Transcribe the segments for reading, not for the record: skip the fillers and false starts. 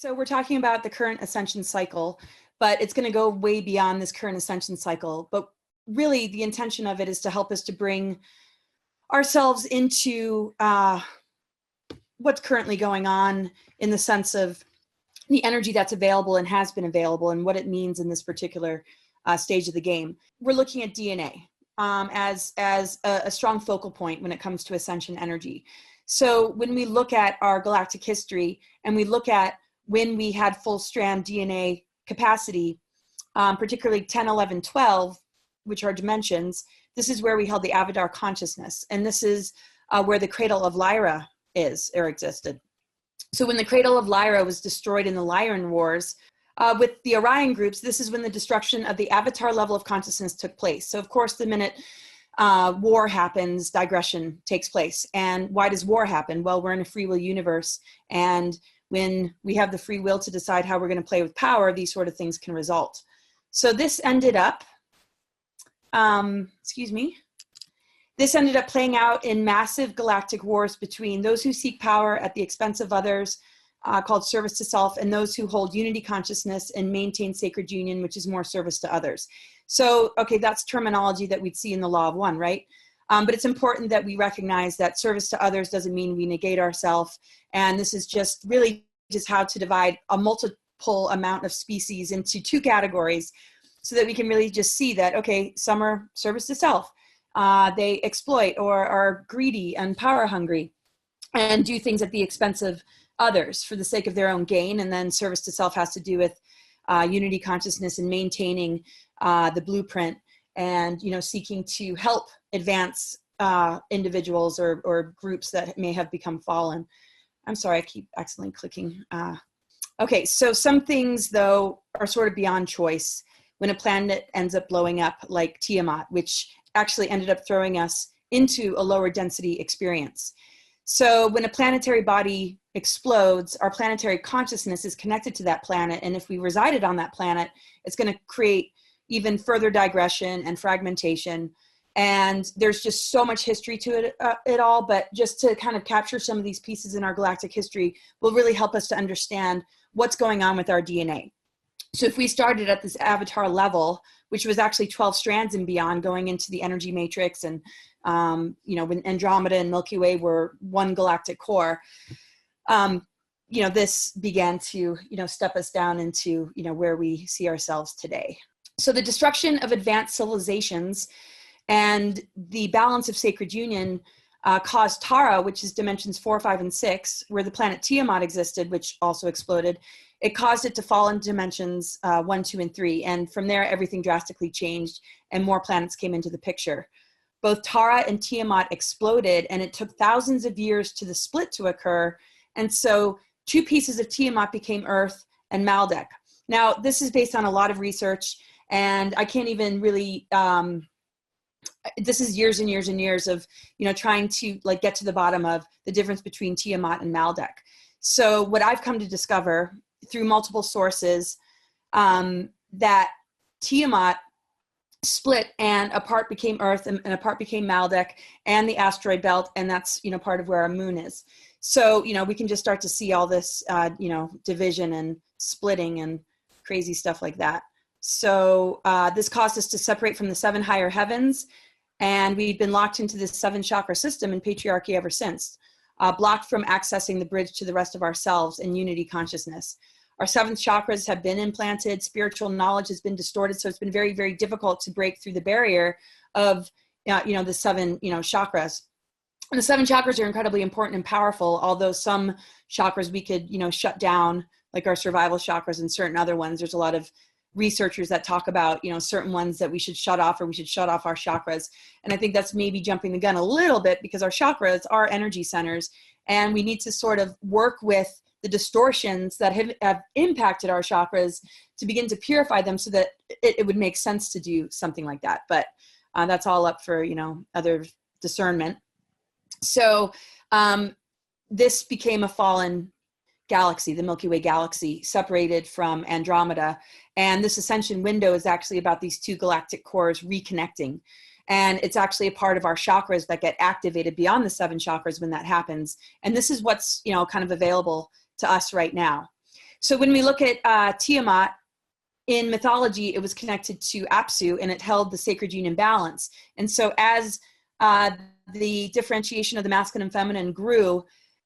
So we're talking about the current ascension cycle, but it's going to go way beyond this current ascension cycle. But really, the intention of it is to help us to bring ourselves into what's currently going on in the sense of the energy that's available and has been available and what it means in this particular stage of the game. We're looking at DNA as a strong focal point when it comes to ascension energy. So when we look at our galactic history and we look at when we had full strand DNA capacity, particularly 10, 11, 12, which are dimensions, this is where we held the Avatar consciousness. And this is where the cradle of Lyra is or existed. So when the cradle of Lyra was destroyed in the Lyran Wars, with the Orion groups, this is when the destruction of the Avatar level of consciousness took place. So of course, the minute war happens, digression takes place. And why does war happen? Well, we're in a free will universe. And when we have the free will to decide how we're going to play with power, these sort of things can result. So this ended up, this ended up playing out in massive galactic wars between those who seek power at the expense of others, called service to self, and those who hold unity consciousness and maintain sacred union, which is more service to others. So, okay, that's terminology that we'd see in the law of one, right? But it's important that we recognize that service to others doesn't mean we negate ourselves. And this is just really just how to divide a multiple amount of species into two categories so that we can really just see that, okay, some are service to self. They exploit or are greedy and power hungry and do things at the expense of others for the sake of their own gain. And then service to self has to do with unity consciousness and maintaining the blueprint and, you know, seeking to help advance individuals or groups that may have become fallen. I'm sorry, I keep accidentally clicking. Okay, so some things, though, are sort of beyond choice when a planet ends up blowing up like Tiamat, which actually ended up throwing us into a lower density experience. So when a planetary body explodes, our planetary consciousness is connected to that planet. And if we resided on that planet, it's going to create even further digression and fragmentation. And there's just so much history to it all. But just to kind of capture some of these pieces in our galactic history will really help us to understand what's going on with our DNA. So if we started at this Avatar level, which was actually 12 strands and beyond, going into the energy matrix, and you know, when Andromeda and Milky Way were one galactic core, you know, this began to, you know, step us down into, you know, where we see ourselves today. So the destruction of advanced civilizations and the balance of sacred union caused Tara, which is dimensions 4, 5, and 6, where the planet Tiamat existed, which also exploded. It caused it to fall into dimensions 1, 2, and 3. And from there, everything drastically changed and more planets came into the picture. Both Tara and Tiamat exploded, and it took thousands of years to the split to occur. And so 2 pieces of Tiamat became Earth and Maldek. Now, this is based on a lot of research, and I can't even really, this is years and years and years of, you know, trying to like get to the bottom of the difference between Tiamat and Maldek. So what I've come to discover through multiple sources, that Tiamat split and a part became Earth and a part became Maldek and the asteroid belt. And that's, you know, part of where our moon is. So, you know, we can just start to see all this, you know, division and splitting and crazy stuff like that. So this caused us to separate from the 7 higher heavens. And we've been locked into this 7 chakra system in patriarchy ever since, blocked from accessing the bridge to the rest of ourselves and unity consciousness. Our 7 chakras have been implanted, spiritual knowledge has been distorted, so it's been very, very difficult to break through the barrier of, you know, the 7, you know, chakras. And the 7 chakras are incredibly important and powerful, although some chakras we could, you know, shut down, like our survival chakras, and certain other ones. There's a lot of researchers that talk about, you know, certain ones that we should shut off, or we should shut off our chakras. And I think that's maybe jumping the gun a little bit, because our chakras are energy centers, and we need to sort of work with the distortions that have impacted our chakras to begin to purify them so that it would make sense to do something like that. But that's all up for, you know, other discernment. So this became a fallen galaxy, the Milky Way galaxy, separated from Andromeda. And this ascension window is actually about these 2 galactic cores reconnecting. And it's actually a part of our chakras that get activated beyond the 7 chakras when that happens. And this is what's, you know, kind of available to us right now. So when we look at Tiamat, in mythology, it was connected to Apsu, and it held the sacred union balance. And so as the differentiation of the masculine and feminine grew,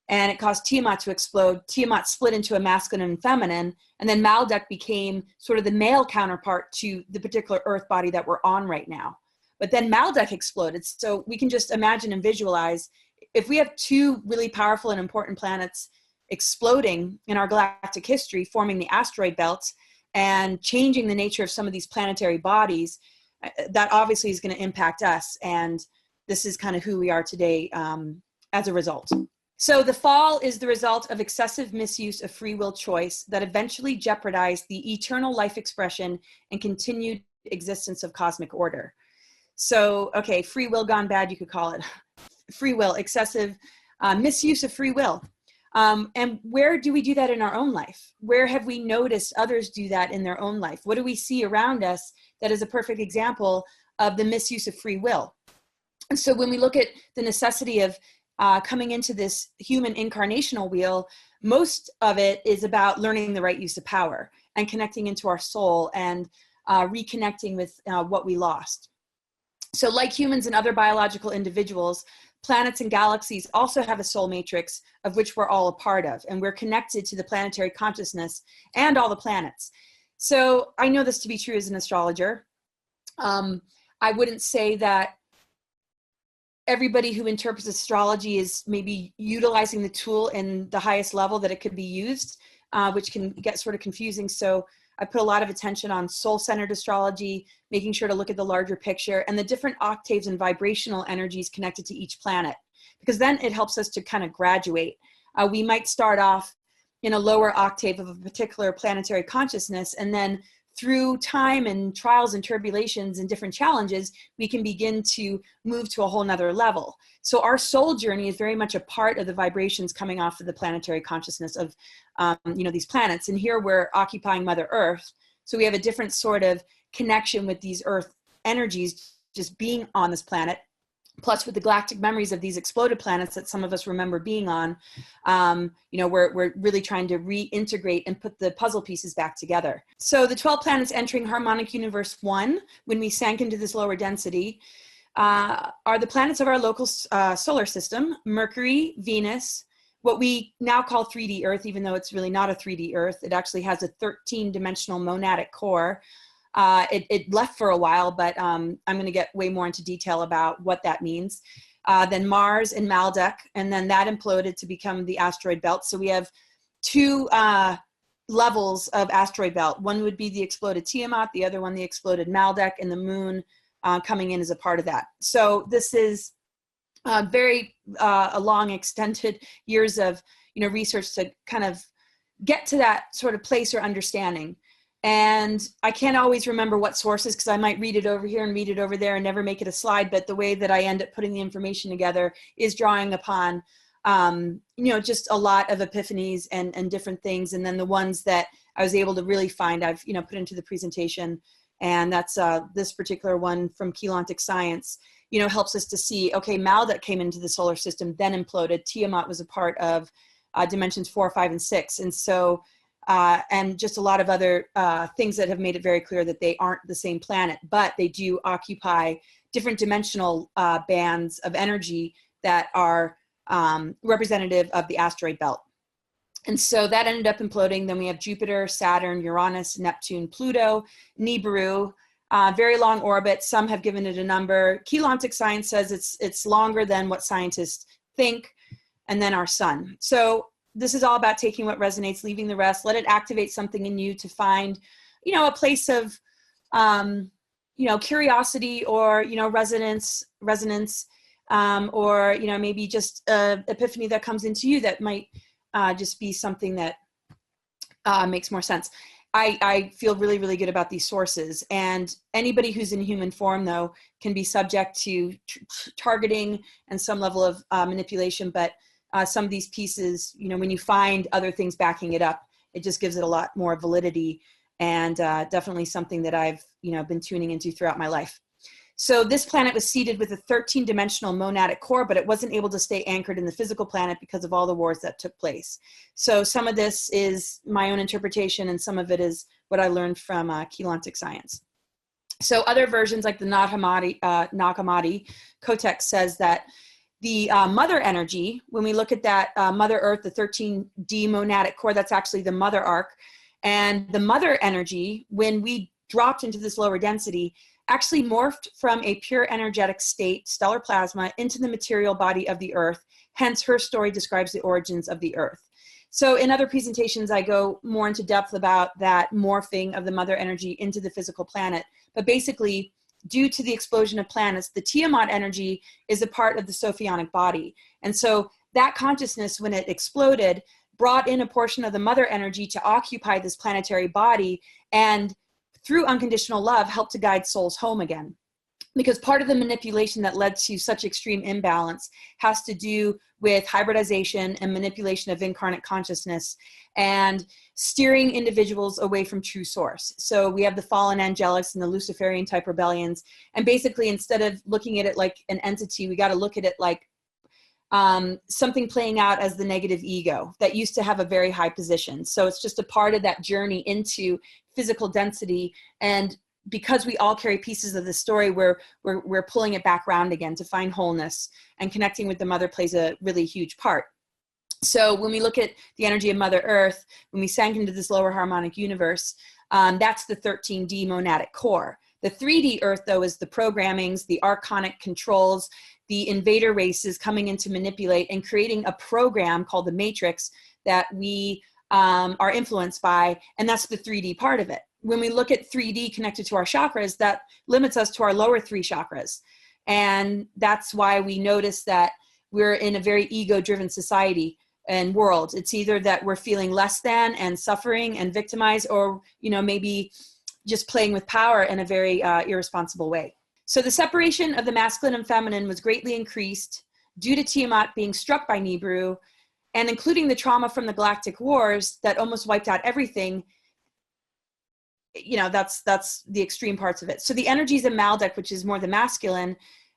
and it caused Tiamat to explode, Tiamat split into a masculine and feminine, and then Maldek became sort of the male counterpart to the particular earth body that we're on right now. But then Maldek exploded. So we can just imagine and visualize, if we have two really powerful and important planets exploding in our galactic history, forming the asteroid belt, and changing the nature of some of these planetary bodies, that obviously is going to impact us. And this is kind of who we are today as a result. So the fall is the result of excessive misuse of free will choice that eventually jeopardized the eternal life expression and continued existence of cosmic order. So, okay, free will gone bad, you could call it. Free will, excessive misuse of free will. And where do we do that in our own life? Where have we noticed others do that in their own life? What do we see around us that is a perfect example of the misuse of free will? And so when we look at the necessity of coming into this human incarnational wheel, most of it is about learning the right use of power and connecting into our soul and reconnecting with what we lost. So like humans and other biological individuals, planets and galaxies also have a soul matrix of which we're all a part of, and we're connected to the planetary consciousness and all the planets. So I know this to be true as an astrologer. I wouldn't say that everybody who interprets astrology is maybe utilizing the tool in the highest level that it could be used, which can get sort of confusing. So I put a lot of attention on soul-centered astrology, making sure to look at the larger picture and the different octaves and vibrational energies connected to each planet, because then it helps us to kind of graduate. We might start off in a lower octave of a particular planetary consciousness, and then through time and trials and tribulations and different challenges, we can begin to move to a whole nother level. So our soul journey is very much a part of the vibrations coming off of the planetary consciousness of, these planets. And here we're occupying Mother Earth. So we have a different sort of connection with these Earth energies just being on this planet. Plus with the galactic memories of these exploded planets that some of us remember being on, we're really trying to reintegrate and put the puzzle pieces back together. So the 12 planets entering harmonic universe 1, when we sank into this lower density, are the planets of our local solar system: Mercury, Venus, what we now call 3D Earth, even though it's really not a 3D Earth. It actually has a 13-dimensional monadic core. It left for a while, but I'm going to get way more into detail about what that means. Then Mars and Maldek, and then that imploded to become the asteroid belt. So we have two levels of asteroid belt. One would be the exploded Tiamat, the other one the exploded Maldek, and the moon coming in as a part of that. So this is very a long, extended years of research to kind of get to that sort of place or understanding. And I can't always remember what sources, because I might read it over here and read it over there and never make it a slide. But the way that I end up putting the information together is drawing upon, just a lot of epiphanies and different things. And then the ones that I was able to really find, I've, put into the presentation. And that's this particular one from Galactic Science, helps us to see, okay, Maldek came into the solar system, then imploded. Tiamat was a part of dimensions 4, 5, and 6. And so, and just a lot of other things that have made it very clear that they aren't the same planet, but they do occupy different dimensional bands of energy that are representative of the asteroid belt. And so that ended up imploding. Then we have Jupiter, Saturn, Uranus, Neptune, Pluto, Nibiru, very long orbit. Some have given it a number. Galactic Science says it's longer than what scientists think, and then our sun. So this is all about taking what resonates, leaving the rest. Let it activate something in you to find, a place of, curiosity or, resonance, or, maybe just epiphany that comes into you that might just be something that makes more sense. I feel really, really good about these sources. And anybody who's in human form, though, can be subject to targeting and some level of manipulation. But some of these pieces, when you find other things backing it up, it just gives it a lot more validity, and definitely something that I've, been tuning into throughout my life. So this planet was seeded with a 13-dimensional monadic core, but it wasn't able to stay anchored in the physical planet because of all the wars that took place. So some of this is my own interpretation, and some of it is what I learned from Keylontic science. So other versions, like the Nag Hammadi Codex, says that the mother energy, when we look at that Mother Earth, the 13D monadic core, that's actually the mother arc. And the mother energy, when we dropped into this lower density, actually morphed from a pure energetic state, stellar plasma, into the material body of the Earth. Hence, her story describes the origins of the Earth. So in other presentations, I go more into depth about that morphing of the mother energy into the physical planet. But basically, due to the explosion of planets, the Tiamat energy is a part of the Sophionic body. And so that consciousness, when it exploded, brought in a portion of the mother energy to occupy this planetary body, and through unconditional love, helped to guide souls home again. Because part of the manipulation that led to such extreme imbalance has to do with hybridization and manipulation of incarnate consciousness and steering individuals away from true source. So we have the fallen angelics and the Luciferian type rebellions. And basically, instead of looking at it like an entity, we got to look at it like something playing out as the negative ego that used to have a very high position. So it's just a part of that journey into physical density. And because we all carry pieces of the story, we're pulling it back around again to find wholeness, and connecting with the mother plays a really huge part. So when we look at the energy of Mother Earth, when we sank into this lower harmonic universe, that's the 13D monadic core. The 3D Earth, though, is the programmings, the archonic controls, the invader races coming in to manipulate and creating a program called the Matrix that we are influenced by, and that's the 3D part of it. When we look at 3D connected to our chakras, that limits us to our lower 3 chakras. And that's why we notice that we're in a very ego-driven society and world. It's either that we're feeling less than and suffering and victimized, or, you know, maybe just playing with power in a very irresponsible way. So the separation of the masculine and feminine was greatly increased due to Tiamat being struck by Nibiru, and including the trauma from the Galactic Wars that almost wiped out everything. You know, that's the extreme parts of it. So the energies of Maldek, which is more the masculine,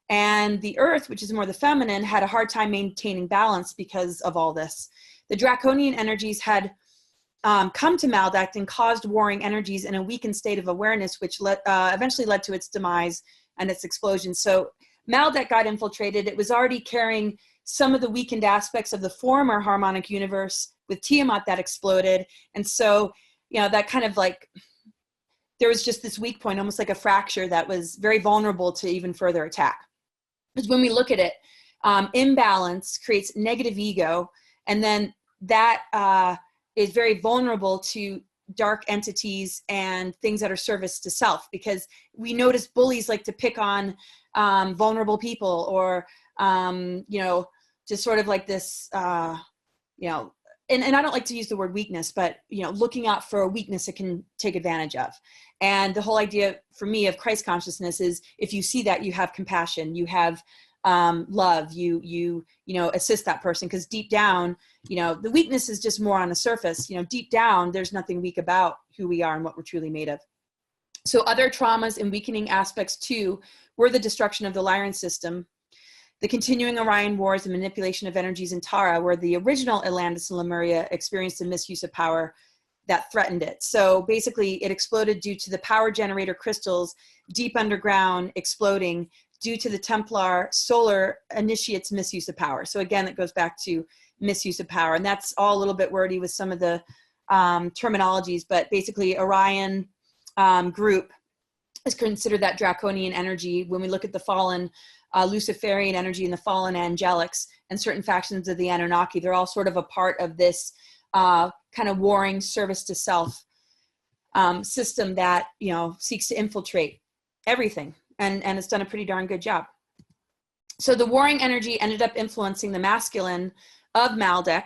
and the Earth, which is more the feminine, had a hard time maintaining balance because of all this. The draconian energies had come to Maldek and caused warring energies in a weakened state of awareness, which eventually led to its demise and its explosion. So Maldek got infiltrated. It was already carrying some of the weakened aspects of the former harmonic universe with Tiamat that exploded. And so, you know, that kind of like, there was just this weak point, almost like a fracture that was very vulnerable to even further attack. Because when we look at it, imbalance creates negative ego, and then that is very vulnerable to dark entities and things that are service to self, because we notice bullies like to pick on vulnerable people, or, you know, just sort of like this, you know, and I don't like to use the word weakness, but, you know, looking out for a weakness it can take advantage of. And the whole idea for me of Christ consciousness is, if you see that, you have compassion, you have love, you know, assist that person, because deep down, you know, the weakness is just more on the surface. You know, deep down, there's nothing weak about who we are and what we're truly made of. So other traumas and weakening aspects too were the destruction of the Lyran system, the continuing Orion Wars and manipulation of energies in Tara, where the original Atlantis and Lemuria experienced a misuse of power that threatened it. So basically it exploded due to the power generator crystals deep underground exploding due to the Templar solar initiates misuse of power. So again, it goes back to misuse of power. And that's all a little bit wordy with some of the terminologies, but basically Orion group is considered that draconian energy. When we look at the fallen Luciferian energy and the fallen angelics and certain factions of the Anunnaki, they're all sort of a part of this kind of warring service to self system that, you know, seeks to infiltrate everything, and it's done a pretty darn good job. So the warring energy ended up influencing the masculine of Maldek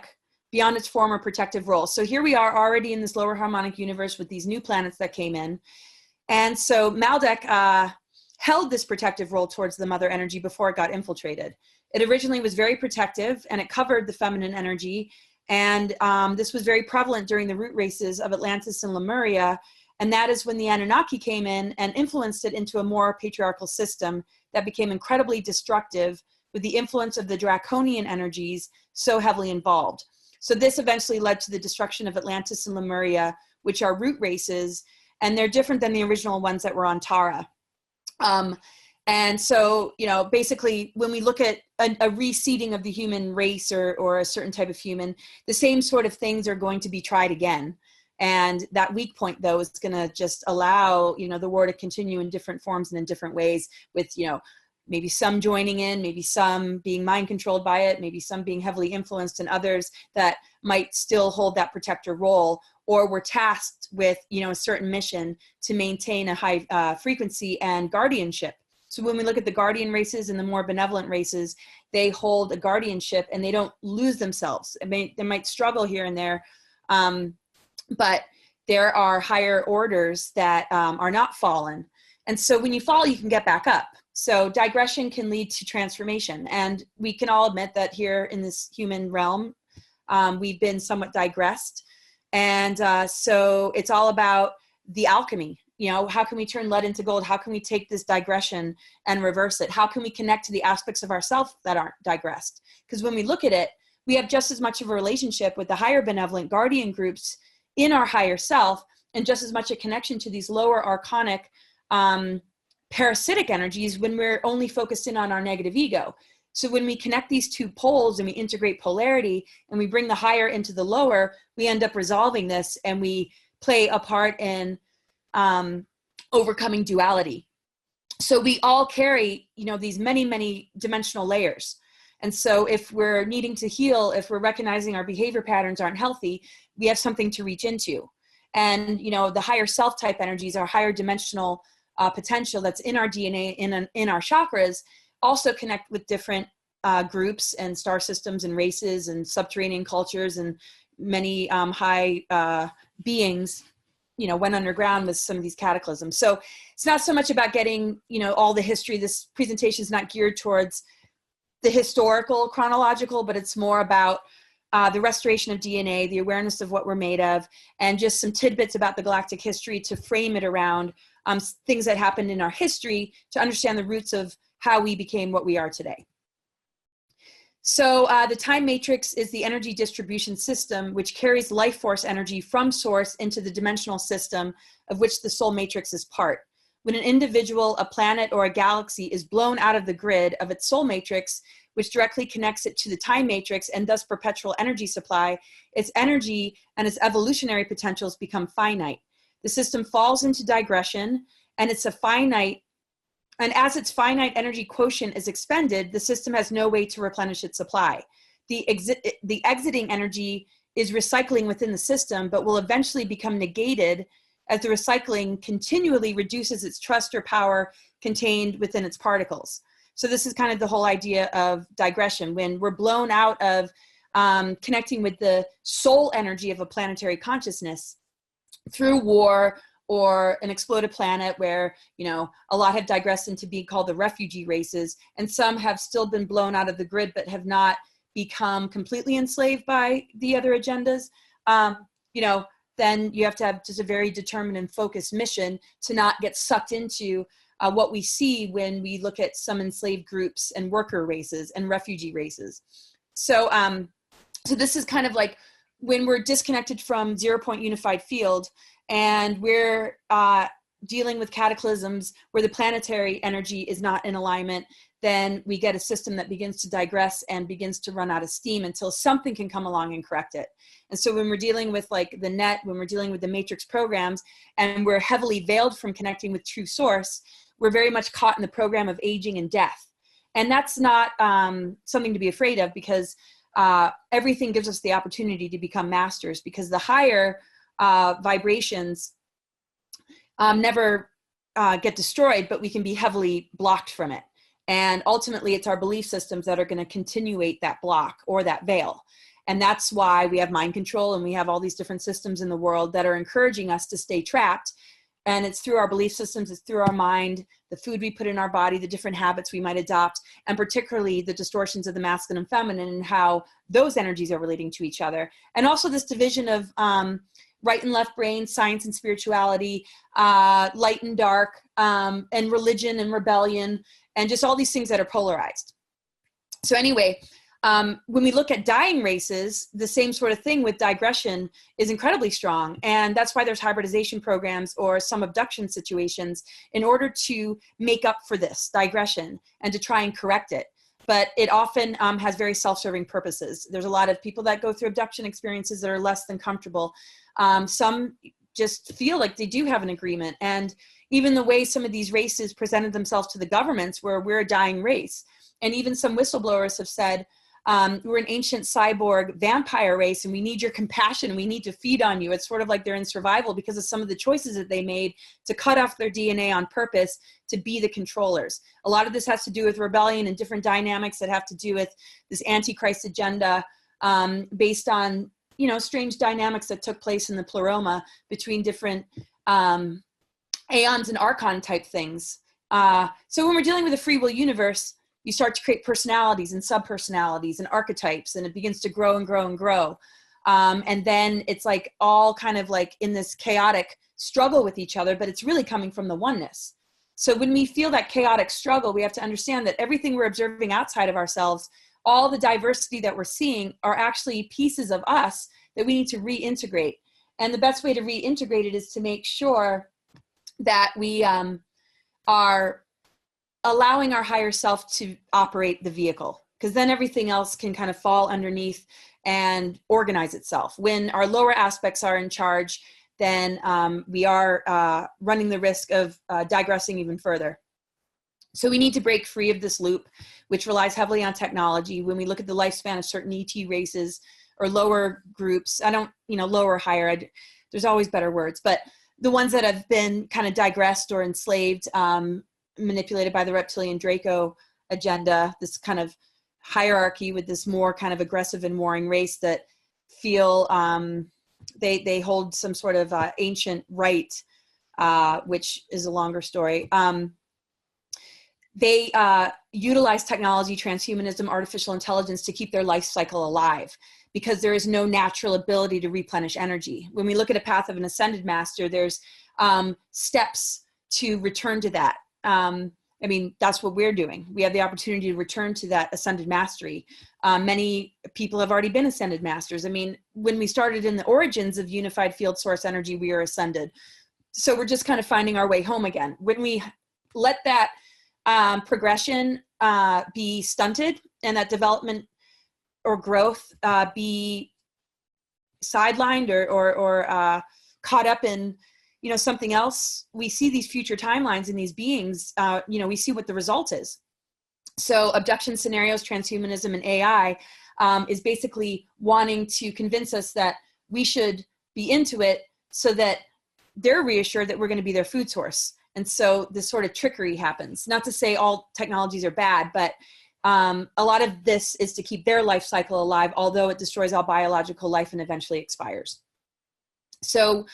beyond its former protective role. So here we are already in this lower harmonic universe with these new planets that came in, and so Maldek held this protective role towards the mother energy before it got infiltrated. It originally was very protective, and it covered the feminine energy. And this was very prevalent during the root races of Atlantis and Lemuria. And that is when the Anunnaki came in and influenced it into a more patriarchal system that became incredibly destructive, with the influence of the draconian energies so heavily involved. So this eventually led to the destruction of Atlantis and Lemuria, which are root races, and they're different than the original ones that were on Tara. And so, you know, basically when we look at a reseeding of the human race or a certain type of human, the same sort of things are going to be tried again. And that weak point, though, is going to just allow, you know, the war to continue in different forms and in different ways, with, you know, maybe some joining in, maybe some being mind controlled by it, maybe some being heavily influenced, and others that might still hold that protector role, or were tasked with, you know, a certain mission to maintain a high frequency and guardianship. So when we look at the guardian races and the more benevolent races, they hold a guardianship and they don't lose themselves. I mean, they might struggle here and there, but there are higher orders that are not fallen. And so when you fall, you can get back up. So digression can lead to transformation. And we can all admit that here in this human realm, we've been somewhat digressed. And so it's all about the alchemy. You know, how can we turn lead into gold? How can we take this digression and reverse it? How can we connect to the aspects of ourselves that aren't digressed? Because when we look at it, we have just as much of a relationship with the higher benevolent guardian groups in our higher self, and just as much a connection to these lower archonic parasitic energies when we're only focused in on our negative ego. So when we connect these two poles and we integrate polarity and we bring the higher into the lower, we end up resolving this, and we play a part in overcoming duality. So we all carry, you know, these many, many dimensional layers. And so if we're needing to heal, if we're recognizing our behavior patterns aren't healthy, we have something to reach into. And, you know, the higher self-type energies, our higher dimensional potential that's in our DNA, in our chakras, also connect with different groups and star systems and races and subterranean cultures, and many high beings, you know, went underground with some of these cataclysms. So it's not so much about getting, you know, all the history. This presentation is not geared towards the historical chronological, but it's more about the restoration of DNA, the awareness of what we're made of, and just some tidbits about the galactic history to frame it around things that happened in our history to understand the roots of how we became what we are today. So the time matrix is the energy distribution system which carries life force energy from source into the dimensional system of which the soul matrix is part. When an individual, a planet, or a galaxy is blown out of the grid of its soul matrix, which directly connects it to the time matrix and thus perpetual energy supply, its energy and its evolutionary potentials become finite. The system falls into digression, and it's a finite. And as its finite energy quotient is expended, the system has no way to replenish its supply. The exiting energy is recycling within the system, but will eventually become negated as the recycling continually reduces its trust or power contained within its particles. So this is kind of the whole idea of digression. When we're blown out of connecting with the soul energy of a planetary consciousness through war, or an exploded planet where, you know, a lot have digressed into being called the refugee races, and some have still been blown out of the grid but have not become completely enslaved by the other agendas, you know, then you have to have just a very determined and focused mission to not get sucked into what we see when we look at some enslaved groups and worker races and refugee races. So, so this is kind of like when we're disconnected from 0 point unified field, and we're dealing with cataclysms where the planetary energy is not in alignment, then we get a system that begins to digress and begins to run out of steam until something can come along and correct it. And so when we're dealing with like the net, when we're dealing with the matrix programs, and we're heavily veiled from connecting with true source, we're very much caught in the program of aging and death. And that's not something to be afraid of, because everything gives us the opportunity to become masters, because the higher vibrations never get destroyed, but we can be heavily blocked from it. And ultimately, it's our belief systems that are going to continuate that block or that veil. And that's why we have mind control, and we have all these different systems in the world that are encouraging us to stay trapped. And it's through our belief systems, it's through our mind, the food we put in our body, the different habits we might adopt, and particularly the distortions of the masculine and feminine and how those energies are relating to each other. And also this division of right and left brain, science and spirituality, light and dark, and religion and rebellion, and just all these things that are polarized. So anyway, when we look at dying races, the same sort of thing with digression is incredibly strong. And that's why there's hybridization programs or some abduction situations in order to make up for this digression and to try and correct it. But it often has very self-serving purposes. There's a lot of people that go through abduction experiences that are less than comfortable. Some just feel like they do have an agreement. And even the way some of these races presented themselves to the governments, where we're a dying race. And even some whistleblowers have said, we're an ancient cyborg vampire race and we need your compassion. We need to feed on you. It's sort of like they're in survival because of some of the choices that they made to cut off their DNA on purpose to be the controllers. A lot of this has to do with rebellion and different dynamics that have to do with this Antichrist agenda, based on, you know, strange dynamics that took place in the pleroma between different aeons and archon type things. So when we're dealing with a free will universe, you start to create personalities and subpersonalities and archetypes, and it begins to grow and grow and grow. And then it's like all kind of like in this chaotic struggle with each other, but it's really coming from the oneness. So when we feel that chaotic struggle, we have to understand that everything we're observing outside of ourselves, all the diversity that we're seeing, are actually pieces of us that we need to reintegrate. And the best way to reintegrate it is to make sure that we are allowing our higher self to operate the vehicle, because then everything else can kind of fall underneath and organize itself. When our lower aspects are in charge, then we are running the risk of digressing even further. So we need to break free of this loop, which relies heavily on technology. When we look at the lifespan of certain ET races or lower groups, I don't, you know, lower, higher, there's always better words, but the ones that have been kind of digressed or enslaved, manipulated by the reptilian Draco agenda, this kind of hierarchy with this more kind of aggressive and warring race that feel they hold some sort of ancient right, which is a longer story. They utilize technology, transhumanism, artificial intelligence to keep their life cycle alive, because there is no natural ability to replenish energy. When we look at a path of an ascended master, there's steps to return to that. I mean, that's what we're doing. We have the opportunity to return to that ascended mastery. Many people have already been ascended masters. I mean, when we started in the origins of unified field source energy, we are ascended. So we're just kind of finding our way home again. When we let that progression be stunted and that development or growth be sidelined or caught up in, you know, something else, we see these future timelines in these beings, you know, we see what the result is. So abduction scenarios, transhumanism, and AI is basically wanting to convince us that we should be into it so that they're reassured that we're going to be their food source. And so this sort of trickery happens. Not to say all technologies are bad, but a lot of this is to keep their life cycle alive, although it destroys all biological life and eventually expires. So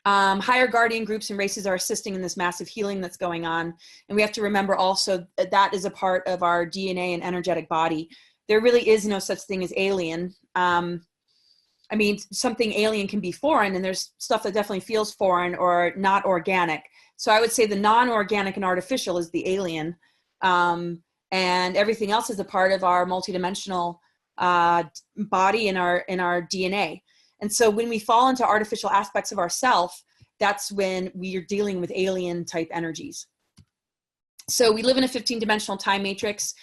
higher guardian groups and races are assisting in this massive healing that's going on. And we have to remember also that that is a part of our DNA and energetic body. There really is no such thing as alien. I mean, something alien can be foreign, and there's stuff that definitely feels foreign or not organic. So I would say the non-organic and artificial is the alien. And everything else is a part of our multidimensional body in our DNA. And so when we fall into artificial aspects of ourself, that's when we are dealing with alien type energies. So we live in a 15-dimensional time matrix.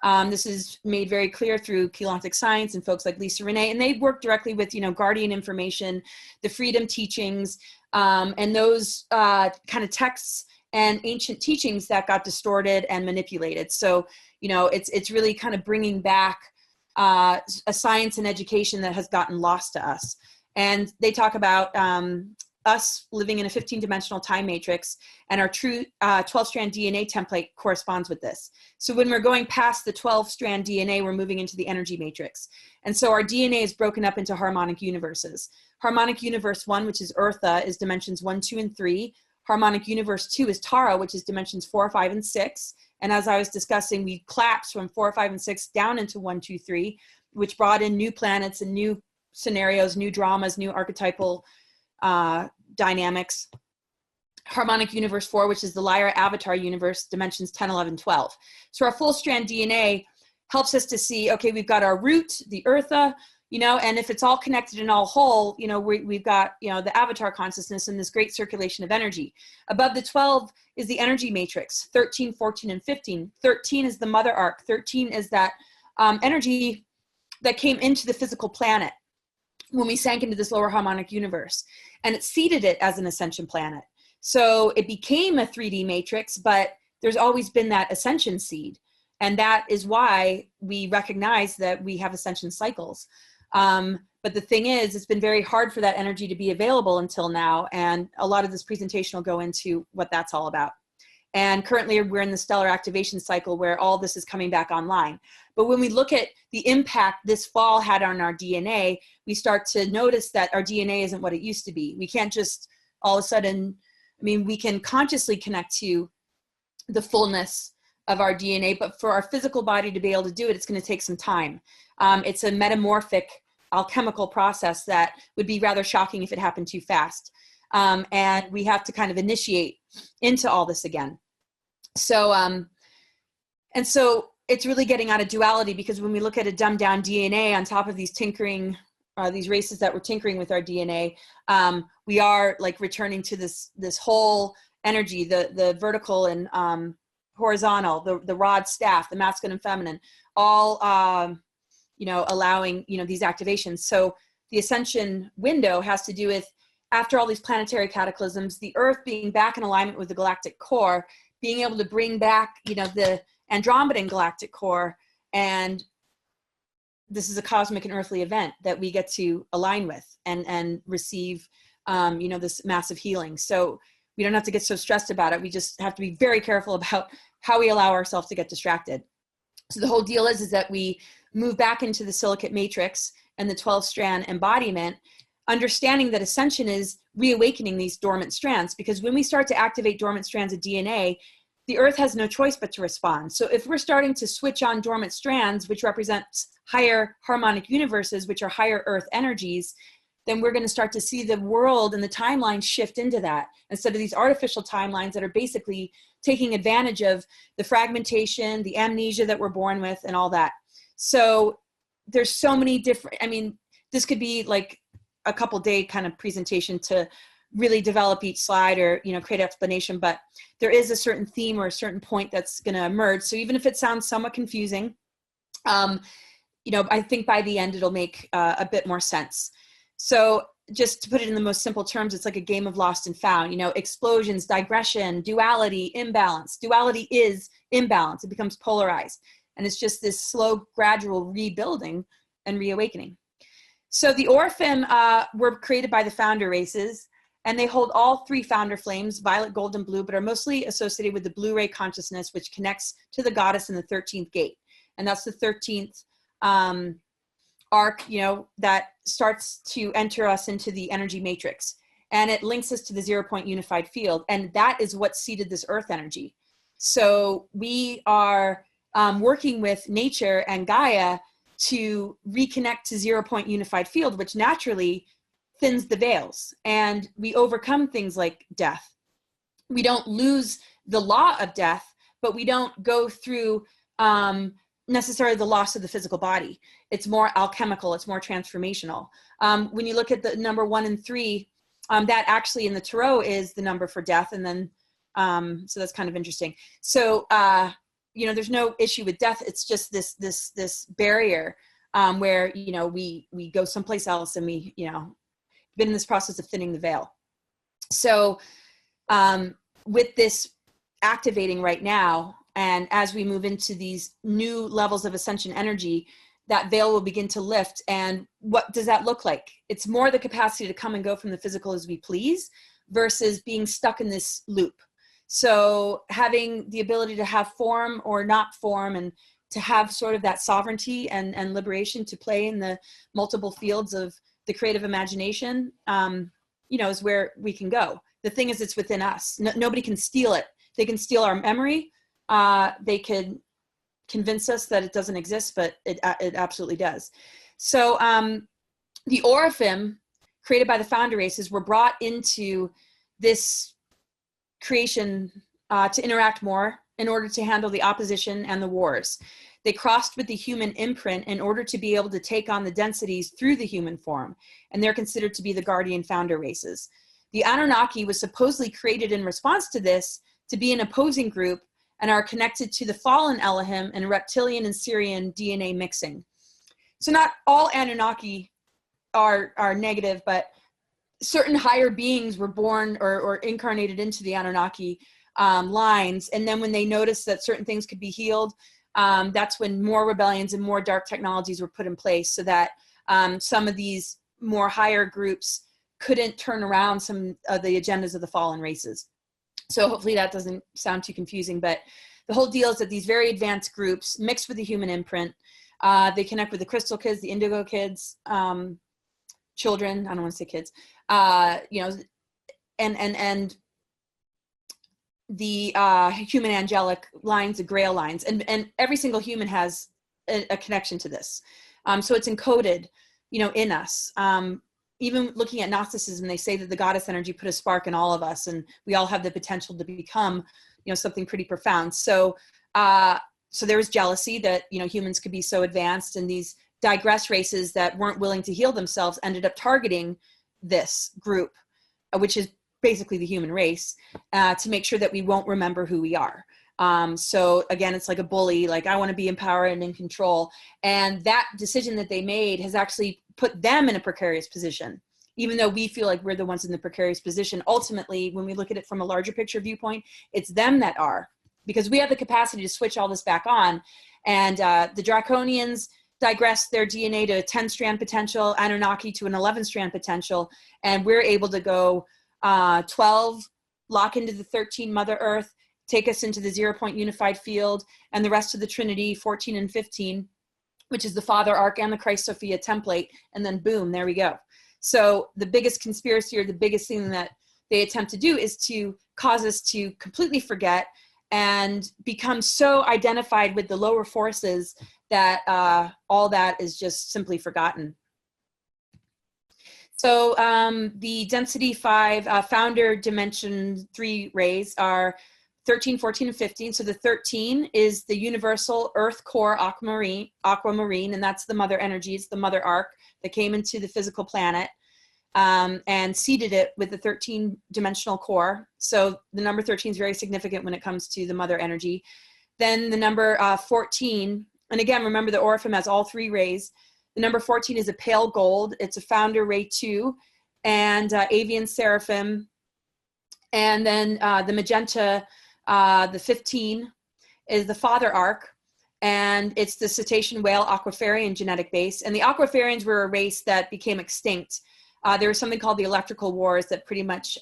This is made very clear through Galactic science and folks like Lisa Renee, and they work directly with, you know, guardian information, the freedom teachings, and those kind of texts and ancient teachings that got distorted and manipulated. So, you know, it's really kind of bringing back a science and education that has gotten lost to us. And they talk about us living in a 15-dimensional time matrix, and our true 12-strand DNA template corresponds with this. So when we're going past the 12-strand DNA, we're moving into the energy matrix. And so our DNA is broken up into harmonic universes. Harmonic universe 1, which is Eartha, is dimensions 1, 2, and 3. Harmonic universe 2 is Tara, which is dimensions 4, 5, and 6. And as I was discussing, we collapsed from 4, 5, and 6 down into 1, 2, 3, which brought in new planets and new scenarios, new dramas, new archetypal dynamics. Harmonic universe 4, which is the Lyra avatar universe, dimensions 10, 11, 12. So our full strand DNA helps us to see, okay, we've got our root, the eartha, you know, and if it's all connected and all whole, you know, we've got, you know, the avatar consciousness and this great circulation of energy. Above the 12 is the energy matrix, 13, 14, and 15. 13 is the mother arc. 13 is that energy that came into the physical planet when we sank into this lower harmonic universe, and it seeded it as an ascension planet. So it became a 3D matrix, but there's always been that ascension seed. And that is why we recognize that we have ascension cycles. But the thing is, it's been very hard for that energy to be available until now. And a lot of this presentation will go into what that's all about. And currently we're in the stellar activation cycle where all this is coming back online. But when we look at the impact this fall had on our DNA, we start to notice that our DNA isn't what it used to be. We can't just all of a sudden, I mean, we can consciously connect to the fullness of our DNA, but for our physical body to be able to do it, it's going to take some time. It's a metamorphic alchemical process that would be rather shocking if it happened too fast. And we have to kind of initiate into all this again. So, and so it's really getting out of duality, because when we look at a dumbed down DNA on top of these tinkering, these races that were tinkering with our DNA, we are like returning to this whole energy, the vertical and horizontal, the rod staff, the masculine and feminine, all, you know, allowing, you know, these activations. So the ascension window has to do with, after all these planetary cataclysms, the Earth being back in alignment with the galactic core, being able to bring back, you know, the Andromedan galactic core. And this is a cosmic and earthly event that we get to align with and receive, you know, this massive healing. So we don't have to get so stressed about it. We just have to be very careful about how we allow ourselves to get distracted. So the whole deal is that we move back into the silicate matrix and the 12-strand embodiment, understanding that ascension is reawakening these dormant strands, because when we start to activate dormant strands of DNA, the Earth has no choice but to respond. So if we're starting to switch on dormant strands, which represents higher harmonic universes, which are higher Earth energies, then we're going to start to see the world and the timeline shift into that, instead of these artificial timelines that are basically taking advantage of the fragmentation, the amnesia that we're born with, and all that. So there's so many different, I mean, this could be like a couple day kind of presentation to really develop each slide or, you know, create explanation, but there is a certain theme or a certain point that's going to emerge. So even if it sounds somewhat confusing, you know, I think by the end it'll make a bit more sense. So just to put it in the most simple terms, it's like a game of lost and found, you know, explosions, digression, duality, imbalance. Duality is imbalance. It becomes polarized. And it's just this slow, gradual rebuilding and reawakening. So the Orphan were created by the founder races, and they hold all three founder flames, violet, gold, and blue, but are mostly associated with the blue ray consciousness, which connects to the goddess in the 13th gate. And that's the 13th arc, you know, that starts to enter us into the energy matrix. And it links us to the 0-point unified field. And that is what seeded this earth energy. So we are working with nature and Gaia to reconnect to 0-point unified field, which naturally thins the veils. And we overcome things like death. We don't lose the law of death, but we don't go through necessarily the loss of the physical body. It's more alchemical, it's more transformational. When you look at the number 1 and 3, that actually in the tarot is the number for death. And then, so that's kind of interesting. So, you know, there's no issue with death. It's just this barrier where, you know, we go someplace else and we, you know, been in this process of thinning the veil. So with this activating right now, and as we move into these new levels of ascension energy, that veil will begin to lift. And what does that look like? It's more the capacity to come and go from the physical as we please versus being stuck in this loop. So having the ability to have form or not form, and to have sort of that sovereignty and liberation to play in the multiple fields of the creative imagination, you know, is where we can go. The thing is, it's within us. Nobody can steal it. They can steal our memory. They could convince us that it doesn't exist, but it absolutely does. So the Orphan created by the founder races were brought into this creation to interact more in order to handle the opposition and the wars. They crossed with the human imprint in order to be able to take on the densities through the human form, and they're considered to be the guardian founder races. The Anunnaki was supposedly created in response to this to be an opposing group and are connected to the fallen Elohim and reptilian and Sirian DNA mixing. So not all Anunnaki are negative, but certain higher beings were born or incarnated into the Anunnaki lines. And then when they noticed that certain things could be healed, that's when more rebellions and more dark technologies were put in place, so that some of these more higher groups couldn't turn around some of the agendas of the fallen races. So hopefully that doesn't sound too confusing, but the whole deal is that these very advanced groups mixed with the human imprint, they connect with the crystal kids, the indigo kids, children, I don't want to say kids, you know, and the human angelic lines, the grail lines, and every single human has a connection to this. So it's encoded, you know, in us. Even looking at Gnosticism, they say that the goddess energy put a spark in all of us, and we all have the potential to become, you know, something pretty profound. So, so there was jealousy that, you know, humans could be so advanced, and these digress races that weren't willing to heal themselves ended up targeting this group, which is basically the human race, to make sure that we won't remember who we are. So again, it's like a bully, like I want to be in power and in control. And that decision that they made has actually put them in a precarious position. Even though we feel like we're the ones in the precarious position, ultimately, when we look at it from a larger picture viewpoint, it's them that are, because we have the capacity to switch all this back on. And the Draconians digress their DNA to a 10-strand potential, Anunnaki to an 11-strand potential, and we're able to go 12, lock into the 13 Mother Earth, take us into the 0-point unified field, and the rest of the Trinity, 14 and 15, which is the Father Arc and the Christ Sophia template, and then boom, there we go. So the biggest conspiracy, or the biggest thing that they attempt to do, is to cause us to completely forget and become so identified with the lower forces that all that is just simply forgotten. So the density 5 founder dimension 3 rays are 13, 14, and 15. So the 13 is the universal earth core aquamarine, and that's the mother energy. It's the mother arc that came into the physical planet and seeded it with the 13-dimensional core. So the number 13 is very significant when it comes to the mother energy. Then the number 14, and again, remember the Orpheum has all 3 rays. The number 14 is a pale gold. It's a founder ray 2, and avian seraphim. And then the magenta, the 15, is the father arc, and it's the cetacean whale aquafarian genetic base. And the aquafarians were a race that became extinct. There was something called the electrical wars that pretty much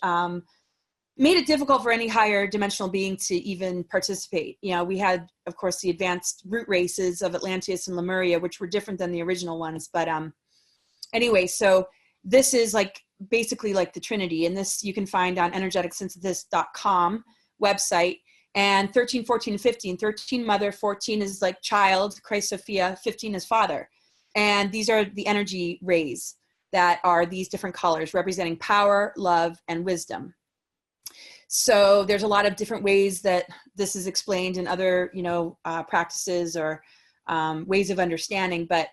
made it difficult for any higher dimensional being to even participate. You know, we had, of course, the advanced root races of Atlantis and Lemuria, which were different than the original ones. But anyway, so this is like basically like the Trinity, and this you can find on energeticsynthesis.com website. And 13, 14, and 15. 13 mother, 14 is like child, Christ Sophia, 15 is father. And these are the energy rays that are these different colors representing power, love, and wisdom. So there's a lot of different ways that this is explained in other, you know, practices or ways of understanding. But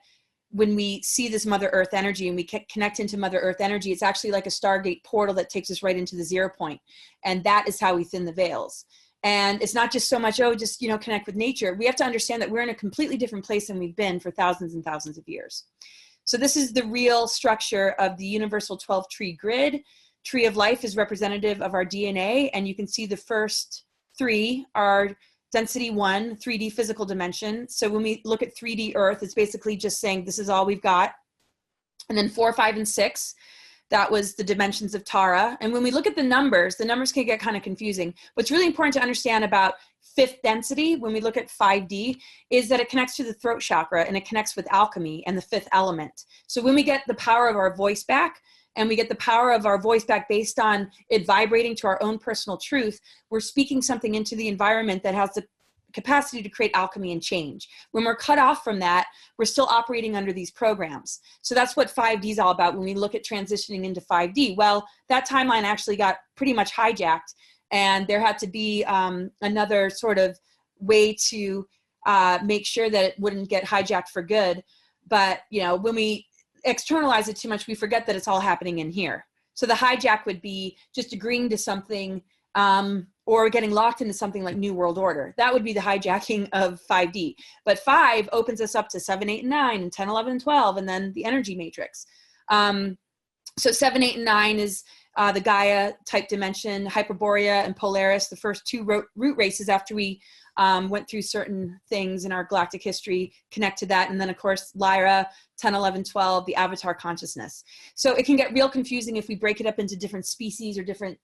when we see this Mother Earth energy and we connect into Mother Earth energy, it's actually like a Stargate portal that takes us right into the 0 point. And that is how we thin the veils. And it's not just so much, oh, just, you know, connect with nature. We have to understand that we're in a completely different place than we've been for thousands and thousands of years. So this is the real structure of the universal 12 tree grid. Tree of life is representative of our DNA, and you can see the first 3 are density 1, 3D physical dimension. So when we look at 3D Earth, it's basically just saying this is all we've got. And then 4, 5, and 6, that was the dimensions of Tara. And when we look at the numbers can get kind of confusing. What's really important to understand about 5th density, when we look at 5D, is that it connects to the throat chakra, and it connects with alchemy and the 5th element. So when we get the power of our voice back, and we get the power of our voice back based on it vibrating to our own personal truth, we're speaking something into the environment that has the capacity to create alchemy and change. When we're cut off from that, we're still operating under these programs. So that's what 5D is all about when we look at transitioning into 5D. Well, that timeline actually got pretty much hijacked, and there had to be another sort of way to make sure that it wouldn't get hijacked for good. But, you know, when we externalize it too much, we forget that it's all happening in here. So the hijack would be just agreeing to something or getting locked into something like New World Order. That would be the hijacking of 5D. But 5 opens us up to 7, 8, and 9, and 10, 11, and 12, and then the energy matrix. So 7, 8, and 9 is the Gaia type dimension, Hyperborea and Polaris, the first two root races after we went through certain things in our galactic history connect to that. And then, of course, Lyra, 10, 11, 12, the avatar consciousness. So it can get real confusing if we break it up into different species or different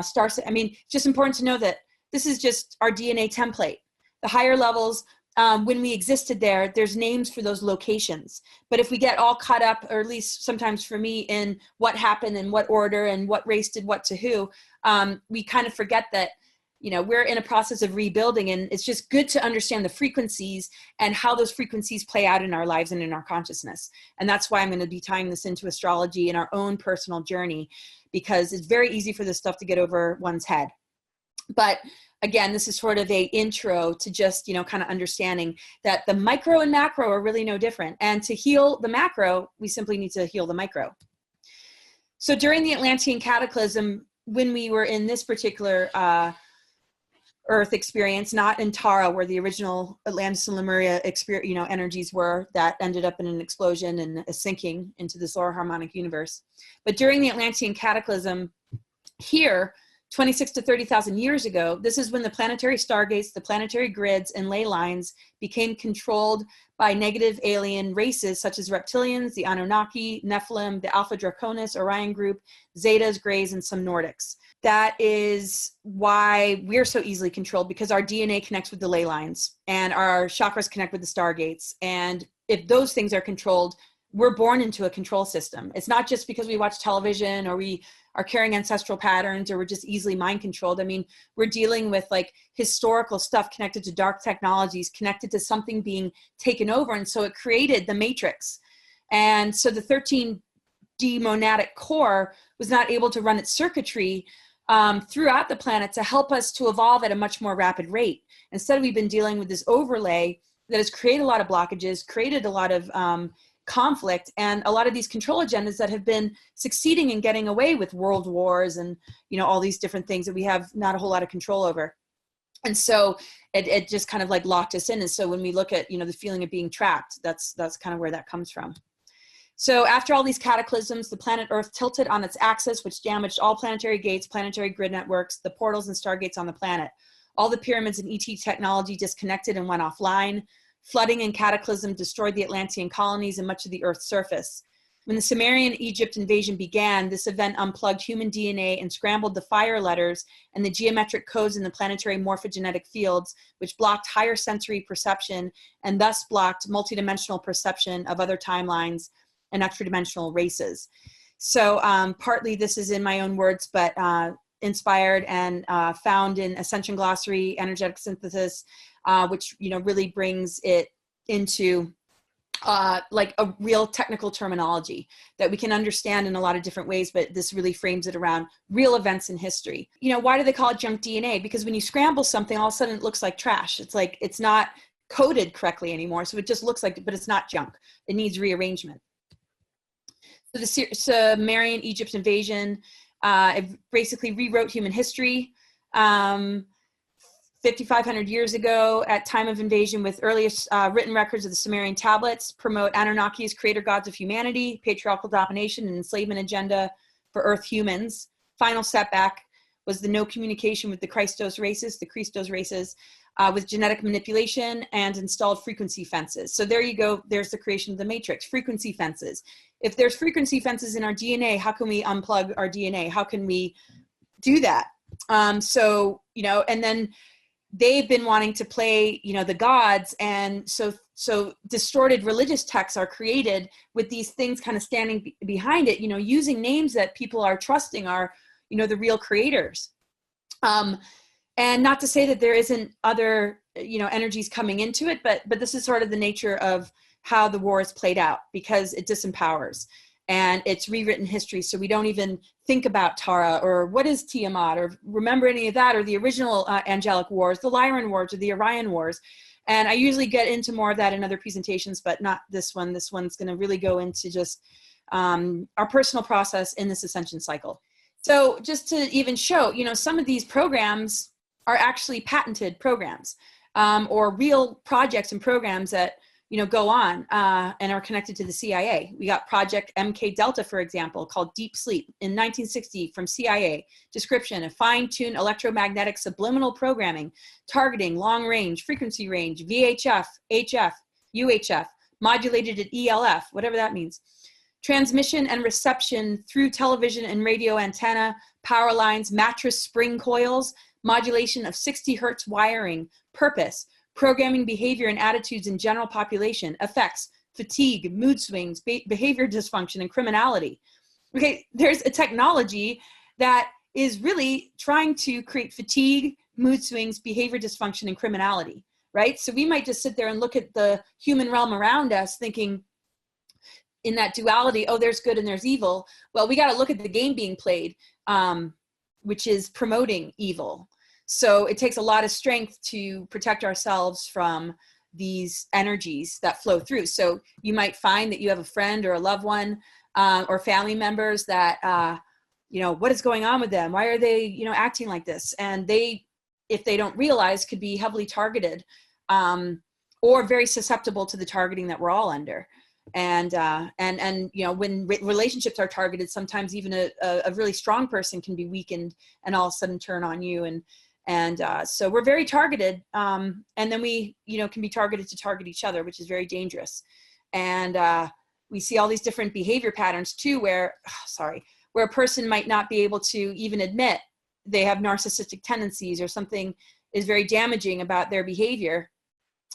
stars. I mean, it's just important to know that this is just our DNA template. The higher levels, when we existed there, there's names for those locations. But if we get all caught up, or at least sometimes for me, in what happened and what order and what race did what to who, we kind of forget that, you know, we're in a process of rebuilding, and it's just good to understand the frequencies and how those frequencies play out in our lives and in our consciousness. And that's why I'm going to be tying this into astrology and our own personal journey, because it's very easy for this stuff to get over one's head. But again, this is sort of a intro to just, you know, kind of understanding that the micro and macro are really no different. And to heal the macro, we simply need to heal the micro. So during the Atlantean cataclysm, when we were in this particular Earth experience, not in Tara, where the original Atlantis and Lemuria experience, you know, energies were, that ended up in an explosion and a sinking into this lower harmonic universe. But during the Atlantean cataclysm here, 26 to 30,000 years ago, this is when the planetary stargates, the planetary grids, and ley lines became controlled by negative alien races such as reptilians, the Anunnaki, Nephilim, the Alpha Draconis, Orion group, Zetas, Greys, and some Nordics. That is why we're so easily controlled, because our DNA connects with the ley lines and our chakras connect with the stargates. And if those things are controlled, we're born into a control system. It's not just because we watch television or we are carrying ancestral patterns or we're just easily mind controlled. I mean, we're dealing with like historical stuff connected to dark technologies, connected to something being taken over. And so it created the matrix. And so the 13D monadic core was not able to run its circuitry throughout the planet to help us to evolve at a much more rapid rate. Instead, we've been dealing with this overlay that has created a lot of blockages, created a lot of conflict, and a lot of these control agendas that have been succeeding in getting away with world wars and, you know, all these different things that we have not a whole lot of control over. And so it just kind of like locked us in. And so when we look at, you know, the feeling of being trapped, that's kind of where that comes from. So after all these cataclysms, the planet Earth tilted on its axis, which damaged all planetary gates, planetary grid networks, the portals and stargates on the planet. All the pyramids and ET technology disconnected and went offline. Flooding and cataclysm destroyed the Atlantean colonies and much of the Earth's surface. When the Sumerian-Egypt invasion began, this event unplugged human DNA and scrambled the fire letters and the geometric codes in the planetary morphogenetic fields, which blocked higher sensory perception and thus blocked multidimensional perception of other timelines and extra-dimensional races. So partly this is in my own words, but inspired and found in Ascension Glossary, Energetic Synthesis, which, you know, really brings it into like a real technical terminology that we can understand in a lot of different ways, but this really frames it around real events in history. You know, why do they call it junk DNA? Because when you scramble something, all of a sudden it looks like trash. It's like, it's not coded correctly anymore. So it just looks like, but it's not junk. It needs rearrangement. So the Sumerian-Egypt invasion, it basically rewrote human history. 5,500 years ago, at time of invasion, with earliest written records of the Sumerian tablets, promote Anunnaki as creator gods of humanity, patriarchal domination and enslavement agenda for Earth humans. Final setback was the no communication with the Christos races, with genetic manipulation and installed frequency fences. So there you go. There's the creation of the matrix, frequency fences. If there's frequency fences in our DNA, how can we unplug our DNA? How can we do that? So, you know, and then they've been wanting to play, you know, the gods. And so distorted religious texts are created with these things kind of standing behind it, you know, using names that people are trusting are, you know, the real creators. And not to say that there isn't other energies coming into it, but this is sort of the nature of how the war is played out, because it disempowers and it's rewritten history. So we don't even think about Tara or what is Tiamat or remember any of that, or the original angelic wars, the Lyran wars or the Orion wars. And I usually get into more of that in other presentations, but not this one. This one's going to really go into just our personal process in this ascension cycle. So just to even show, some of these programs are actually patented programs, or real projects and programs that go on and are connected to the CIA. We got Project MK Delta, for example, called Deep Sleep in 1960 from CIA. Description: a fine-tuned electromagnetic subliminal programming targeting long range, frequency range, VHF, HF, UHF, modulated at ELF, whatever that means. Transmission and reception through television and radio antenna, power lines, mattress spring coils, modulation of 60 hertz wiring. Purpose: programming behavior and attitudes in general population. Effects: fatigue, mood swings, behavior dysfunction, and criminality. Okay, there's a technology that is really trying to create fatigue, mood swings, behavior dysfunction, and criminality, right? So we might just sit there and look at the human realm around us thinking in that duality, oh, there's good and there's evil. Well, we got to look at the game being played, which is promoting evil. So it takes a lot of strength to protect ourselves from these energies that flow through. So you might find that you have a friend or a loved one or family members that, what is going on with them? Why are they, acting like this? And they, if they don't realize, could be heavily targeted or very susceptible to the targeting that we're all under. And when relationships are targeted, sometimes even a really strong person can be weakened and all of a sudden turn on you. And so we're very targeted. And then we, can be targeted to target each other, which is very dangerous. And we see all these different behavior patterns too, where a person might not be able to even admit they have narcissistic tendencies or something is very damaging about their behavior.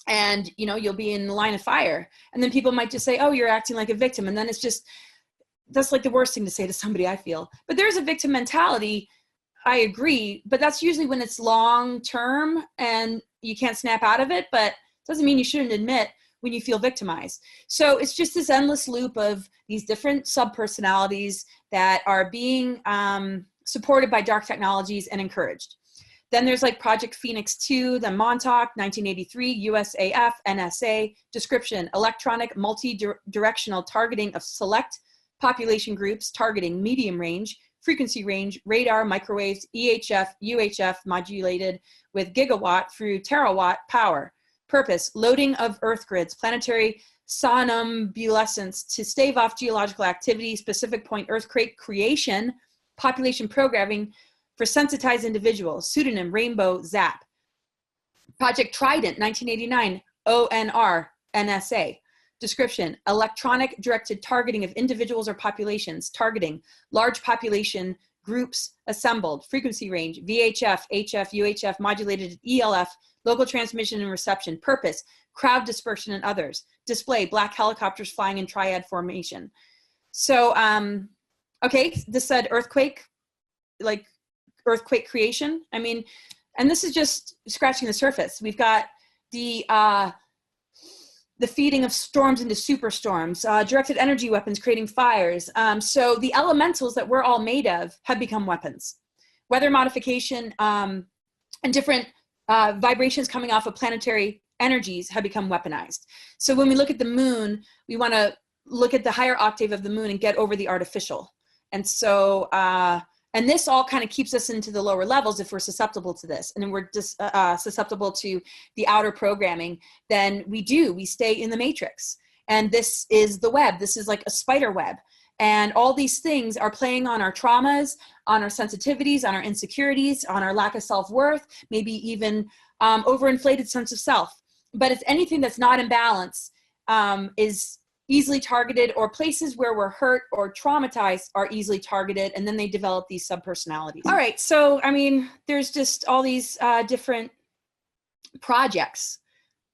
And, you'll be in the line of fire. And then people might just say, oh, you're acting like a victim. And then that's like the worst thing to say to somebody, I feel. But there's a victim mentality. I agree. But that's usually when it's long term and you can't snap out of it. But it doesn't mean you shouldn't admit when you feel victimized. So it's just this endless loop of these different sub-personalities that are being supported by dark technologies and encouraged. Then there's like Project Phoenix 2, the Montauk, 1983, USAF, NSA. Description: electronic multi-directional targeting of select population groups, targeting medium range, frequency range, radar, microwaves, EHF, UHF, modulated with gigawatt through terawatt power. Purpose: loading of Earth grids, planetary somnambulescence to stave off geological activity, specific point earthquake creation, population programming for sensitized individuals. Pseudonym: Rainbow Zap. Project Trident, 1989, ONR, NSA. Description: electronic directed targeting of individuals or populations, targeting large population groups assembled, frequency range, VHF, HF, UHF, modulated ELF, local transmission and reception. Purpose: crowd dispersion and others. Display: black helicopters flying in triad formation. So, okay, this said earthquake, like earthquake creation. I mean, and this is just scratching the surface. We've got the feeding of storms into superstorms, directed energy weapons creating fires. So the elementals that we're all made of have become weapons. Weather modification and different vibrations coming off of planetary energies have become weaponized. So when we look at the moon, we want to look at the higher octave of the moon and get over the artificial. And so, and this all kind of keeps us into the lower levels if we're susceptible to this. And then we're just susceptible to the outer programming, then we stay in the matrix. And this is the web. This is like a spider web. And all these things are playing on our traumas, on our sensitivities, on our insecurities, on our lack of self-worth, maybe even overinflated sense of self. But it's anything that's not in balance is easily targeted, or places where we're hurt or traumatized are easily targeted, and then they develop these subpersonalities. All right, so I mean, there's just all these different projects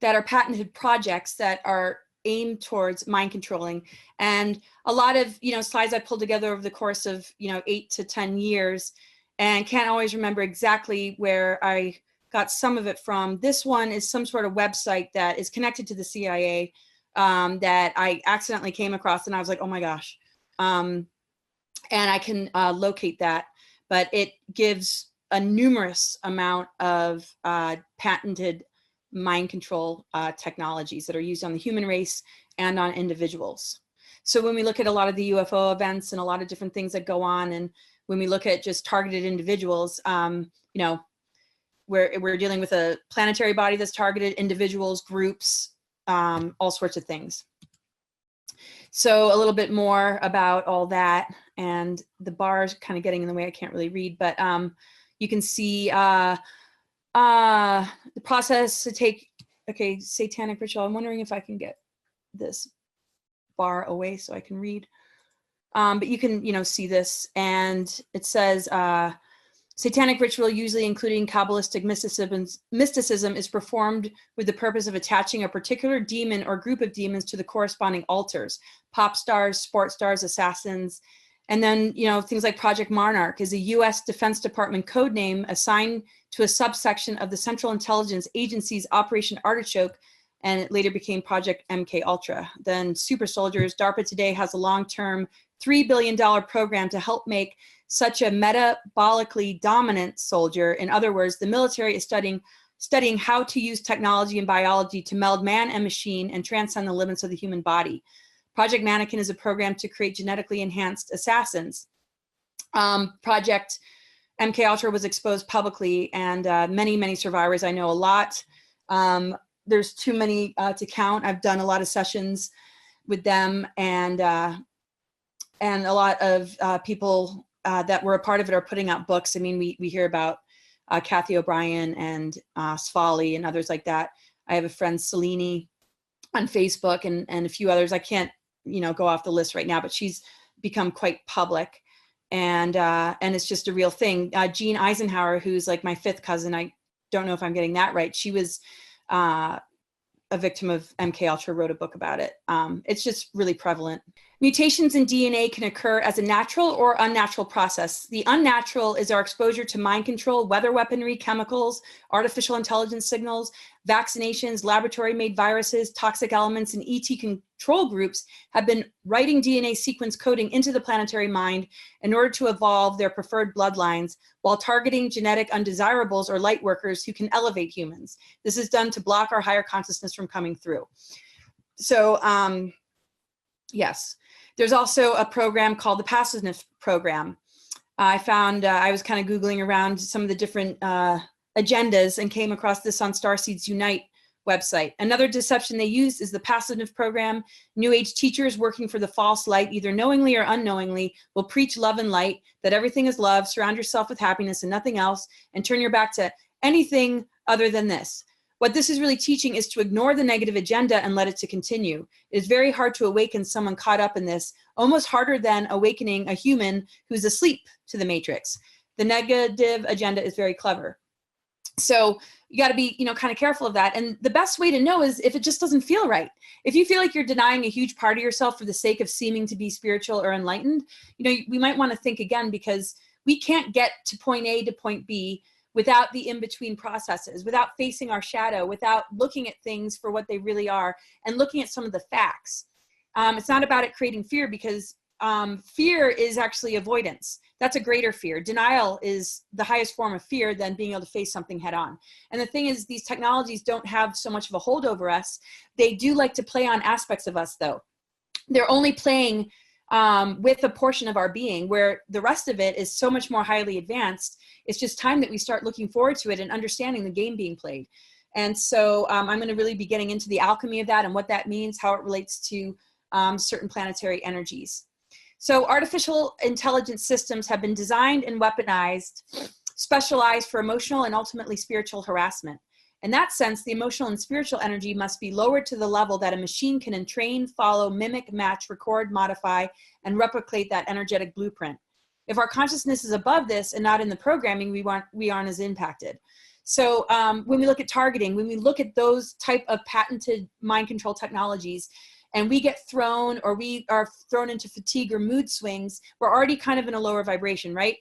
that are patented projects that are aimed towards mind controlling, and a lot of slides I pulled together over the course of 8 to 10 years, and can't always remember exactly where I got some of it from. This one is some sort of website that is connected to the CIA that I accidentally came across, and I was like, oh my gosh. And I can locate that, but it gives a numerous amount of patented mind control technologies that are used on the human race and on individuals. So when we look at a lot of the UFO events and a lot of different things that go on, and when we look at just targeted individuals, you know, we're dealing with a planetary body that's targeted, individuals, groups, all sorts of things. So a little bit more about all that, and the bar is kind of getting in the way. I can't really read, but you can see the process to take, okay, satanic ritual. I'm wondering if I can get this bar away so I can read. But you can, you know, see this, and it says, satanic ritual, usually including Kabbalistic mysticism, is performed with the purpose of attaching a particular demon or group of demons to the corresponding altars. Pop stars, sports stars, assassins. And then, you know, things like Project Monarch is a US Defense Department code name assigned to a subsection of the Central Intelligence Agency's Operation Artichoke, and it later became Project MK Ultra. Then Super Soldiers, DARPA today has a long-term $3 billion program to help make such a metabolically dominant soldier. In other words, the military is studying how to use technology and biology to meld man and machine and transcend the limits of the human body. Project Mannequin is a program to create genetically enhanced assassins. Project MK Ultra was exposed publicly, and many, many survivors. I know a lot. There's too many to count. I've done a lot of sessions with them, and a lot of people that were a part of it are putting out books. I mean, we hear about Kathy O'Brien and Svali and others like that. I have a friend, Selene, on Facebook, and a few others. I can't, you know, go off the list right now, but she's become quite public, and it's just a real thing. Jean Eisenhower, who's like my fifth cousin, I don't know if I'm getting that right. She was a victim of MK Ultra, wrote a book about it. It's just really prevalent. Mutations in DNA can occur as a natural or unnatural process. The unnatural is our exposure to mind control, weather weaponry, chemicals, artificial intelligence signals, vaccinations, laboratory-made viruses, toxic elements, and ET control groups have been writing DNA sequence coding into the planetary mind in order to evolve their preferred bloodlines while targeting genetic undesirables or light workers who can elevate humans. This is done to block our higher consciousness from coming through. So, yes. There's also a program called the Passiveness Program. I found, I was kind of Googling around some of the different agendas and came across this on Starseeds Unite website. Another deception they use is the Passiveness Program. New Age teachers working for the false light, either knowingly or unknowingly, will preach love and light, that everything is love, surround yourself with happiness and nothing else, and turn your back to anything other than this. What this is really teaching is to ignore the negative agenda and let it to continue. It is very hard to awaken someone caught up in this, almost harder than awakening a human who's asleep to the matrix. The negative agenda is very clever. So you got to be, you know, kind of careful of that. And the best way to know is if it just doesn't feel right. If you feel like you're denying a huge part of yourself for the sake of seeming to be spiritual or enlightened, you know, we might want to think again, because we can't get to point A to point B without the in-between processes, without facing our shadow, without looking at things for what they really are and looking at some of the facts. It's not about it creating fear, because fear is actually avoidance. That's a greater fear. Denial is the highest form of fear than being able to face something head on. And the thing is, these technologies don't have so much of a hold over us. They do like to play on aspects of us, though. They're only playing with a portion of our being, where the rest of it is so much more highly advanced. It's just time that we start looking forward to it and understanding the game being played. And so I'm going to really be getting into the alchemy of that and what that means, how it relates to certain planetary energies. So artificial intelligence systems have been designed and weaponized, specialized for emotional and ultimately spiritual harassment. In that sense, the emotional and spiritual energy must be lowered to the level that a machine can entrain, follow, mimic, match, record, modify, and replicate that energetic blueprint. If our consciousness is above this and not in the programming, we aren't as impacted. So when we look at targeting, when we look at those type of patented mind control technologies, and we get thrown, or we are thrown into fatigue or mood swings, we're already kind of in a lower vibration, right?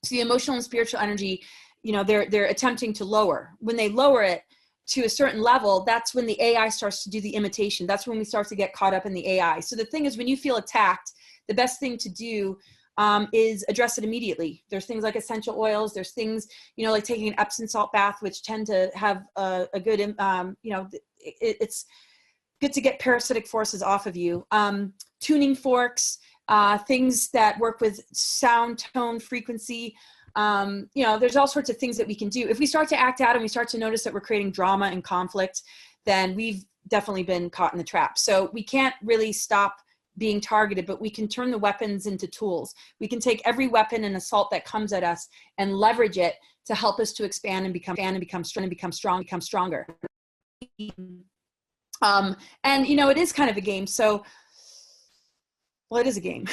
So the emotional and spiritual energy, you know, they're attempting to lower. When they lower it to a certain level, that's when the AI starts to do the imitation. That's when we start to get caught up in the AI. So the thing is, when you feel attacked, the best thing to do is address it immediately. There's things like essential oils. There's things, you know, like taking an Epsom salt bath, which tend to have a good, you know, it's good to get parasitic forces off of you. Tuning forks, things that work with sound, tone, frequency. You know, there's all sorts of things that we can do. If we start to act out and we start to notice that we're creating drama and conflict, then we've definitely been caught in the trap. So we can't really stop being targeted, but we can turn the weapons into tools. We can take every weapon and assault that comes at us and leverage it to help us to expand and become stronger. And you know, it is kind of a game. So, well, it is a game.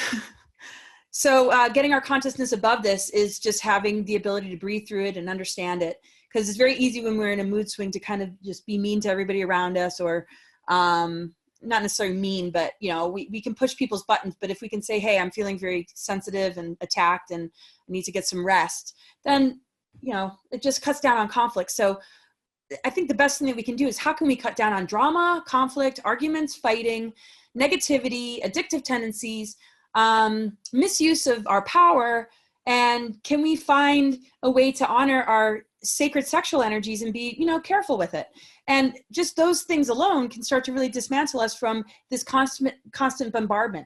So getting our consciousness above this is just having the ability to breathe through it and understand it. Because it's very easy when we're in a mood swing to kind of just be mean to everybody around us, or not necessarily mean, but you know, we can push people's buttons. But if we can say, hey, I'm feeling very sensitive and attacked and I need to get some rest, then, you know, it just cuts down on conflict. So I think the best thing that we can do is, how can we cut down on drama, conflict, arguments, fighting, negativity, addictive tendencies, misuse of our power, and can we find a way to honor our sacred sexual energies and be, you know, careful with it? And just those things alone can start to really dismantle us from this constant bombardment.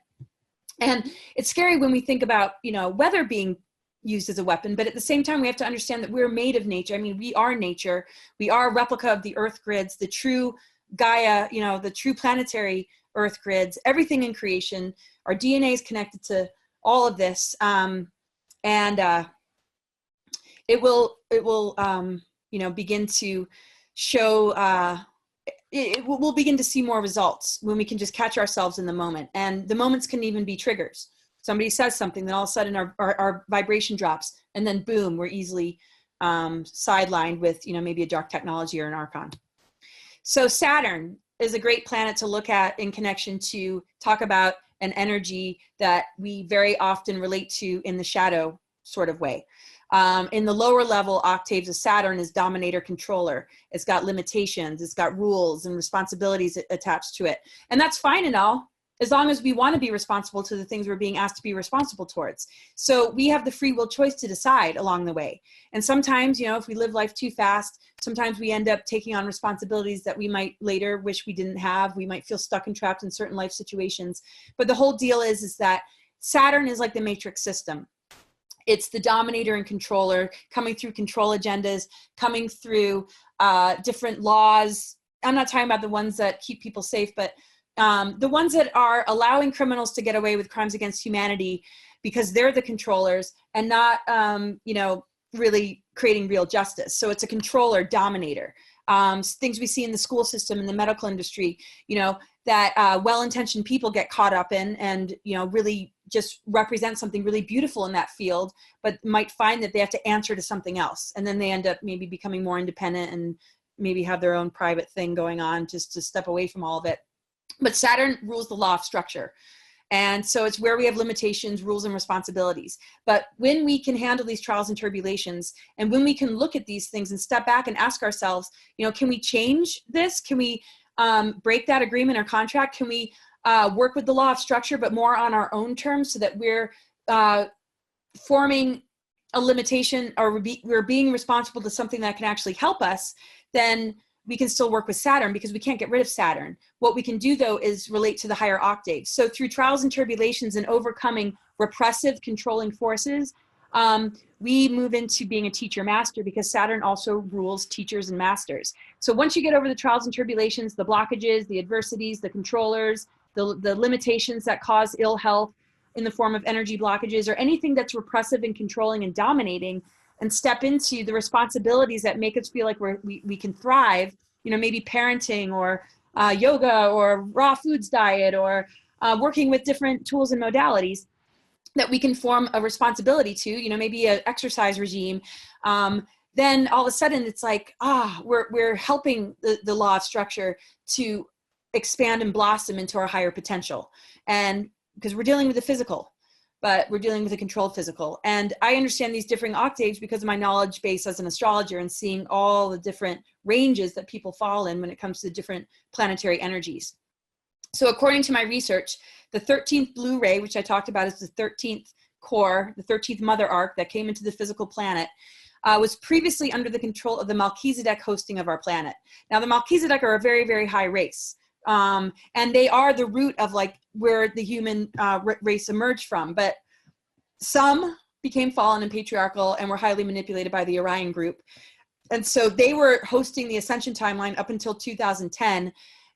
And it's scary when we think about, you know, weather being used as a weapon, but at the same time, we have to understand that we're made of nature. I mean, we are nature. We are a replica of the earth grids, the true Gaia, you know, the true planetary earth grids, everything in creation. Our DNA is connected to all of this. It will you know, begin to show, we'll begin to see more results when we can just catch ourselves in the moment. And the moments can even be triggers. Somebody says something, then all of a sudden our vibration drops, and then boom, we're easily sidelined with, you know, maybe a dark technology or an archon. So Saturn is a great planet to look at in connection to talk about an energy that we very often relate to in the shadow sort of way. In the lower level octaves of Saturn is dominator controller. It's got limitations, it's got rules and responsibilities attached to it. And that's fine and all, as long as we want to be responsible to the things we're being asked to be responsible towards. So we have the free will choice to decide along the way. And sometimes, you know, if we live life too fast, sometimes we end up taking on responsibilities that we might later wish we didn't have. We might feel stuck and trapped in certain life situations. But the whole deal is that Saturn is like the matrix system. It's the dominator and controller, coming through control agendas, coming through different laws. I'm not talking about the ones that keep people safe, but the ones that are allowing criminals to get away with crimes against humanity because they're the controllers, and not, you know, really creating real justice. So it's a controller, dominator. Things we see in the school system, in the medical industry, you know, that well-intentioned people get caught up in, and, you know, really just represent something really beautiful in that field, but might find that they have to answer to something else. And then they end up maybe becoming more independent and maybe have their own private thing going on, just to step away from all of it. But Saturn rules the law of structure. And so it's where we have limitations, rules, and responsibilities. But when we can handle these trials and tribulations, and when we can look at these things and step back and ask ourselves, you know, can we change this? Can we break that agreement or contract? Can we work with the law of structure, but more on our own terms, so that we're forming a limitation, or we're being responsible to something that can actually help us? Then we can still work with Saturn, because we can't get rid of Saturn. What we can do, though, is relate to the higher octaves. So through trials and tribulations and overcoming repressive, controlling forces, we move into being a teacher master, because Saturn also rules teachers and masters. So once you get over the trials and tribulations, the blockages, the adversities, the controllers, the limitations that cause ill health in the form of energy blockages, or anything that's repressive and controlling and dominating, and step into the responsibilities that make us feel like we can thrive, you know, maybe parenting, or yoga, or raw foods diet, or working with different tools and modalities that we can form a responsibility to, you know, maybe an exercise regime. Then all of a sudden it's like, we're helping the law of structure to expand and blossom into our higher potential. And because we're dealing with the physical. but we're dealing with a controlled physical. And I understand these differing octaves because of my knowledge base as an astrologer and seeing all the different ranges that people fall in when it comes to different planetary energies. So according to my research, the 13th blue ray, which I talked about as the 13th core, the 13th mother arc that came into the physical planet, was previously under the control of the Melchizedek hosting of our planet. Now the Melchizedek are a very, very high race. And they are the root of like where the human race emerged from. But some became fallen and patriarchal and were highly manipulated by the Orion group. And so they were hosting the Ascension timeline up until 2010.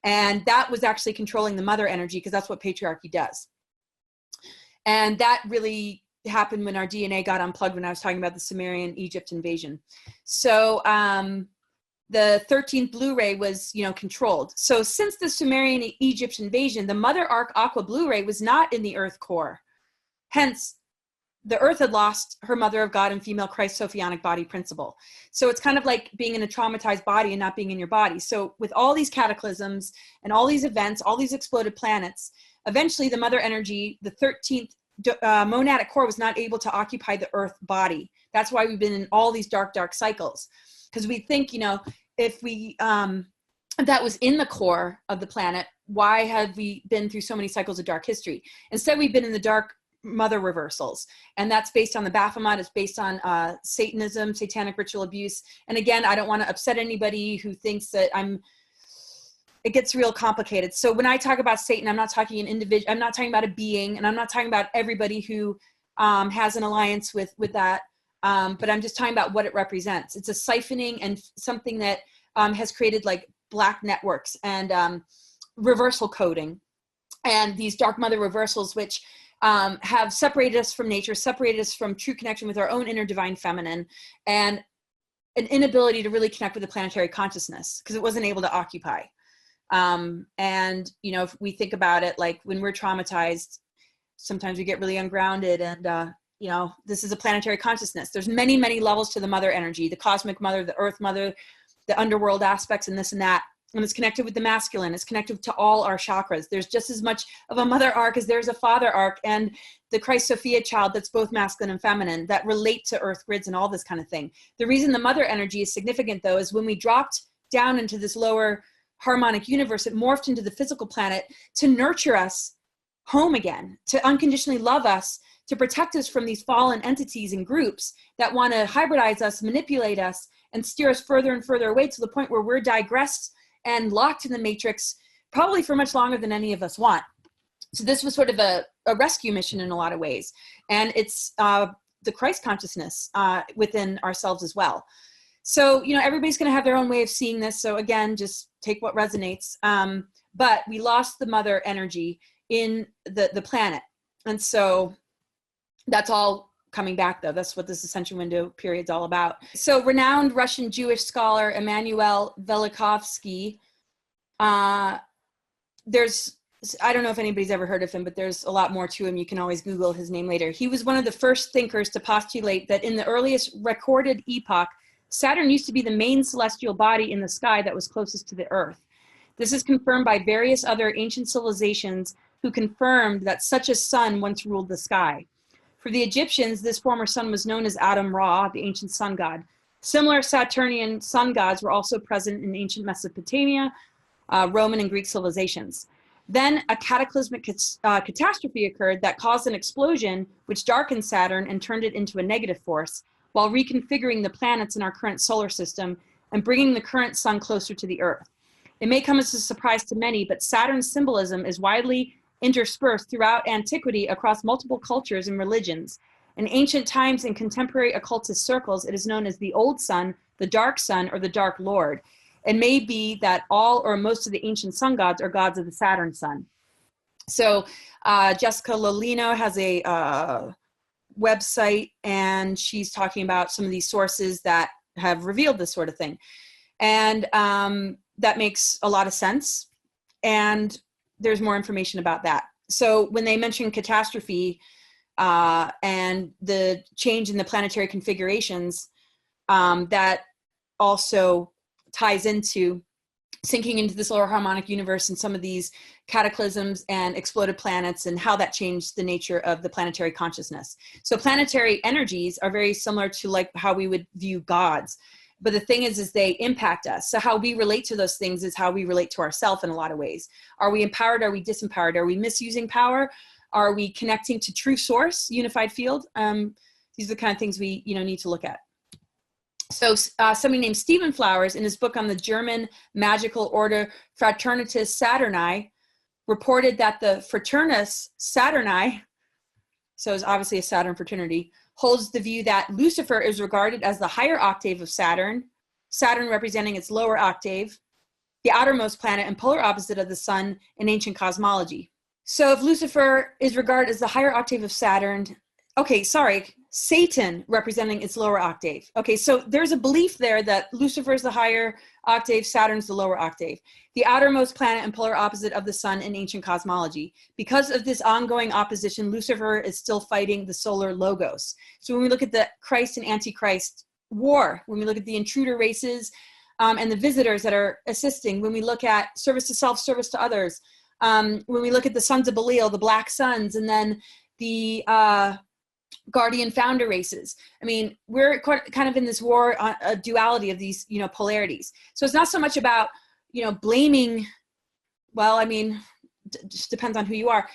And that was actually controlling the mother energy because that's what patriarchy does. And that really happened when our DNA got unplugged when I was talking about the Sumerian-Egypt invasion. So the 13th blue ray was, controlled. So since the Sumerian-Egypt invasion, the mother arc aqua blue ray was not in the earth core. Hence, the earth had lost her mother of God and female Christ Sophionic body principle. So it's kind of like being in a traumatized body and not being in your body. So with all these cataclysms and all these events, all these exploded planets, eventually the mother energy, the 13th monadic core, was not able to occupy the earth body. That's why we've been in all these dark, dark cycles. Because we think, if we, if that was in the core of the planet, why have we been through so many cycles of dark history? Instead, we've been in the dark mother reversals. And that's based on the Baphomet. It's based on Satanism, satanic ritual abuse. And again, I don't want to upset anybody who thinks that it gets real complicated. So when I talk about Satan, I'm not talking an individual, I'm not talking about a being, and I'm not talking about everybody who has an alliance with that. But I'm just talking about what it represents. It's a siphoning and something that has created like black networks and reversal coding and these dark mother reversals, which have separated us from nature, separated us from true connection with our own inner divine feminine, and an inability to really connect with the planetary consciousness because it wasn't able to occupy. And, if we think about it, like when we're traumatized, sometimes we get really ungrounded and, this is a planetary consciousness. There's many, many levels to the mother energy, the cosmic mother, the earth mother, the underworld aspects and this and that. And it's connected with the masculine. It's connected to all our chakras. There's just as much of a mother arc as there's a father arc, and the Christ Sophia child that's both masculine and feminine that relate to earth grids and all this kind of thing. The reason the mother energy is significant, though, is when we dropped down into this lower harmonic universe, it morphed into the physical planet to nurture us home again, to unconditionally love us, to protect us from these fallen entities and groups that want to hybridize us, manipulate us, and steer us further and further away to the point where we're digressed and locked in the matrix, probably for much longer than any of us want. So this was sort of a rescue mission in a lot of ways. And it's the Christ consciousness within ourselves as well. So, everybody's going to have their own way of seeing this. So again, just take what resonates. But we lost the mother energy in the planet. And so that's all coming back, though. That's what this Ascension window period is all about. So renowned Russian Jewish scholar Emanuel Velikovsky, I don't know if anybody's ever heard of him, but there's a lot more to him. You can always Google his name later. He was one of the first thinkers to postulate that in the earliest recorded epoch, Saturn used to be the main celestial body in the sky that was closest to the Earth. This is confirmed by various other ancient civilizations who confirmed that such a sun once ruled the sky. For the Egyptians, this former sun was known as Adam Ra, the ancient sun god. Similar Saturnian sun gods were also present in ancient Mesopotamia, Roman and Greek civilizations. Then a cataclysmic catastrophe occurred that caused an explosion which darkened Saturn and turned it into a negative force, while reconfiguring the planets in our current solar system and bringing the current sun closer to the Earth. It may come as a surprise to many, but Saturn's symbolism is widely interspersed throughout antiquity across multiple cultures and religions. In ancient times and contemporary occultist circles, it is known as the Old Sun, the Dark Sun, or the Dark Lord. It may be that all or most of the ancient sun gods are gods of the Saturn sun. So Jessica Lolino has a website, and she's talking about some of these sources that have revealed this sort of thing. And that makes a lot of sense. And there's more information about that. So when they mention catastrophe and the change in the planetary configurations, that also ties into sinking into this lower harmonic universe and some of these cataclysms and exploded planets and how that changed the nature of the planetary consciousness. So planetary energies are very similar to like how we would view gods. But the thing is they impact us. So how we relate to those things is how we relate to ourselves in a lot of ways. Are we empowered? Are we disempowered? Are we misusing power? Are we connecting to true source, unified field? These are the kind of things we need to look at. So somebody named Stephen Flowers, in his book on the German magical order Fraternitas Saturni, reported that the Fraternus Saturni, so it's obviously a Saturn fraternity, holds the view that Lucifer is regarded as the higher octave of Saturn, Saturn representing its lower octave, the outermost planet and polar opposite of the sun in ancient cosmology. So if Lucifer is regarded as the higher octave of Saturn, Satan representing its lower octave. Okay, so there's a belief there that Lucifer is the higher octave, Saturn's the lower octave, the outermost planet and polar opposite of the sun in ancient cosmology. Because of this ongoing opposition, Lucifer is still fighting the solar logos. So when we look at the Christ and Antichrist war, when we look at the intruder races and the visitors that are assisting, when we look at service to self, service to others, when we look at the sons of Belial, the black suns, and then the guardian founder races. I mean, we're kind of in this war on a duality of these, polarities. So it's not so much about, blaming, well, I mean, just depends on who you are.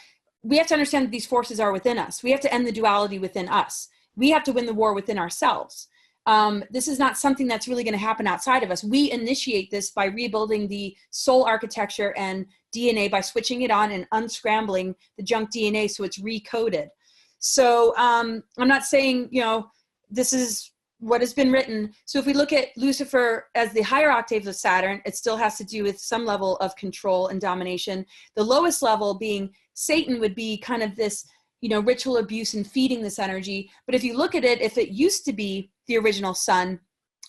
We have to understand that these forces are within us. We have to end the duality within us. We have to win the war within ourselves. This is not something that's really going to happen outside of us. We initiate this by rebuilding the soul architecture and DNA by switching it on and unscrambling the junk DNA so it's recoded. So I'm not saying, this is what has been written. So if we look at Lucifer as the higher octave of Saturn, it still has to do with some level of control and domination. The lowest level being Satan would be kind of this, ritual abuse and feeding this energy. But if you look at it, if it used to be the original sun,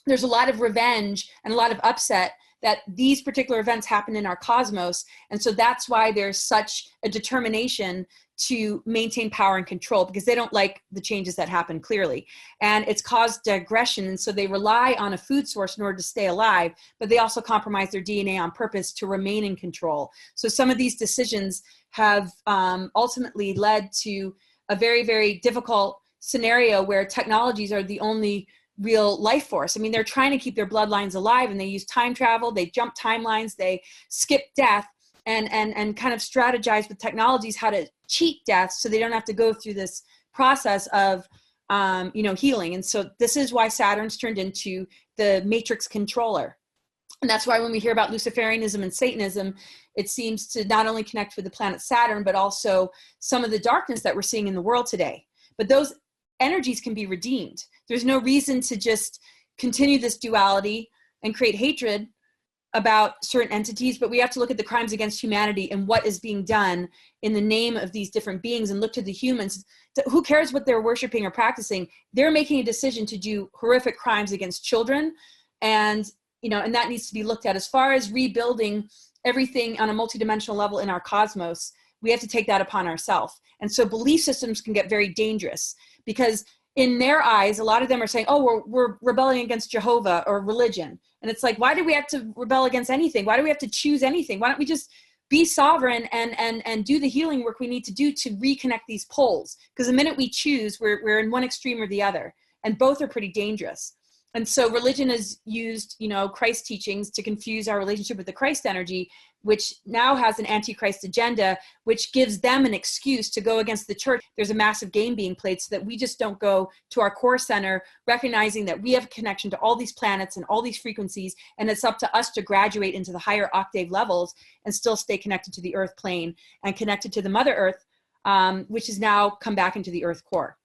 there's a lot of revenge and a lot of upset that these particular events happen in our cosmos. And so that's why there's such a determination to maintain power and control, because they don't like the changes that happen clearly. And it's caused digression. And so they rely on a food source in order to stay alive, but they also compromise their DNA on purpose to remain in control. So some of these decisions have ultimately led to a very, very difficult scenario where technologies are the only real life force. I mean, they're trying to keep their bloodlines alive, and they use time travel, they jump timelines, they skip death, and kind of strategize with technologies how to cheat death so they don't have to go through this process of healing. And so this is why Saturn's turned into the matrix controller. And that's why when we hear about Luciferianism and Satanism, it seems to not only connect with the planet Saturn, but also some of the darkness that we're seeing in the world today. But those energies can be redeemed. There's no reason to just continue this duality and create hatred about certain entities, but we have to look at the crimes against humanity and what is being done in the name of these different beings, and look to the humans. Who cares what they're worshiping or practicing? They're making a decision to do horrific crimes against children, and and that needs to be looked at. As far as rebuilding everything on a multidimensional level in our cosmos, we have to take that upon ourselves. And so belief systems can get very dangerous, because in their eyes, a lot of them are saying, oh, we're rebelling against Jehovah or religion. And it's like, why do we have to rebel against anything? Why do we have to choose anything? Why don't we just be sovereign and do the healing work we need to do to reconnect these poles? Because the minute we choose, we're in one extreme or the other, and both are pretty dangerous. And so religion has used, Christ teachings to confuse our relationship with the Christ energy, which now has an antichrist agenda, which gives them an excuse to go against the church. There's a massive game being played so that we just don't go to our core center, recognizing that we have a connection to all these planets and all these frequencies, and it's up to us to graduate into the higher octave levels and still stay connected to the earth plane and connected to the Mother Earth, which has now come back into the earth core.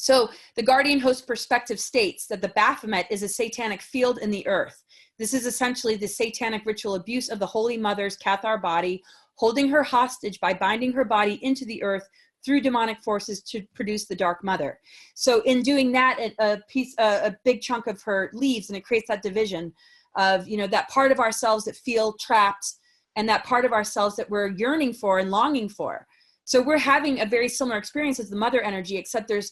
So the guardian host perspective states that the Baphomet is a satanic field in the earth. This is essentially the satanic ritual abuse of the Holy Mother's Cathar body, holding her hostage by binding her body into the earth through demonic forces to produce the Dark Mother. So in doing that, a big chunk of her leaves, and it creates that division of, that part of ourselves that feel trapped and that part of ourselves that we're yearning for and longing for. So we're having a very similar experience as the mother energy, except there's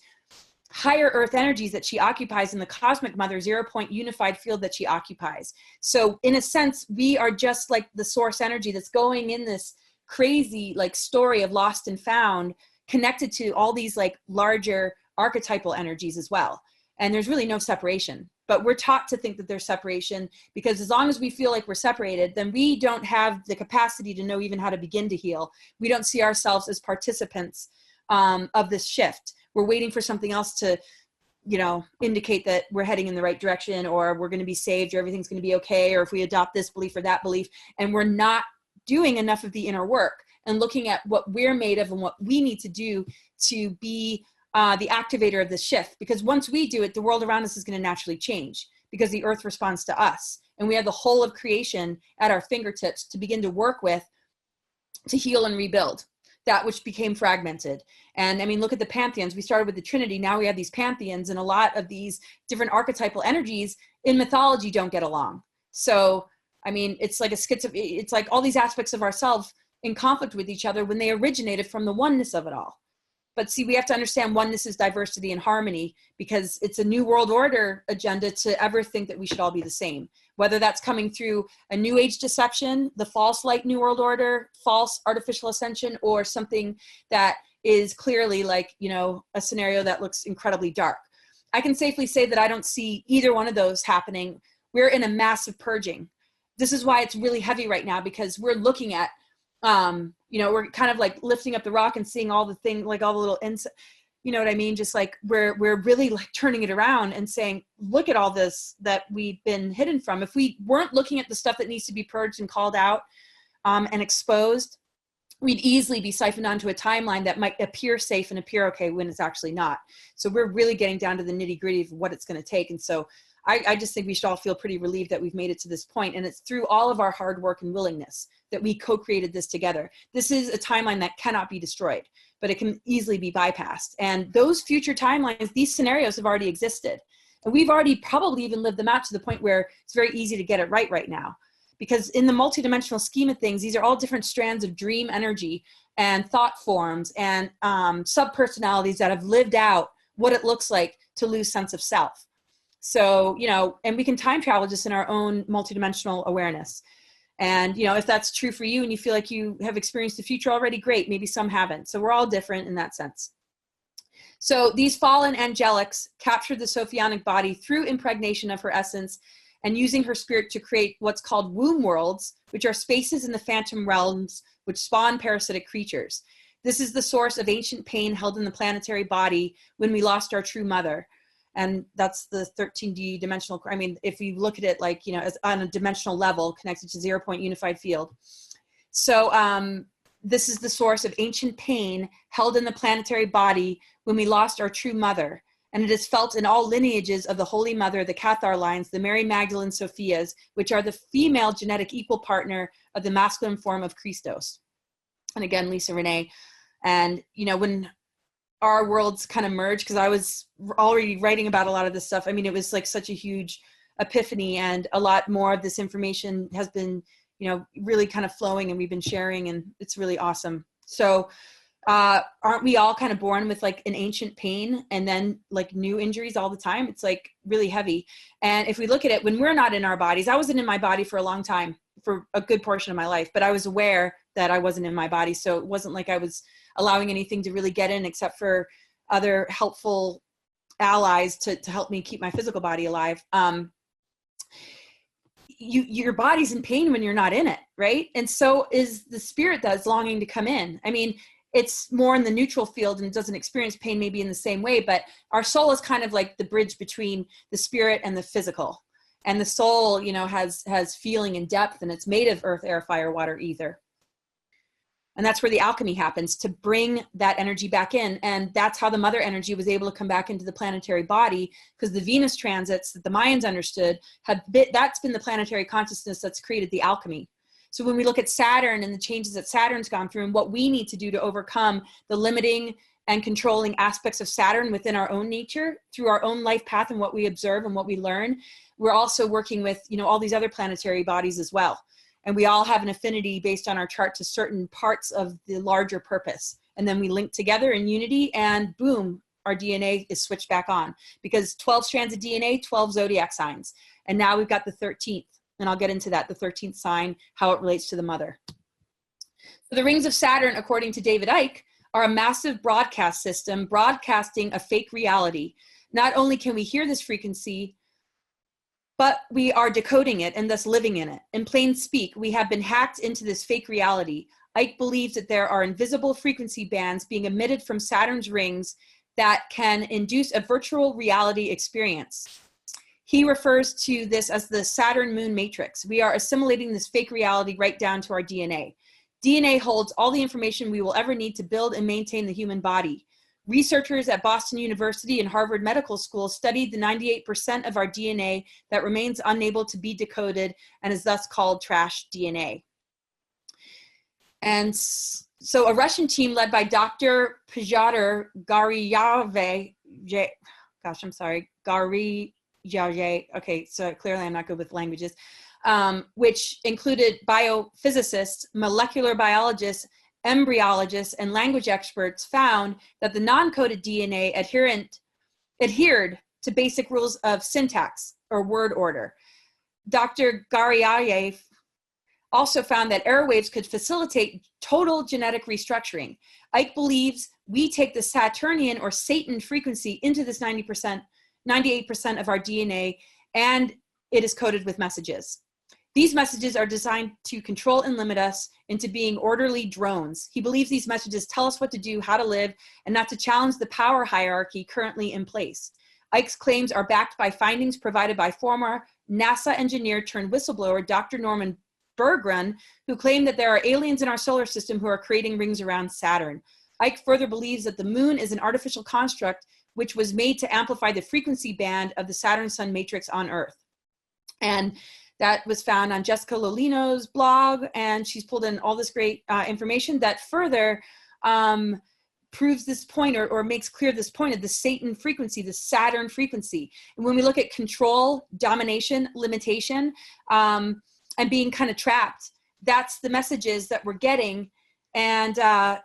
higher earth energies that she occupies in the cosmic mother 0-point unified field that she occupies. So in a sense, we are just like the source energy that's going in this crazy like story of lost and found, connected to all these like larger archetypal energies as well. And there's really no separation, but we're taught to think that there's separation, because as long as we feel like we're separated, then we don't have the capacity to know even how to begin to heal. We don't see ourselves as participants of this shift. We're waiting for something else to, you know, indicate that we're heading in the right direction, or we're going to be saved, or everything's going to be okay, or if we adopt this belief or that belief. And we're not doing enough of the inner work and looking at what we're made of and what we need to do to be the activator of this shift. Because once we do it, the world around us is going to naturally change, because the earth responds to us. And we have the whole of creation at our fingertips to begin to work with, to heal and rebuild that which became fragmented. And I mean, look at the pantheons. We started with the Trinity. Now we have these pantheons, and a lot of these different archetypal energies in mythology don't get along. So, I mean, it's like it's like all these aspects of ourselves in conflict with each other when they originated from the oneness of it all. But see, we have to understand oneness is diversity and harmony, because it's a new world order agenda to ever think that we should all be the same. Whether that's coming through a new age deception, the false light new world order, false artificial ascension, or something that is clearly like, you know, a scenario that looks incredibly dark. I can safely say that I don't see either one of those happening. We're in a massive purging. This is why it's really heavy right now, because we're looking at, you know, we're kind of like lifting up the rock and seeing all the things, like all the little you know what I mean? Just like we're really like turning it around and saying, look at all this that we've been hidden from. If we weren't looking at the stuff that needs to be purged and called out and exposed, we'd easily be siphoned onto a timeline that might appear safe and appear okay when it's actually not. So we're really getting down to the nitty gritty of what it's going to take. And so I just think we should all feel pretty relieved that we've made it to this point. And it's through all of our hard work and willingness that we co-created this together. This is a timeline that cannot be destroyed, but it can easily be bypassed. And those future timelines, these scenarios have already existed. And we've already probably even lived them out to the point where it's very easy to get it right now. Because in the multidimensional scheme of things, these are all different strands of dream energy and thought forms and subpersonalities that have lived out what it looks like to lose sense of self. So, you know, and we can time travel just in our own multidimensional awareness. And, you know, if that's true for you and you feel like you have experienced the future already, great. Maybe some haven't. So we're all different in that sense. So these fallen angelics captured the Sophionic body through impregnation of her essence and using her spirit to create what's called womb worlds, which are spaces in the phantom realms which spawn parasitic creatures. This is the source of ancient pain held in the planetary body when we lost our true mother. And that's the 13D dimensional. I mean, if you look at it like, you know, as on a dimensional level connected to 0-point unified field. So this is the source of ancient pain held in the planetary body when we lost our true mother. And it is felt in all lineages of the Holy Mother, the Cathar lines, the Mary Magdalene Sophias, which are the female genetic equal partner of the masculine form of Christos. And again, Lisa Renee. And, you know, when our worlds kind of merged, because I was already writing about a lot of this stuff. I mean, it was like such a huge epiphany, and a lot more of this information has been, you know, really kind of flowing, and we've been sharing, and it's really awesome. So aren't we all kind of born with like an ancient pain and then like new injuries all the time? It's like really heavy. And if we look at it, when we're not in our bodies, I wasn't in my body for a long time, for a good portion of my life, but I was aware that I wasn't in my body. So it wasn't like I was allowing anything to really get in except for other helpful allies to help me keep my physical body alive. Your body's in pain when you're not in it, right? And so is the spirit that's longing to come in. I mean, it's more in the neutral field and doesn't experience pain maybe in the same way, but our soul is kind of like the bridge between the spirit and the physical. And the soul, you know, has feeling and depth, and it's made of earth, air, fire, water, ether. And that's where the alchemy happens, to bring that energy back in. And that's how the mother energy was able to come back into the planetary body, because the Venus transits that the Mayans understood, that's been the planetary consciousness that's created the alchemy. So when we look at Saturn and the changes that Saturn's gone through and what we need to do to overcome the limiting and controlling aspects of Saturn within our own nature, through our own life path and what we observe and what we learn, we're also working with, you know, all these other planetary bodies as well. And we all have an affinity based on our chart to certain parts of the larger purpose. And then we link together in unity, and boom, our DNA is switched back on, because 12 strands of DNA, 12 zodiac signs. And now we've got the 13th, and I'll get into that, the 13th sign, how it relates to the mother. So the rings of Saturn, according to David Icke, are a massive broadcast system broadcasting a fake reality. Not only can we hear this frequency, but we are decoding it and thus living in it. In plain speak, we have been hacked into this fake reality. Icke believes that there are invisible frequency bands being emitted from Saturn's rings that can induce a virtual reality experience. He refers to this as the Saturn moon matrix. We are assimilating this fake reality right down to our DNA. DNA holds all the information we will ever need to build and maintain the human body. Researchers at Boston University and Harvard Medical School studied the 98% of our DNA that remains unable to be decoded and is thus called trash DNA. And so a Russian team led by Dr. Pyotr Garyayev, okay, so clearly I'm not good with languages, which included biophysicists, molecular biologists, embryologists, and language experts, found that the non-coded DNA adhered to basic rules of syntax or word order. Dr. Garyayev also found that airwaves could facilitate total genetic restructuring. Icke believes we take the Saturnian or Satan frequency into this 98% of our DNA, and it is coded with messages. These messages are designed to control and limit us into being orderly drones. He believes these messages tell us what to do, how to live, and not to challenge the power hierarchy currently in place. Icke's claims are backed by findings provided by former NASA engineer turned whistleblower Dr. Norman Berggren, who claimed that there are aliens in our solar system who are creating rings around Saturn. Icke further believes that the moon is an artificial construct which was made to amplify the frequency band of the Saturn-Sun matrix on Earth. And that was found on Jessica Lolino's blog, and she's pulled in all this great information that further proves this point, or makes clear this point of the Satan frequency, the Saturn frequency. And when we look at control, domination, limitation, and being kind of trapped, that's the messages that we're getting, and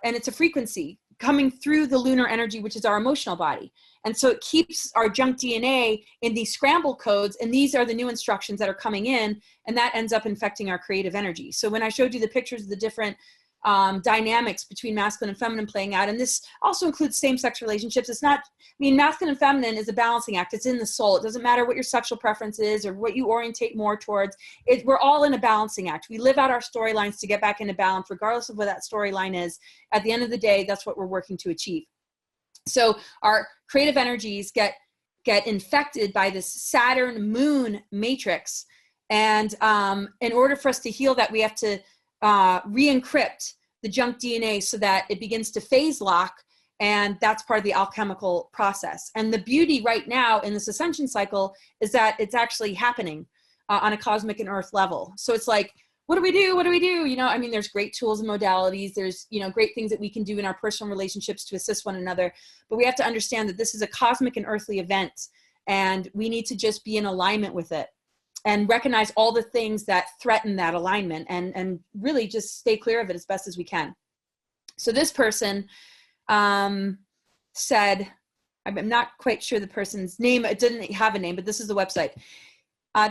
it's a frequency coming through the lunar energy, which is our emotional body. And so it keeps our junk DNA in these scramble codes, and these are the new instructions that are coming in, and that ends up infecting our creative energy. So when I showed you the pictures of the different dynamics between masculine and feminine playing out, and this also includes same-sex relationships. It's not, I mean, masculine and feminine is a balancing act. It's in the soul. It doesn't matter what your sexual preference is or what you orientate more towards. We're all in a balancing act. We live out our storylines to get back into balance, regardless of what that storyline is. At the end of the day, that's what we're working to achieve. So our creative energies get infected by this Saturn moon matrix. And in order for us to heal that, we have to re-encrypt the junk DNA so that it begins to phase lock, and that's part of the alchemical process. And the beauty right now in this Ascension cycle is that it's actually happening on a cosmic and earth level. So it's like, what do we do? What do we do? You know, I mean, there's great tools and modalities. There's, you know, great things that we can do in our personal relationships to assist one another. But we have to understand that this is a cosmic and earthly event, and we need to just be in alignment with it and recognize all the things that threaten that alignment, and really just stay clear of it as best as we can. So this person said, I'm not quite sure the person's name, it didn't have a name, but this is the website.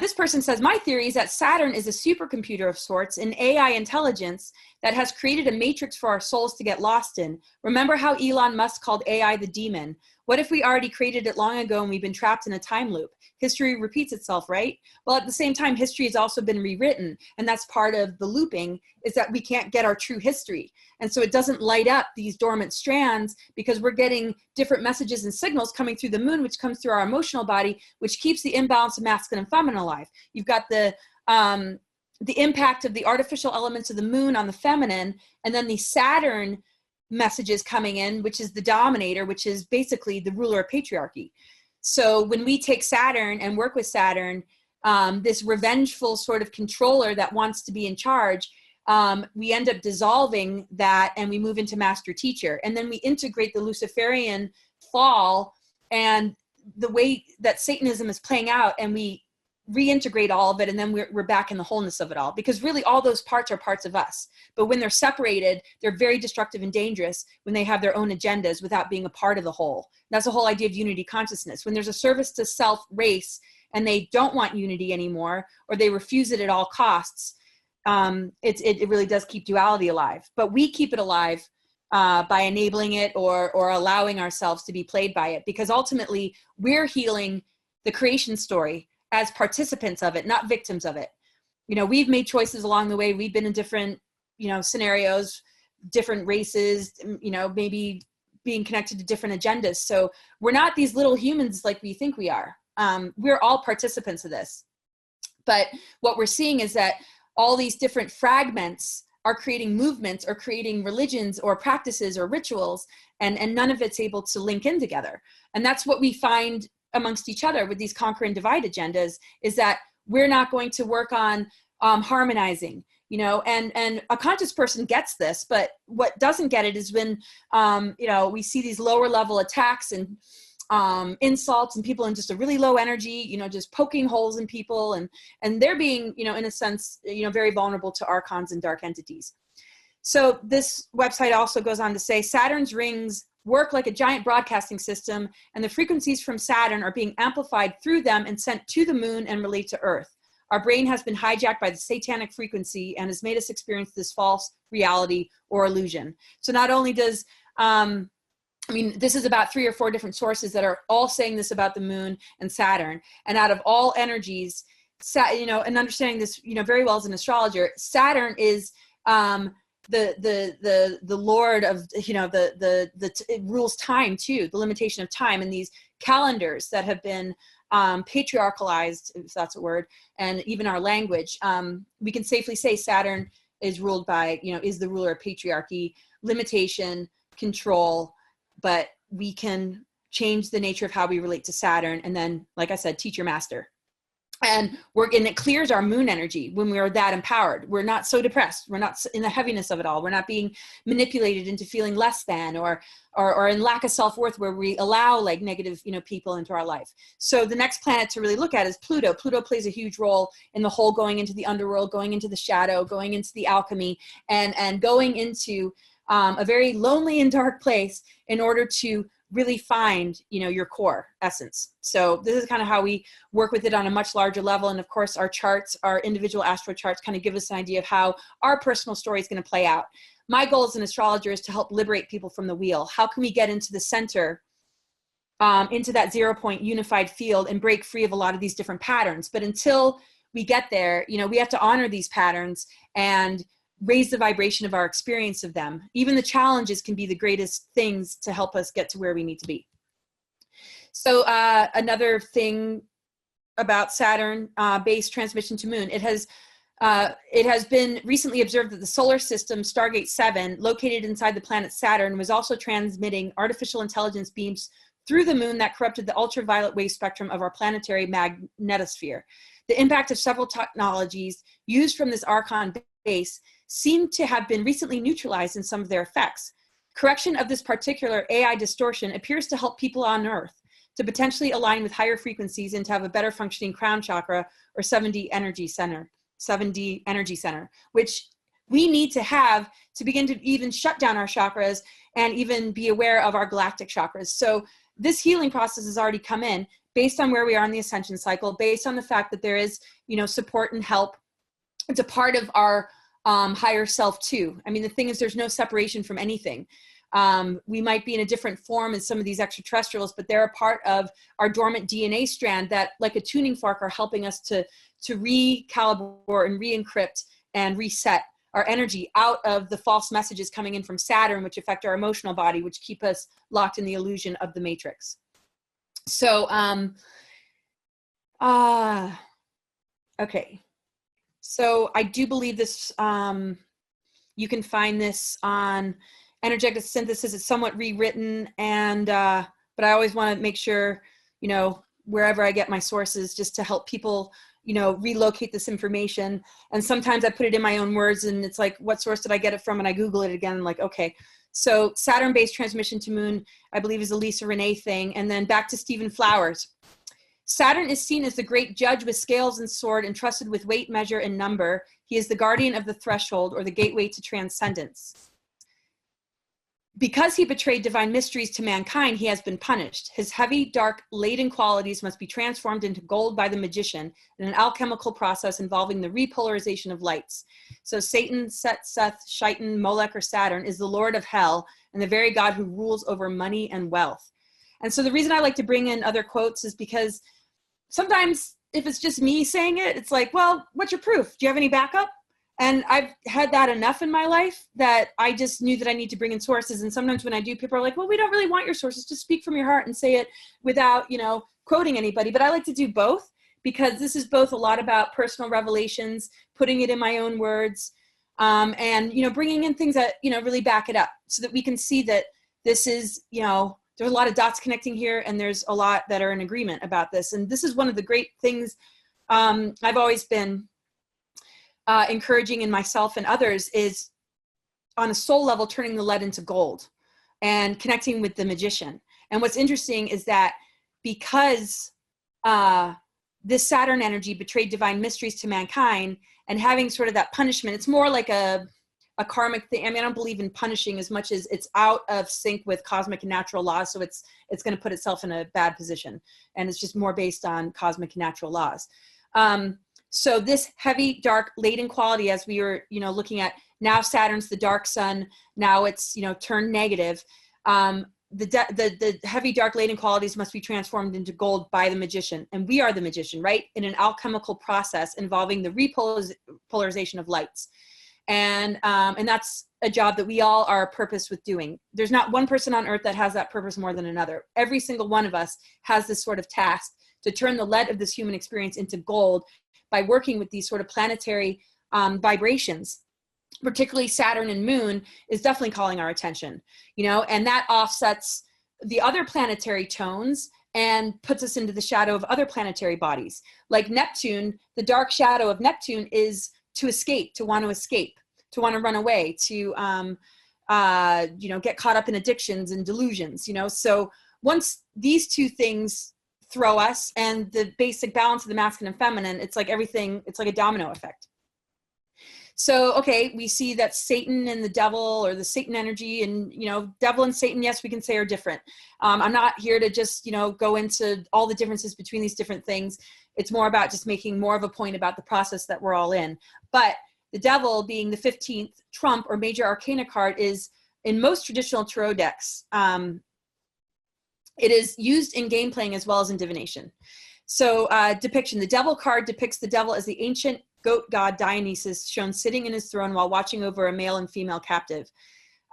This person says, my theory is that Saturn is a supercomputer of sorts, an AI intelligence that has created a matrix for our souls to get lost in. Remember how Elon Musk called AI the demon? What if we already created it long ago and we've been trapped in a time loop? History repeats itself, right? Well, at the same time, history has also been rewritten. And that's part of the looping, is that we can't get our true history. And so it doesn't light up these dormant strands because we're getting different messages and signals coming through the moon, which comes through our emotional body, which keeps the imbalance of masculine and feminine alive. You've got the impact of the artificial elements of the moon on the feminine, and then the Saturn messages coming in, which is the dominator, which is basically the ruler of patriarchy. So when we take Saturn and work with Saturn, this revengeful sort of controller that wants to be in charge, we end up dissolving that, and we move into master teacher. And then we integrate the Luciferian fall and the way that Satanism is playing out, and we reintegrate all of it, and then we're back in the wholeness of it all, because really all those parts are parts of us. But when they're separated, they're very destructive and dangerous when they have their own agendas without being a part of the whole. That's the whole idea of unity consciousness. When there's a service to self race and they don't want unity anymore, or they refuse it at all costs, it really does keep duality alive. But we keep it alive by enabling it or allowing ourselves to be played by it, because ultimately we're healing the creation story as participants of it, not victims of it. You know, we've made choices along the way. We've been in different, you know, scenarios, different races, you know, maybe being connected to different agendas. So we're not these little humans like we think we are. We're all participants of this. But what we're seeing is that all these different fragments are creating movements or creating religions or practices or rituals, and none of it's able to link in together. And that's what we find amongst each other with these conquer and divide agendas, is that we're not going to work on harmonizing, you know, and a conscious person gets this, but what doesn't get it is when, you know, we see these lower level attacks and insults and people in just a really low energy, you know, just poking holes in people, and they're being, you know, in a sense, you know, very vulnerable to archons and dark entities. So this website also goes on to say, Saturn's rings work like a giant broadcasting system, and the frequencies from Saturn are being amplified through them and sent to the moon and relate to Earth. Our brain has been hijacked by the satanic frequency and has made us experience this false reality or illusion. So not only does, I mean, this is about 3 or 4 different sources that are all saying this about the moon and Saturn. And out of all energies, you know, and understanding this, you know, very well as an astrologer, Saturn is the lord of, you know, it rules time too, the limitation of time, and these calendars that have been patriarchalized, if that's a word, and even our language. We can safely say Saturn is ruled by, you know, is the ruler of patriarchy, limitation, control, but we can change the nature of how we relate to Saturn. And then, like I said, teacher master. And it clears our moon energy when we are that empowered. We're not so depressed. We're not in the heaviness of it all. We're not being manipulated into feeling less than or in lack of self-worth, where we allow like negative, you know, people into our life. So the next planet to really look at is Pluto. Pluto plays a huge role in the whole going into the underworld, going into the shadow, going into the alchemy, and going into a very lonely and dark place in order to really find, you know, your core essence. So this is kind of how we work with it on a much larger level. And of course, our charts, our individual astro charts, kind of give us an idea of how our personal story is going to play out. My goal as an astrologer is to help liberate people from the wheel. How can we get into the center, into that 0 point unified field, and break free of a lot of these different patterns? But until we get there, you know, we have to honor these patterns and raise the vibration of our experience of them. Even the challenges can be the greatest things to help us get to where we need to be. So another thing about Saturn based transmission to moon, it has been recently observed that the solar system Stargate 7, located inside the planet Saturn, was also transmitting artificial intelligence beams through the moon that corrupted the ultraviolet wave spectrum of our planetary magnetosphere. The impact of several technologies used from this archon base seem to have been recently neutralized in some of their effects. Correction of this particular AI distortion appears to help people on Earth to potentially align with higher frequencies and to have a better functioning crown chakra or 7D energy center, which we need to have to begin to even shut down our chakras and even be aware of our galactic chakras. So this healing process has already come in based on where we are in the Ascension cycle, based on the fact that there is, you know, support and help. It's a part of our higher self too. I mean, the thing is, there's no separation from anything. We might be in a different form as some of these extraterrestrials, but they're a part of our dormant DNA strand that, like a tuning fork, are helping us to recalibrate and re-encrypt and reset our energy out of the false messages coming in from Saturn, which affect our emotional body, which keep us locked in the illusion of the matrix. So, okay. So I do believe this, you can find this on Energetic Synthesis. It's somewhat rewritten, and but I always want to make sure, you know, wherever I get my sources, just to help people, you know, relocate this information. And sometimes I put it in my own words, and it's like, what source did I get it from? And I Google it again, and like, okay. So Saturn-based transmission to moon, I believe, is a Lisa Renee thing. And then back to Stephen Flowers. Saturn is seen as the great judge with scales and sword, entrusted with weight, measure, and number. He is the guardian of the threshold, or the gateway to transcendence. Because he betrayed divine mysteries to mankind, he has been punished. His heavy, dark, laden qualities must be transformed into gold by the magician in an alchemical process involving the repolarization of lights. So Satan, Set, Seth, Shaitan, Molech, or Saturn is the lord of hell and the very god who rules over money and wealth. And so the reason I like to bring in other quotes is because sometimes if it's just me saying it, it's like, well, what's your proof? Do you have any backup? And I've had that enough in my life that I just knew that I need to bring in sources. And sometimes when I do, people are like, well, we don't really want your sources. Just speak from your heart and say it without, you know, quoting anybody. But I like to do both, because this is both a lot about personal revelations, putting it in my own words, and, you know, bringing in things that, you know, really back it up so that we can see that this is, you know, there's a lot of dots connecting here, and there's a lot that are in agreement about this. And this is one of the great things I've always been encouraging in myself and others, is on a soul level, turning the lead into gold and connecting with the magician. And what's interesting is that because this Saturn energy betrayed divine mysteries to mankind, and having sort of that punishment, it's more like a karmic thing. I mean, I don't believe in punishing as much as it's out of sync with cosmic and natural laws. So it's going to put itself in a bad position, and it's just more based on cosmic and natural laws. So this heavy, dark, laden quality, as we were, you know, looking at, now Saturn's the dark sun. Now it's, you know, turned negative. The heavy, dark, laden qualities must be transformed into gold by the magician. And we are the magician, right? In an alchemical process involving the repolarization of lights. And that's a job that we all are purposed with doing. There's not one person on earth that has that purpose more than another. Every single one of us has this sort of task to turn the lead of this human experience into gold by working with these sort of planetary vibrations. Particularly Saturn and Moon is definitely calling our attention, you know, and that offsets the other planetary tones and puts us into the shadow of other planetary bodies. Like Neptune, the dark shadow of Neptune is to escape, to want to run away, to, you know, get caught up in addictions and delusions, you know. So once these two things throw us, and the basic balance of the masculine and feminine, it's like everything, it's like a domino effect. So, okay, we see that Satan and the devil, or the Satan energy, and, you know, devil and Satan, yes, we can say are different. I'm not here to just, you know, go into all the differences between these different things. It's more about just making more of a point about the process that we're all in. But the devil, being the 15th trump or major arcana card, is in most traditional tarot decks, it is used in game playing as well as in divination. So depiction, the devil card depicts the devil as the ancient goat god Dionysus, shown sitting in his throne while watching over a male and female captive.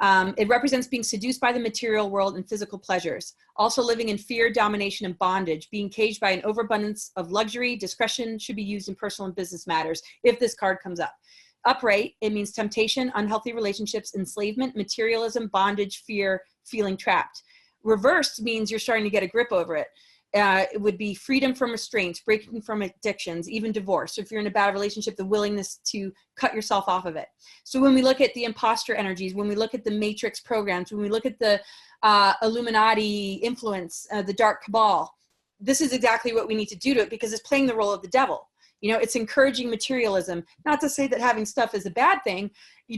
It represents being seduced by the material world and physical pleasures, also living in fear, domination, and bondage, being caged by an overabundance of luxury. Discretion should be used in personal and business matters if this card comes up. Upright, it means temptation, unhealthy relationships, enslavement, materialism, bondage, fear, feeling trapped. Reversed means you're starting to get a grip over it. It would be freedom from restraints, breaking from addictions, even divorce. So if you're in a bad relationship, the willingness to cut yourself off of it. So when we look at the imposter energies, when we look at the matrix programs, when we look at the Illuminati influence, the dark cabal, this is exactly what we need to do to it, because it's playing the role of the devil. You know, it's encouraging materialism. Not to say that having stuff is a bad thing,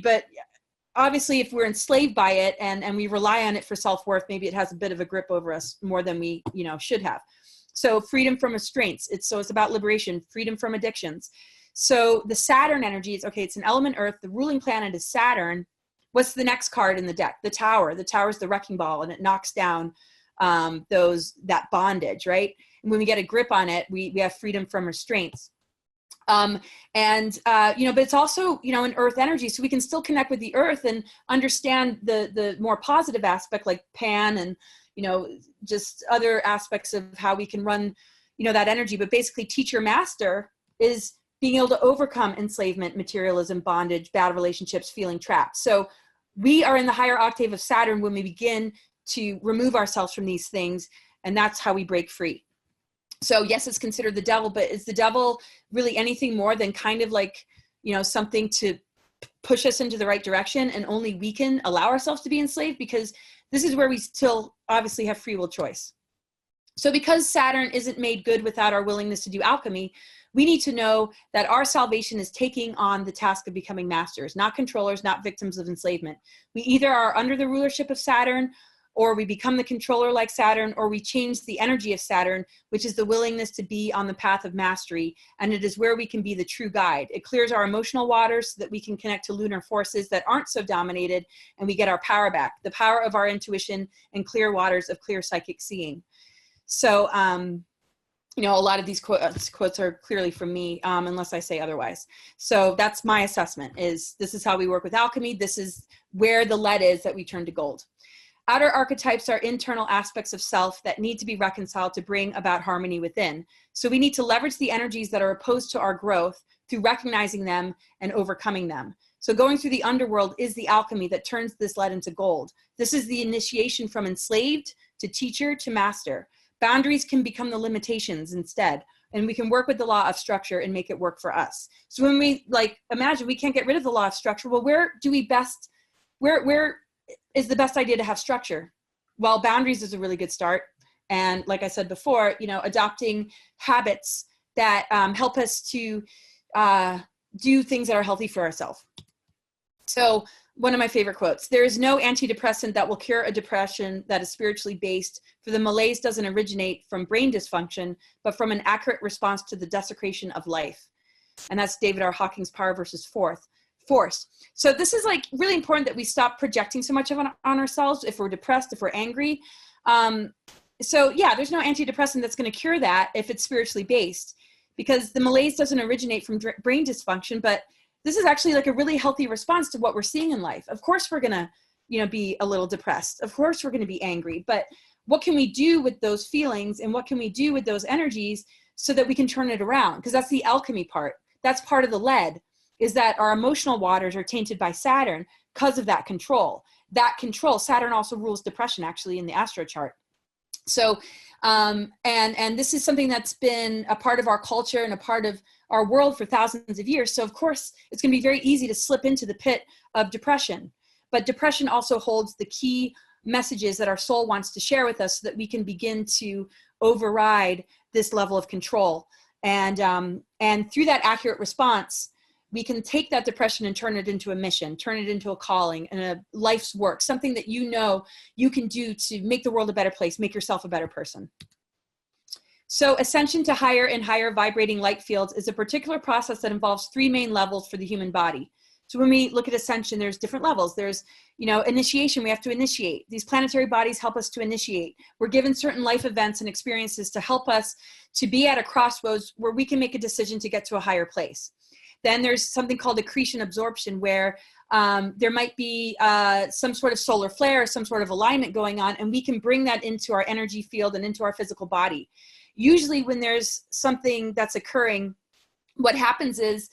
but obviously if we're enslaved by it and we rely on it for self-worth, maybe it has a bit of a grip over us more than we, you know, should have. So freedom from restraints. It's about liberation, freedom from addictions. So the Saturn energy is, okay, it's an element earth. The ruling planet is Saturn. What's the next card in the deck? The Tower. The Tower is the wrecking ball, and it knocks down that bondage, right? And when we get a grip on it, we have freedom from restraints. You know, but it's also, you know, an earth energy, so we can still connect with the earth and understand the more positive aspect, like Pan, and, you know, just other aspects of how we can run, you know, that energy. But basically, teacher master is being able to overcome enslavement, materialism, bondage, bad relationships, feeling trapped. So we are in the higher octave of Saturn when we begin to remove ourselves from these things, and that's how we break free. So yes, it's considered the devil, but is the devil really anything more than kind of like, you know, something to push us into the right direction, and only we can allow ourselves to be enslaved? Because this is where we still obviously have free will choice. So because Saturn isn't made good without our willingness to do alchemy, we need to know that our salvation is taking on the task of becoming masters, not controllers, not victims of enslavement. We either are under the rulership of Saturn, or we become the controller like Saturn, or we change the energy of Saturn, which is the willingness to be on the path of mastery. And it is where we can be the true guide. It clears our emotional waters so that we can connect to lunar forces that aren't so dominated, and we get our power back, the power of our intuition and clear waters of clear psychic seeing. So, you know, a lot of these quotes are clearly from me, unless I say otherwise. So that's my assessment, is this is how we work with alchemy. This is where the lead is that we turn to gold. Outer archetypes are internal aspects of self that need to be reconciled to bring about harmony within. So we need to leverage the energies that are opposed to our growth through recognizing them and overcoming them. So going through the underworld is the alchemy that turns this lead into gold. This is the initiation from enslaved to teacher to master. Boundaries can become the limitations instead, and we can work with the law of structure and make it work for us. So when we, like, imagine we can't get rid of the law of structure, well, where is the best idea to have structure? Well, boundaries is a really good start. And like I said before, you know, adopting habits that help us to do things that are healthy for ourselves. So one of my favorite quotes, there is no antidepressant that will cure a depression that is spiritually based, for the malaise doesn't originate from brain dysfunction, but from an accurate response to the desecration of life. And that's David R. Hawking's Power versus Force. So this is like really important that we stop projecting so much on ourselves if we're depressed, if we're angry. So yeah, there's no antidepressant that's going to cure that if it's spiritually based, because the malaise doesn't originate from brain dysfunction, but this is actually like a really healthy response to what we're seeing in life. Of course, we're going to, you know, be a little depressed. Of course, we're going to be angry, but what can we do with those feelings, and what can we do with those energies so that we can turn it around? Because that's the alchemy part. That's part of the lead, is that our emotional waters are tainted by Saturn because of that control. That control, Saturn also rules depression actually in the astro chart. So, and this is something that's been a part of our culture and a part of our world for thousands of years. So of course, it's going to be very easy to slip into the pit of depression. But depression also holds the key messages that our soul wants to share with us so that we can begin to override this level of control. And through that accurate response, we can take that depression and turn it into a mission, turn it into a calling and a life's work, something that you know you can do to make the world a better place, make yourself a better person. So ascension to higher and higher vibrating light fields is a particular process that involves three main levels for the human body. So when we look at ascension, there's different levels. There's, you know, initiation, we have to initiate. These planetary bodies help us to initiate. We're given certain life events and experiences to help us to be at a crossroads where we can make a decision to get to a higher place. Then there's something called accretion absorption, where there might be some sort of solar flare, some sort of alignment going on, and we can bring that into our energy field and into our physical body. Usually when there's something that's occurring, what happens is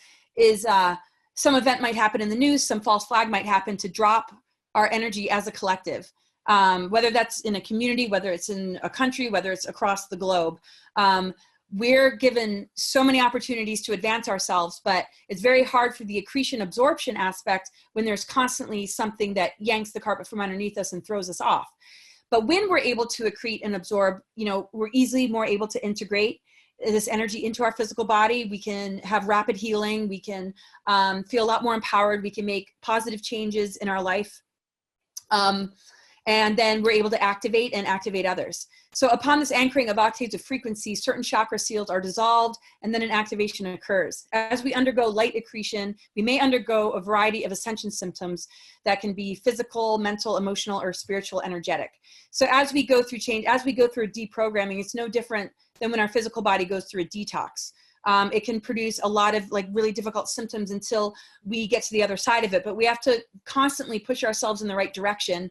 some event might happen in the news, some false flag might happen to drop our energy as a collective, whether that's in a community, whether it's in a country, whether it's across the globe. We're given so many opportunities to advance ourselves, but it's very hard for the accretion absorption aspect when there's constantly something that yanks the carpet from underneath us and throws us off. But when we're able to accrete and absorb, you know, we're easily more able to integrate this energy into our physical body. We can have rapid healing. We can feel a lot more empowered. We can make positive changes in our life. And then we're able to activate and activate others. So upon this anchoring of octaves of frequency, certain chakra seals are dissolved, and then an activation occurs. As we undergo light accretion, we may undergo a variety of ascension symptoms that can be physical, mental, emotional, or spiritual, energetic. So as we go through change, as we go through deprogramming, it's no different than when our physical body goes through a detox. It can produce a lot of like really difficult symptoms until we get to the other side of it, but we have to constantly push ourselves in the right direction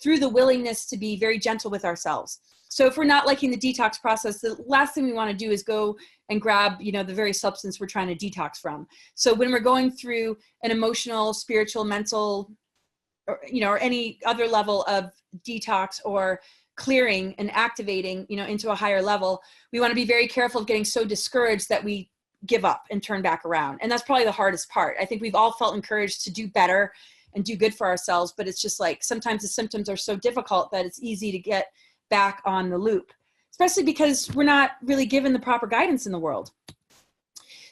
through the willingness to be very gentle with ourselves. So if we're not liking the detox process, the last thing we want to do is go and grab, you know, the very substance we're trying to detox from. So when we're going through an emotional, spiritual, mental, or, you know, or any other level of detox or clearing and activating, you know, into a higher level, we want to be very careful of getting so discouraged that we give up and turn back around. And that's probably the hardest part. I think we've all felt encouraged to do better and do good for ourselves, but it's just like sometimes the symptoms are so difficult that it's easy to get back on the loop. especially because we're not really given the proper guidance in the world.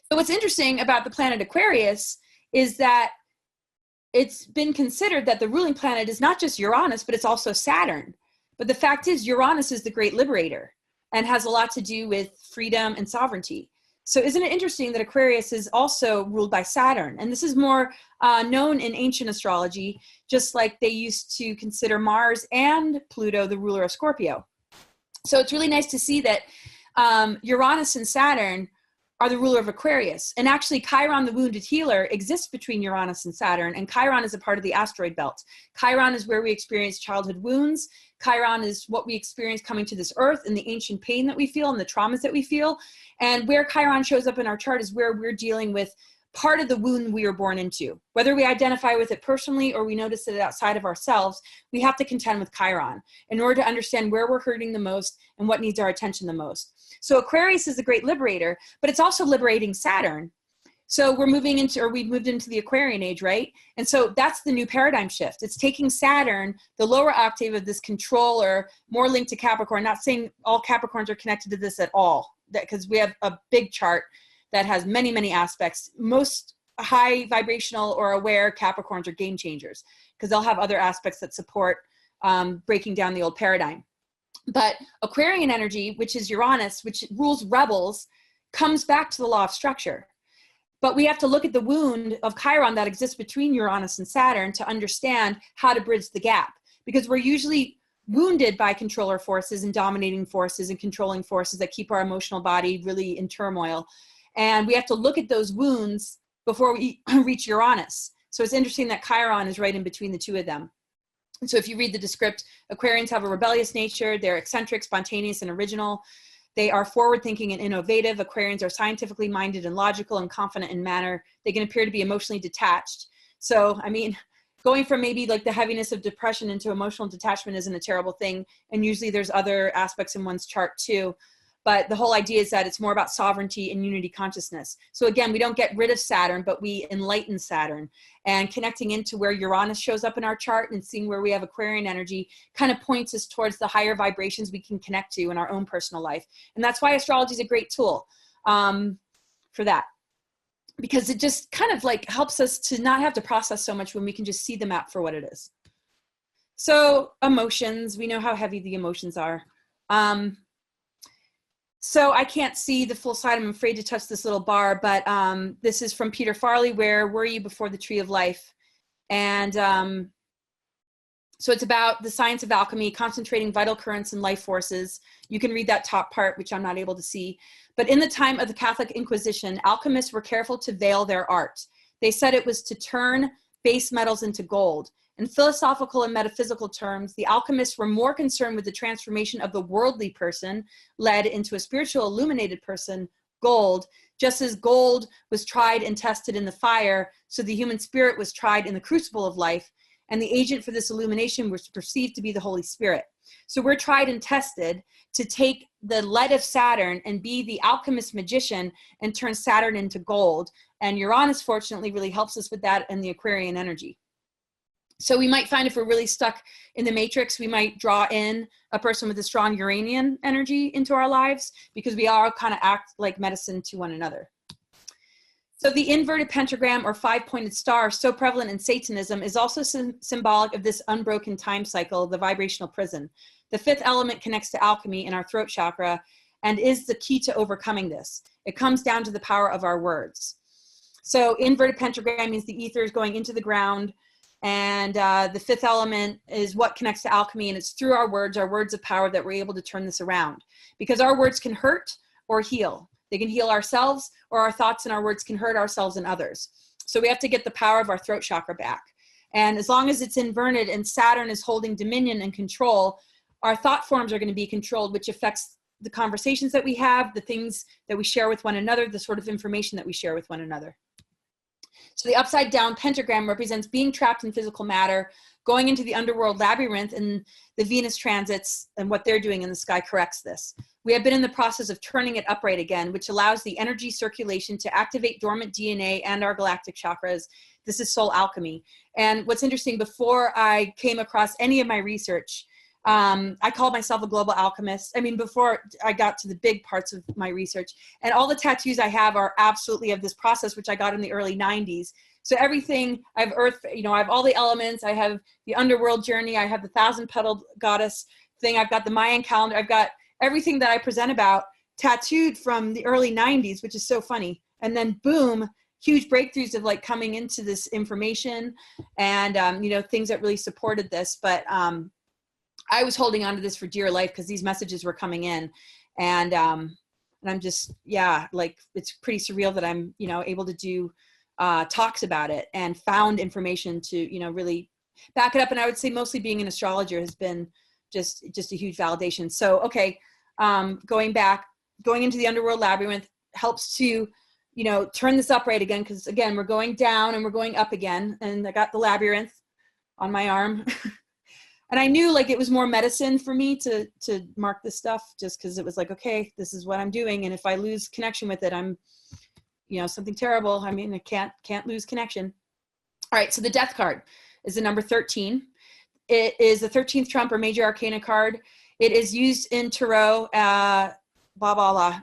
So what's interesting about the planet Aquarius is that it's been considered that the ruling planet is not just Uranus, but it's also Saturn. But the fact is, Uranus is the great liberator and has a lot to do with freedom and sovereignty. So isn't it interesting that Aquarius is also ruled by Saturn? And this is more known in ancient astrology, just like they used to consider Mars and Pluto the ruler of Scorpio. So it's really nice to see that Uranus and Saturn are the ruler of Aquarius. And actually, Chiron, the wounded healer, exists between Uranus and Saturn, and Chiron is a part of the asteroid belt. Chiron is where we experience childhood wounds. Chiron is what we experience coming to this earth and the ancient pain that we feel and the traumas that we feel. And where Chiron shows up in our chart is where we're dealing with part of the wound we were born into. Whether we identify with it personally or we notice it outside of ourselves, we have to contend with Chiron in order to understand where we're hurting the most and what needs our attention the most. So Aquarius is the great liberator, but it's also liberating Saturn. So we've moved into the Aquarian age, right? And so that's the new paradigm shift. It's taking Saturn, the lower octave of this controller, more linked to Capricorn. Not saying all Capricorns are connected to this at all, because we have a big chart that has many, many aspects. Most high vibrational or aware Capricorns are game changers because they'll have other aspects that support breaking down the old paradigm. But Aquarian energy, which is Uranus, which rules rebels, comes back to the law of structure. But we have to look at the wound of Chiron that exists between Uranus and Saturn to understand how to bridge the gap. Because we're usually wounded by controller forces and dominating forces and controlling forces that keep our emotional body really in turmoil. And we have to look at those wounds before we reach Uranus. So it's interesting that Chiron is right in between the two of them. And so if you read the descript, Aquarians have a rebellious nature. They're eccentric, spontaneous, and original. They are forward-thinking and innovative. Aquarians are scientifically minded and logical and confident in manner. They can appear to be emotionally detached. So, I mean, going from maybe like the heaviness of depression into emotional detachment isn't a terrible thing. And usually there's other aspects in one's chart too. But the whole idea is that it's more about sovereignty and unity consciousness. So again, we don't get rid of Saturn, but we enlighten Saturn. And connecting into where Uranus shows up in our chart and seeing where we have Aquarian energy kind of points us towards the higher vibrations we can connect to in our own personal life. And that's why astrology is a great tool for that. Because it just kind of like helps us to not have to process so much when we can just see the map for what it is. So emotions, we know how heavy the emotions are. So I can't see the full slide. I'm afraid to touch this little bar, but this is from Peter Farley, Where Were You Before the Tree of Life? And so it's about the science of alchemy, concentrating vital currents and life forces. You can read that top part, which I'm not able to see. But in the time of the Catholic Inquisition, alchemists were careful to veil their art. They said it was to turn base metals into gold. In philosophical and metaphysical terms, the alchemists were more concerned with the transformation of the worldly person led into a spiritual illuminated person, gold, just as gold was tried and tested in the fire, so the human spirit was tried in the crucible of life, and the agent for this illumination was perceived to be the Holy Spirit. So we're tried and tested to take the lead of Saturn and be the alchemist magician and turn Saturn into gold. And Uranus, fortunately, really helps us with that and the Aquarian energy. So we might find if we're really stuck in the matrix, we might draw in a person with a strong Uranian energy into our lives because we all kind of act like medicine to one another. So the inverted pentagram or five-pointed star, so prevalent in Satanism, is also symbolic of this unbroken time cycle, the vibrational prison. The fifth element connects to alchemy in our throat chakra and is the key to overcoming this. It comes down to the power of our words. So inverted pentagram means the ether is going into the ground. And the fifth element is what connects to alchemy, and it's through our words of power, that we're able to turn this around. Because our words can hurt or heal. They can heal ourselves, or our thoughts and our words can hurt ourselves and others. So we have to get the power of our throat chakra back. And as long as it's inverted and Saturn is holding dominion and control, our thought forms are going to be controlled, which affects the conversations that we have, the things that we share with one another, the sort of information that we share with one another. So the upside down pentagram represents being trapped in physical matter, going into the underworld labyrinth, and the Venus transits and what they're doing in the sky corrects this. We have been in the process of turning it upright again, which allows the energy circulation to activate dormant DNA and our galactic chakras. This is soul alchemy. And what's interesting, before I came across any of my research, I call myself a global alchemist. I mean, before I got to the big parts of my research, and all the tattoos I have are absolutely of this process, which I got in the early 90s. So everything, I have earth, you know, I have all the elements. I have the underworld journey. I have the 1,000-petaled goddess thing. I've got the Mayan calendar. I've got everything that I present about tattooed from the early 90s, which is so funny. And then boom, huge breakthroughs of like coming into this information and, you know, things that really supported this. But I was holding on to this for dear life because these messages were coming in. And I'm just, yeah, like it's pretty surreal that I'm, you know, able to do talks about it and found information to, you know, really back it up. And I would say mostly being an astrologer has been just a huge validation. So, okay, going into the underworld labyrinth helps to, you know, turn this up right again. Cause again, we're going down and we're going up again. And I got the labyrinth on my arm. And I knew like it was more medicine for me to mark this stuff just cause it was like, okay, this is what I'm doing. And if I lose connection with it, I'm, you know, something terrible. I mean, I can't lose connection. All right. So the death card is the number 13. It is the 13th trump or major arcana card. It is used in tarot,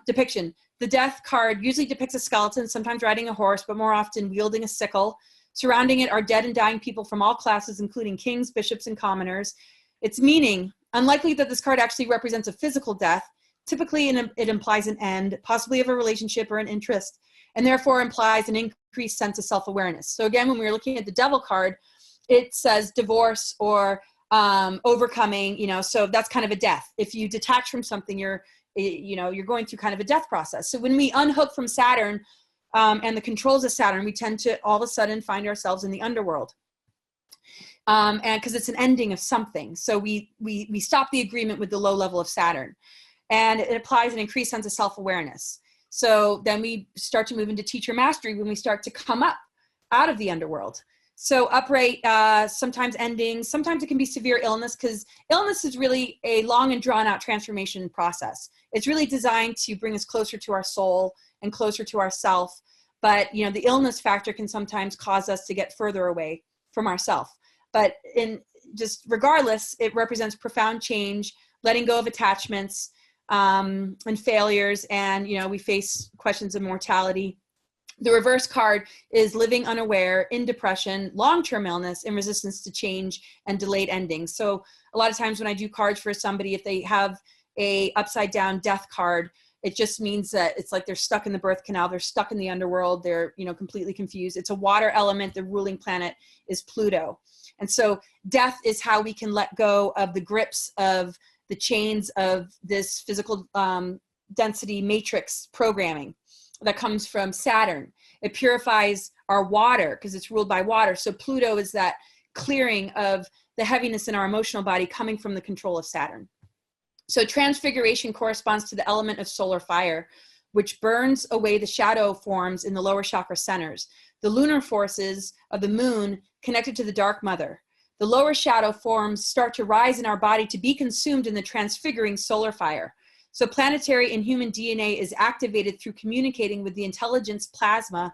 depiction. The death card usually depicts a skeleton, sometimes riding a horse, but more often wielding a sickle. Surrounding it are dead and dying people from all classes, including kings, bishops, and commoners. Its meaning, unlikely that this card actually represents a physical death. Typically, it implies an end, possibly of a relationship or an interest, and therefore implies an increased sense of self-awareness. So again, when we were looking at the devil card, it says divorce or overcoming, you know, so that's kind of a death. If you detach from something, you're going through kind of a death process. So when we unhook from Saturn and the controls of Saturn, we tend to all of a sudden find ourselves in the underworld. And because it's an ending of something. So we stop the agreement with the low level of Saturn, and it applies an increased sense of self-awareness. So then we start to move into teacher mastery when we start to come up out of the underworld. So upright, sometimes endings, sometimes it can be severe illness, because illness is really a long and drawn out transformation process. It's really designed to bring us closer to our soul and closer to ourself. But, you know, the illness factor can sometimes cause us to get further away from ourself. But in just regardless, it represents profound change, letting go of attachments and failures. And, you know, we face questions of mortality. The reverse card is living unaware, in depression, long-term illness, and resistance to change and delayed endings. So a lot of times when I do cards for somebody, if they have a upside down death card, it just means that it's like they're stuck in the birth canal. They're stuck in the underworld. They're, you know, completely confused. It's a water element. The ruling planet is Pluto. And so death is how we can let go of the grips of the chains of this physical density matrix programming that comes from Saturn. It purifies our water because it's ruled by water. So Pluto is that clearing of the heaviness in our emotional body coming from the control of Saturn. So transfiguration corresponds to the element of solar fire, which burns away the shadow forms in the lower chakra centers. The lunar forces of the moon connected to the dark mother. The lower shadow forms start to rise in our body to be consumed in the transfiguring solar fire. So planetary and human DNA is activated through communicating with the intelligent plasma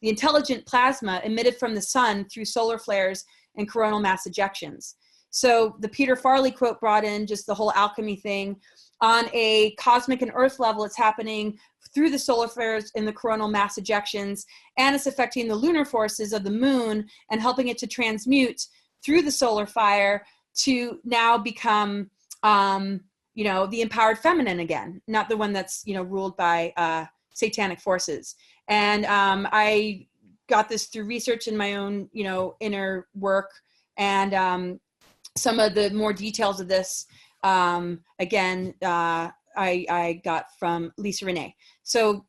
emitted from the sun through solar flares and coronal mass ejections. So the Peter Farley quote brought in just the whole alchemy thing. On a cosmic and earth level, it's happening through the solar flares and the coronal mass ejections, and it's affecting the lunar forces of the moon and helping it to transmute through the solar fire to now become, you know, the empowered feminine again, not the one that's, you know, ruled by satanic forces. And I got this through research in my own, you know, inner work, and some of the more details of this, again, I got from Lisa Renee. So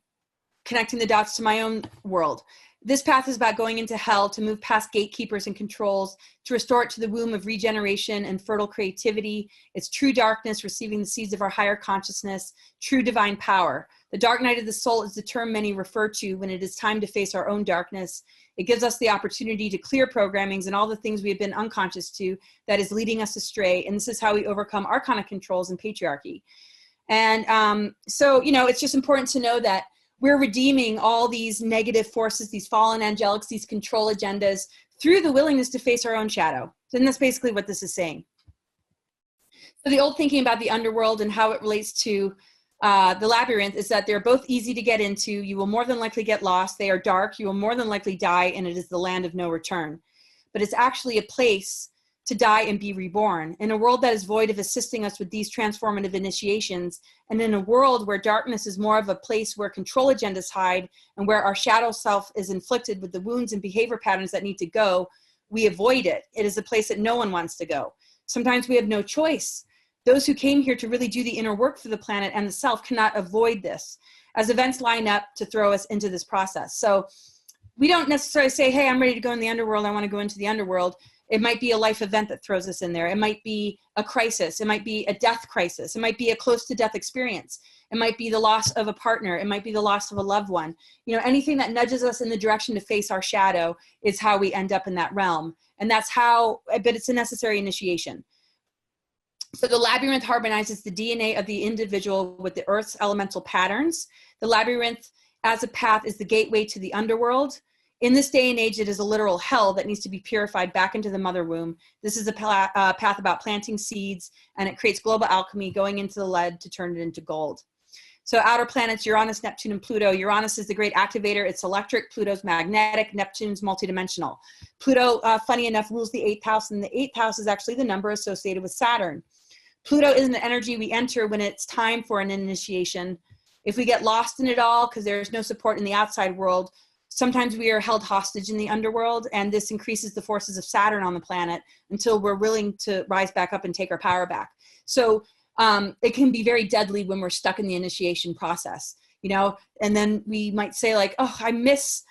connecting the dots to my own world. This path is about going into hell to move past gatekeepers and controls, to restore it to the womb of regeneration and fertile creativity. It's true darkness, receiving the seeds of our higher consciousness, true divine power. The dark night of the soul is the term many refer to when it is time to face our own darkness. It gives us the opportunity to clear programmings and all the things we have been unconscious to that is leading us astray. And this is how we overcome arcana controls and patriarchy. And so, you know, it's just important to know that we're redeeming all these negative forces, these fallen angelics, these control agendas through the willingness to face our own shadow. And that's basically what this is saying. So the old thinking about the underworld and how it relates to the labyrinth is that they're both easy to get into. You will more than likely get lost. They are dark. You will more than likely die, and it is the land of no return. But it's actually a place to die and be reborn. In a world that is void of assisting us with these transformative initiations, and in a world where darkness is more of a place where control agendas hide and where our shadow self is inflicted with the wounds and behavior patterns that need to go, we avoid it. It is a place that no one wants to go. Sometimes we have no choice. Those who came here to really do the inner work for the planet and the self cannot avoid this, as events line up to throw us into this process. So we don't necessarily say, hey, I'm ready to go in the underworld. I want to go into the underworld. It might be a life event that throws us in there. It might be a crisis. It might be a death crisis. It might be a close to death experience. It might be the loss of a partner. It might be the loss of a loved one. You know, anything that nudges us in the direction to face our shadow is how we end up in that realm. And that's how, but it's a necessary initiation. So the labyrinth harmonizes the DNA of the individual with the Earth's elemental patterns. The labyrinth as a path is the gateway to the underworld. In this day and age, it is a literal hell that needs to be purified back into the mother womb. This is a path about planting seeds, and it creates global alchemy, going into the lead to turn it into gold. So outer planets, Uranus, Neptune, and Pluto. Uranus is the great activator. It's electric. Pluto's magnetic. Neptune's multidimensional. Pluto, funny enough, rules the 8th house, and the 8th house is actually the number associated with Saturn. Pluto is an energy we enter when it's time for an initiation. If we get lost in it all because there's no support in the outside world, sometimes we are held hostage in the underworld, and this increases the forces of Saturn on the planet until we're willing to rise back up and take our power back. So it can be very deadly when we're stuck in the initiation process, you know, and then we might say like, oh, I miss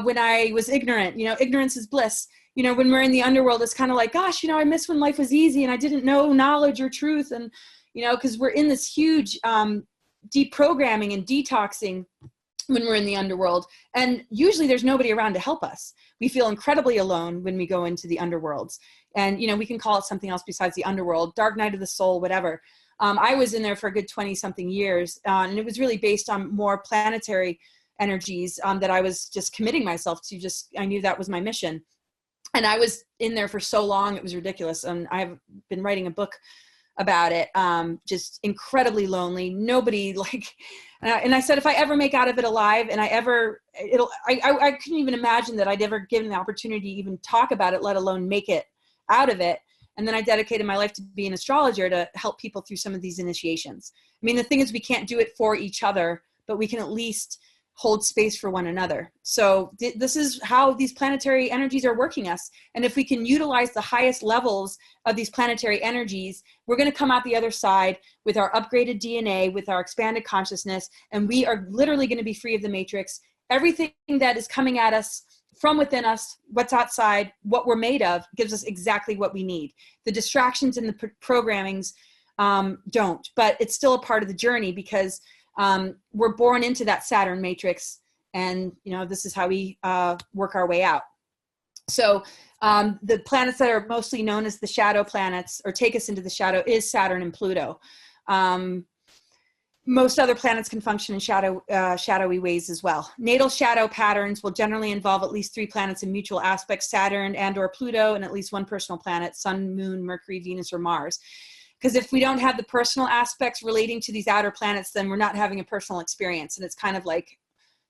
when I was ignorant, you know, ignorance is bliss. You know, when we're in the underworld, it's kind of like, gosh, you know, I miss when life was easy and I didn't know knowledge or truth. And, you know, because we're in this huge deprogramming and detoxing when we're in the underworld. And usually there's nobody around to help us. We feel incredibly alone when we go into the underworlds. And, you know, we can call it something else besides the underworld, dark night of the soul, whatever. I was in there for a good 20-something years. And it was really based on more planetary energies that I was just committing myself to. I knew that was my mission. And I was in there for so long, it was ridiculous. And I've been writing a book about it, just incredibly lonely. Nobody like, and I said, if I ever make out of it alive and I couldn't even imagine that I'd ever given the opportunity to even talk about it, let alone make it out of it. And then I dedicated my life to be an astrologer to help people through some of these initiations. I mean, the thing is, we can't do it for each other, but we can at least hold space for one another. So this is how these planetary energies are working us. And if we can utilize the highest levels of these planetary energies, we're going to come out the other side with our upgraded DNA, with our expanded consciousness, and we are literally going to be free of the matrix. Everything that is coming at us from within us, what's outside, what we're made of, gives us exactly what we need. The distractions and the programmings don't, but it's still a part of the journey, because we're born into that Saturn matrix, and you know, this is how we work our way out. So the planets that are mostly known as the shadow planets, or take us into the shadow, is Saturn and Pluto. Most other planets can function in shadowy ways as well. Natal shadow patterns will generally involve at least 3 planets in mutual aspects: Saturn and or Pluto, and at least 1 personal planet: Sun, Moon, Mercury, Venus, or Mars. Because if we don't have the personal aspects relating to these outer planets, then we're not having a personal experience. And it's kind of like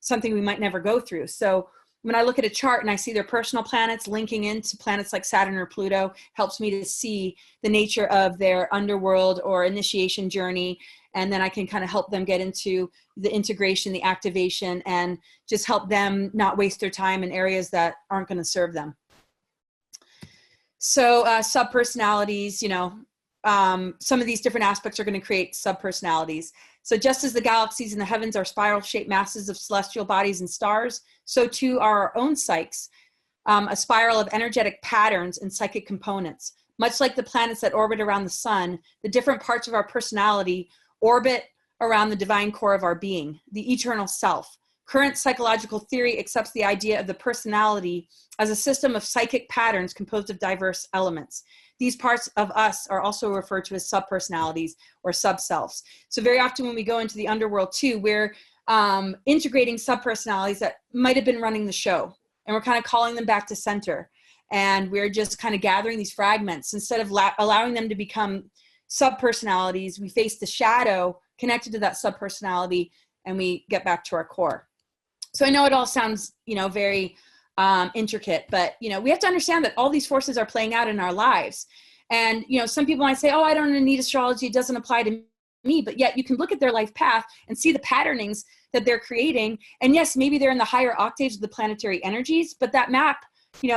something we might never go through. So when I look at a chart and I see their personal planets linking into planets like Saturn or Pluto, helps me to see the nature of their underworld or initiation journey. And then I can kind of help them get into the integration, the activation, and just help them not waste their time in areas that aren't going to serve them. So subpersonalities, you know, some of these different aspects are going to create subpersonalities. So just as the galaxies in the heavens are spiral-shaped masses of celestial bodies and stars, so too are our own psyches, a spiral of energetic patterns and psychic components. Much like the planets that orbit around the sun, the different parts of our personality orbit around the divine core of our being, the eternal self. Current psychological theory accepts the idea of the personality as a system of psychic patterns composed of diverse elements. These parts of us are also referred to as subpersonalities or subselves. So very often when we go into the underworld too, we're integrating subpersonalities that might have been running the show, and we're kind of calling them back to center. And we're just kind of gathering these fragments instead of allowing them to become, subpersonalities. We face the shadow connected to that subpersonality, and we get back to our core. So I know it all sounds, very intricate, but, we have to understand that all these forces are playing out in our lives. And, some people might say, oh, I don't need astrology. It doesn't apply to me. But yet you can look at their life path and see the patternings that they're creating. And yes, maybe they're in the higher octaves of the planetary energies, but that map,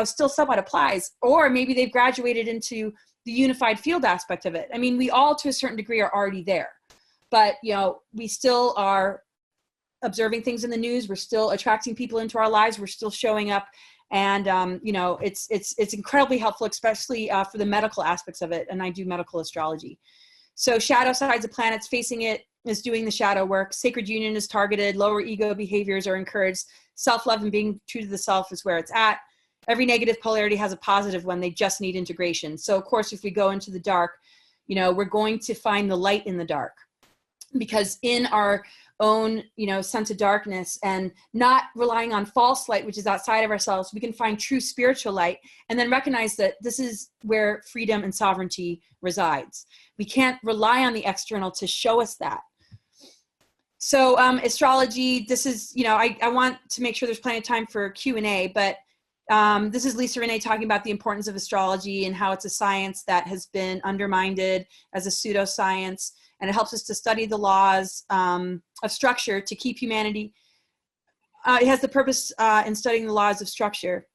still somewhat applies. Or maybe they've graduated into the unified field aspect of it. I mean, we all, to a certain degree, are already there. But, we still are observing things in the news. We're still attracting people into our lives. We're still showing up. And, it's incredibly helpful, especially for the medical aspects of it. And I do medical astrology. So shadow sides of planets, facing it is doing the shadow work. Sacred union is targeted. Lower ego behaviors are encouraged. Self-love and being true to the self is where it's at. Every negative polarity has a positive one. They just need integration. So of course, if we go into the dark, we're going to find the light in the dark, because in our own, sense of darkness and not relying on false light, which is outside of ourselves, we can find true spiritual light and then recognize that this is where freedom and sovereignty resides. We can't rely on the external to show us that. So astrology, this is, I want to make sure there's plenty of time for Q&A, but this is Lisa Renee talking about the importance of astrology and how it's a science that has been undermined as a pseudoscience. And it helps us to study the laws of structure to keep humanity. It has the purpose in studying the laws of structure.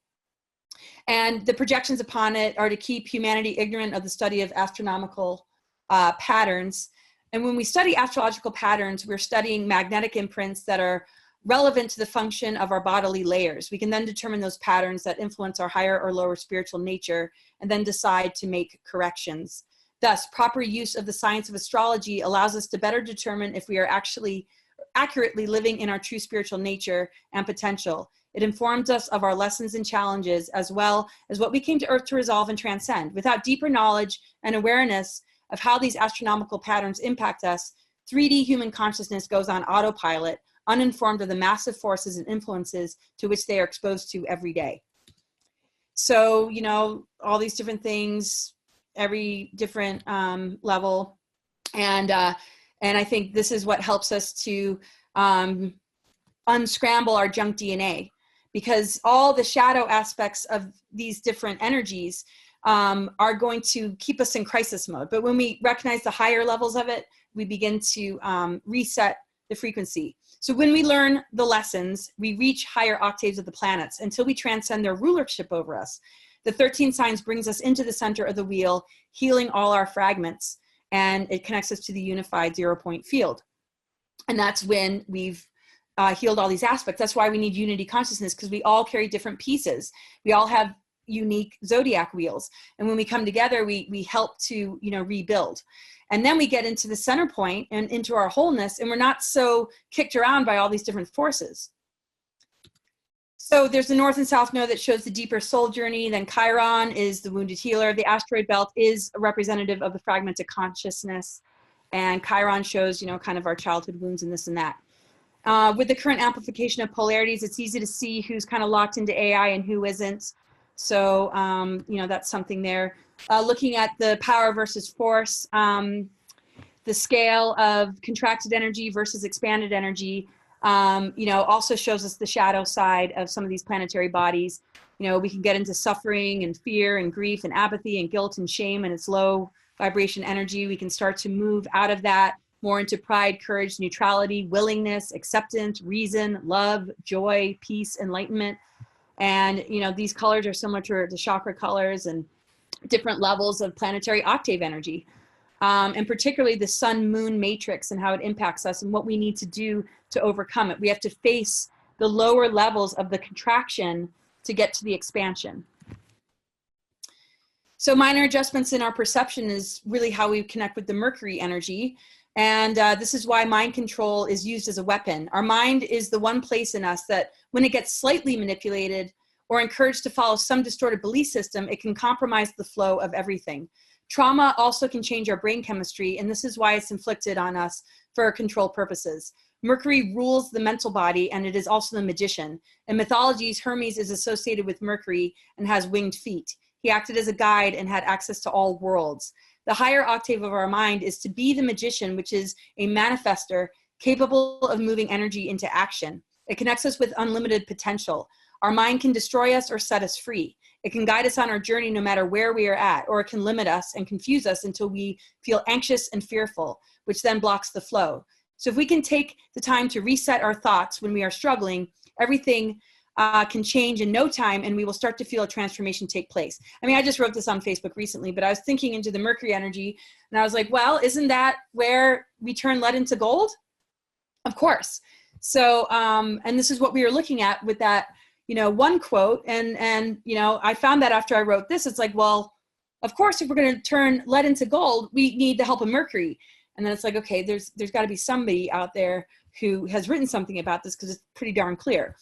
And the projections upon it are to keep humanity ignorant of the study of astronomical patterns. And when we study astrological patterns, we're studying magnetic imprints that are relevant to the function of our bodily layers. We can then determine those patterns that influence our higher or lower spiritual nature and then decide to make corrections. Thus, proper use of the science of astrology allows us to better determine if we are actually accurately living in our true spiritual nature and potential. It informs us of our lessons and challenges, as well as what we came to Earth to resolve and transcend. Without deeper knowledge and awareness of how these astronomical patterns impact us, 3D human consciousness goes on autopilot, uninformed of the massive forces and influences to which they are exposed to every day. So, all these different things, every different level. And I think this is what helps us to unscramble our junk DNA, because all the shadow aspects of these different energies are going to keep us in crisis mode. But when we recognize the higher levels of it, we begin to reset the frequency. So when we learn the lessons, we reach higher octaves of the planets until we transcend their rulership over us. The 13 signs brings us into the center of the wheel, healing all our fragments, and it connects us to the unified 0-point field. And that's when we've healed all these aspects. That's why we need unity consciousness, because we all carry different pieces. We all have unique zodiac wheels. And when we come together, we help to, rebuild. And then we get into the center point and into our wholeness, and we're not so kicked around by all these different forces. So there's the north and south node that shows the deeper soul journey. Then Chiron is the wounded healer. The asteroid belt is a representative of the fragmented consciousness. And Chiron shows, kind of our childhood wounds and this and that. With the current amplification of polarities, it's easy to see who's kind of locked into AI and who isn't. So, that's something there. Looking at the power versus force, the scale of contracted energy versus expanded energy, also shows us the shadow side of some of these planetary bodies. We can get into suffering and fear and grief and apathy and guilt and shame, and it's low vibration energy. We can start to move out of that more into pride, courage, neutrality, willingness, acceptance, reason, love, joy, peace, enlightenment. And, these colors are similar to the chakra colors and different levels of planetary octave energy. And particularly the sun-moon matrix and how it impacts us and what we need to do to overcome it. We have to face the lower levels of the contraction to get to the expansion. So minor adjustments in our perception is really how we connect with the Mercury energy. And this is why mind control is used as a weapon. Our mind is the one place in us that when it gets slightly manipulated or encouraged to follow some distorted belief system, it can compromise the flow of everything. Trauma also can change our brain chemistry, and this is why it's inflicted on us for control purposes. Mercury rules the mental body, and it is also the magician. In mythologies, Hermes is associated with Mercury and has winged feet. He acted as a guide and had access to all worlds. The higher octave of our mind is to be the magician, which is a manifester capable of moving energy into action. It connects us with unlimited potential. Our mind can destroy us or set us free. It can guide us on our journey no matter where we are at, or it can limit us and confuse us until we feel anxious and fearful, which then blocks the flow. So if we can take the time to reset our thoughts when we are struggling, everything can change in no time, and we will start to feel a transformation take place. I mean, I just wrote this on Facebook recently, but I was thinking into the Mercury energy, and I was like, well, isn't that where we turn lead into gold? Of course. So, and this is what we were looking at with that, one quote. And, I found that after I wrote this, it's like, well, of course, if we're going to turn lead into gold, we need the help of Mercury. And then it's like, okay, there's got to be somebody out there who has written something about this, because it's pretty darn clear.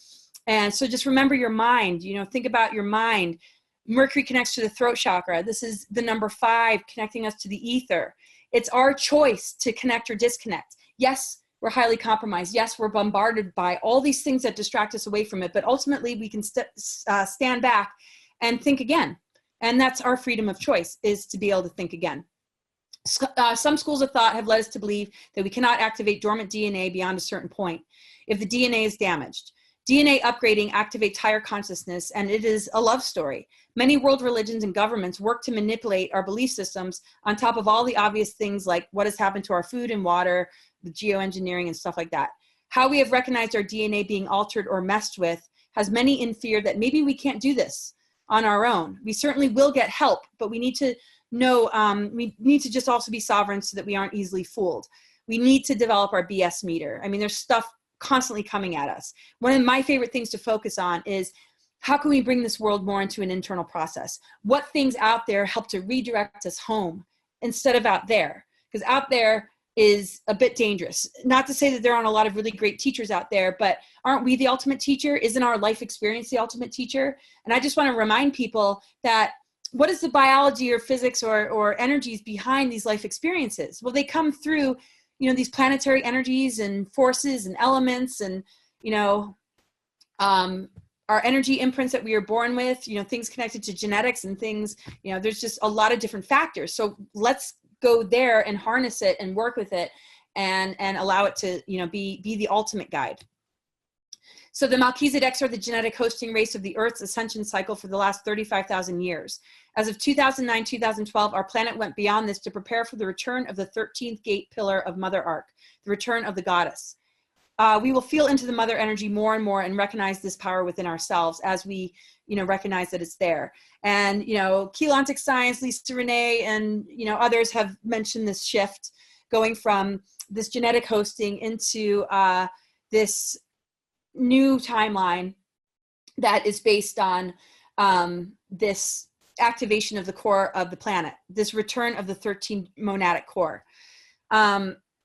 And so just remember your mind, think about your mind. Mercury connects to the throat chakra. This is the number 5, connecting us to the ether. It's our choice to connect or disconnect. Yes, we're highly compromised. Yes, we're bombarded by all these things that distract us away from it, but ultimately we can stand back and think again. And that's our freedom of choice, is to be able to think again. Some schools of thought have led us to believe that we cannot activate dormant DNA beyond a certain point if the DNA is damaged. DNA upgrading activates higher consciousness, and it is a love story. Many world religions and governments work to manipulate our belief systems on top of all the obvious things like what has happened to our food and water, the geoengineering and stuff like that. How we have recognized our DNA being altered or messed with has many in fear that maybe we can't do this on our own. We certainly will get help, but we need to know, we need to just also be sovereign so that we aren't easily fooled. We need to develop our BS meter. I mean, there's stuff constantly coming at us. One of my favorite things to focus on is, how can we bring this world more into an internal process? What things out there help to redirect us home instead of out there? Because out there is a bit dangerous. Not to say that there aren't a lot of really great teachers out there, but aren't we the ultimate teacher? Isn't our life experience the ultimate teacher? And I just want to remind people that what is the biology or physics or energies behind these life experiences? Well, they come through these planetary energies and forces and elements and, our energy imprints that we are born with, things connected to genetics and things, there's just a lot of different factors. So let's go there and harness it and work with it and allow it to, be the ultimate guide. So the Melchizedeks are the genetic hosting race of the Earth's ascension cycle for the last 35,000 years. As of 2009, 2012, our planet went beyond this to prepare for the return of the 13th gate pillar of Mother Ark, the return of the goddess. We will feel into the mother energy more and more and recognize this power within ourselves as we, recognize that it's there. And, Keylontic Science, Lisa Renee, and, others have mentioned this shift going from this genetic hosting into this new timeline that is based on this activation of the core of the planet, this return of the 13 monadic core.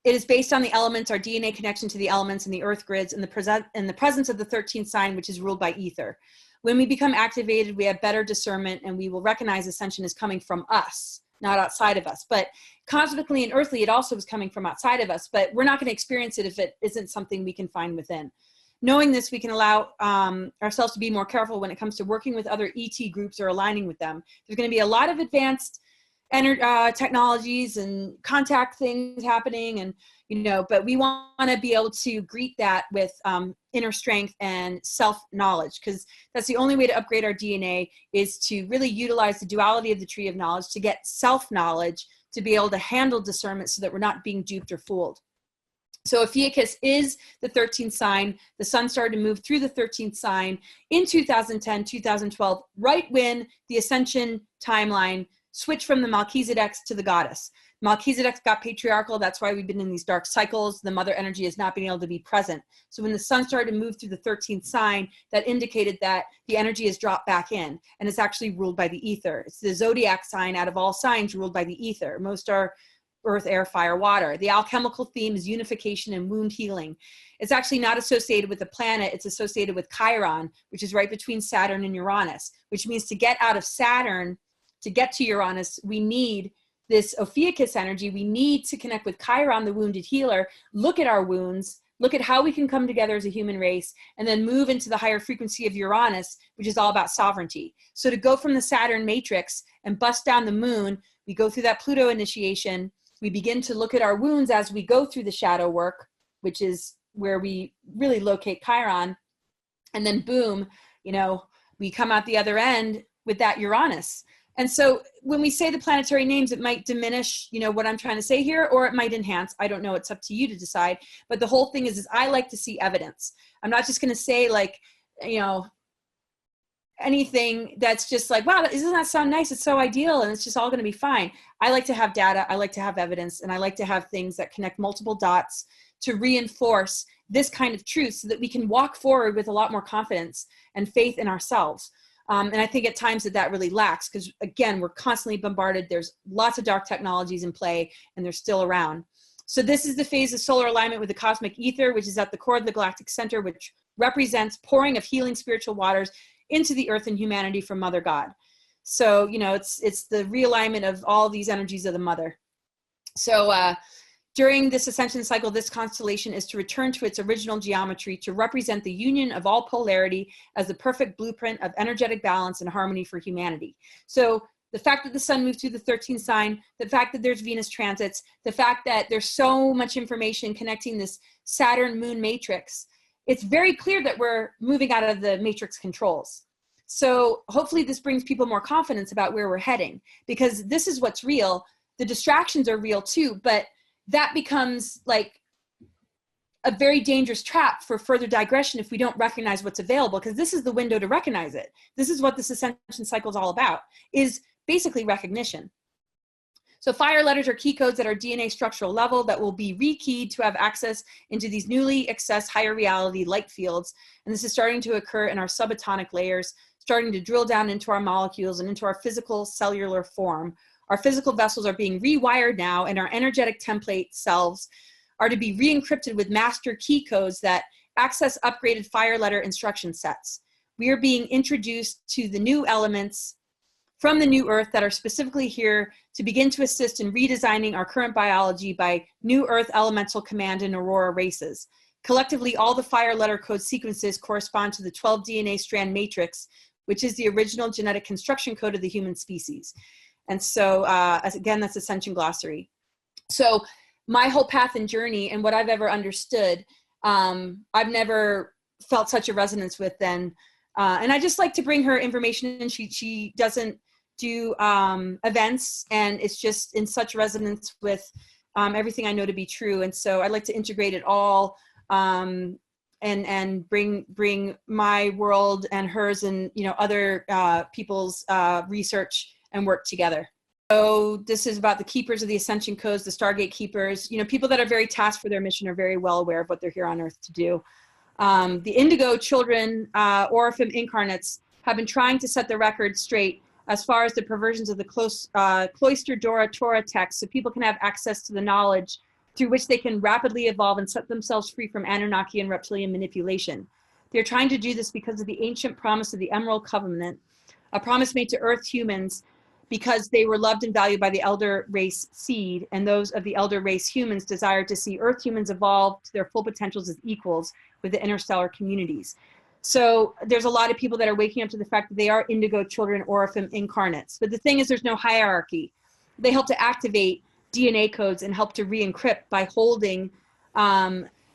It is based on the elements, our DNA connection to the elements and the earth grids, and the presence of the 13th sign, which is ruled by ether. When we become activated, we have better discernment, and we will recognize ascension is coming from us, not outside of us. But cosmically and earthly, it also is coming from outside of us, but we're not going to experience it if it isn't something we can find within. Knowing this, we can allow ourselves to be more careful when it comes to working with other ET groups or aligning with them. There's going to be a lot of advanced technologies and contact things happening, and but we want to be able to greet that with inner strength and self-knowledge, because that's the only way to upgrade our DNA, is to really utilize the duality of the tree of knowledge to get self-knowledge, to be able to handle discernment so that we're not being duped or fooled. So Ophiuchus is the 13th sign. The sun started to move through the 13th sign in 2010, 2012, right when the ascension timeline switched from the Melchizedeks to the goddess. Melchizedek got patriarchal. That's why we've been in these dark cycles. The mother energy has not been able to be present. So when the sun started to move through the 13th sign, that indicated that the energy has dropped back in, and it's actually ruled by the ether. It's the zodiac sign out of all signs ruled by the ether. Most are earth, air, fire, water. The alchemical theme is unification and wound healing. It's actually not associated with the planet. It's associated with Chiron, which is right between Saturn and Uranus, which means to get out of Saturn, to get to Uranus, we need this Ophiuchus energy. We need to connect with Chiron, the wounded healer, look at our wounds, look at how we can come together as a human race, and then move into the higher frequency of Uranus, which is all about sovereignty. So to go from the Saturn matrix and bust down the moon, We go through that Pluto initiation. We begin to look at our wounds as we go through the shadow work, which is where we really locate Chiron. And then boom, you know, we come out the other end with that Uranus. And so when we say the planetary names, it might diminish, you know, what I'm trying to say here, or it might enhance. I don't know. It's up to you to decide. But the whole thing is I like to see evidence. I'm not just going to say like, you know, anything that's just like, wow, doesn't that sound nice? It's so ideal and it's just all going to be fine. I like to have data. I like to have evidence, and I like to have things that connect multiple dots to reinforce this kind of truth so that we can walk forward with a lot more confidence and faith in ourselves. And I think at times that really lacks because, again, we're constantly bombarded. There's lots of dark technologies in play, and they're still around. So this is the phase of solar alignment with the cosmic ether, which is at the core of the galactic center, which represents pouring of healing spiritual waters into the earth and humanity from Mother God. So, you know, it's the realignment of all these energies of the mother. So during this ascension cycle, this constellation is to return to its original geometry to represent the union of all polarity as the perfect blueprint of energetic balance and harmony for humanity. So the fact that the sun moved through the 13th sign, the fact that there's Venus transits, the fact that there's so much information connecting this Saturn moon matrix, it's very clear that we're moving out of the matrix controls. So hopefully this brings people more confidence about where we're heading, because this is what's real. The distractions are real too, but that becomes like a very dangerous trap for further digression if we don't recognize what's available, because this is the window to recognize it. This is what this ascension cycle is all about, is basically recognition. So fire letters are key codes at our DNA structural level that will be rekeyed to have access into these newly accessed higher reality light fields. And this is starting to occur in our subatomic layers, starting to drill down into our molecules and into our physical cellular form. Our physical vessels are being rewired now, and our energetic template selves are to be re-encrypted with master key codes that access upgraded fire letter instruction sets. We are being introduced to the new elements from the new Earth that are specifically here to begin to assist in redesigning our current biology by New Earth Elemental Command and Aurora races. Collectively, all the fire letter code sequences correspond to the 12 DNA strand matrix, which is the original genetic construction code of the human species. And so, again, that's Ascension Glossary. So my whole path and journey and what I've ever understood, I've never felt such a resonance with then. And I just like to bring her information in. She doesn't do events, and it's just in such resonance with everything I know to be true. And so I like to integrate it all and bring my world and hers and, you know, other people's research and work together. So this is about the keepers of the Ascension codes, the Stargate keepers. You know, people that are very tasked for their mission are very well aware of what they're here on Earth to do. The Indigo children, Orphan incarnates, have been trying to set the record straight as far as the perversions of the Cloister Dora Torah text, so people can have access to the knowledge through which they can rapidly evolve and set themselves free from Anunnaki and reptilian manipulation. They're trying to do this because of the ancient promise of the Emerald Covenant, a promise made to Earth humans because they were loved and valued by the elder race seed, and those of the elder race humans desired to see Earth humans evolve to their full potentials as equals with the interstellar communities. So there's a lot of people that are waking up to the fact that they are Indigo children, Orphan incarnates. But the thing is, there's no hierarchy. They help to activate DNA codes and help to re-encrypt by holding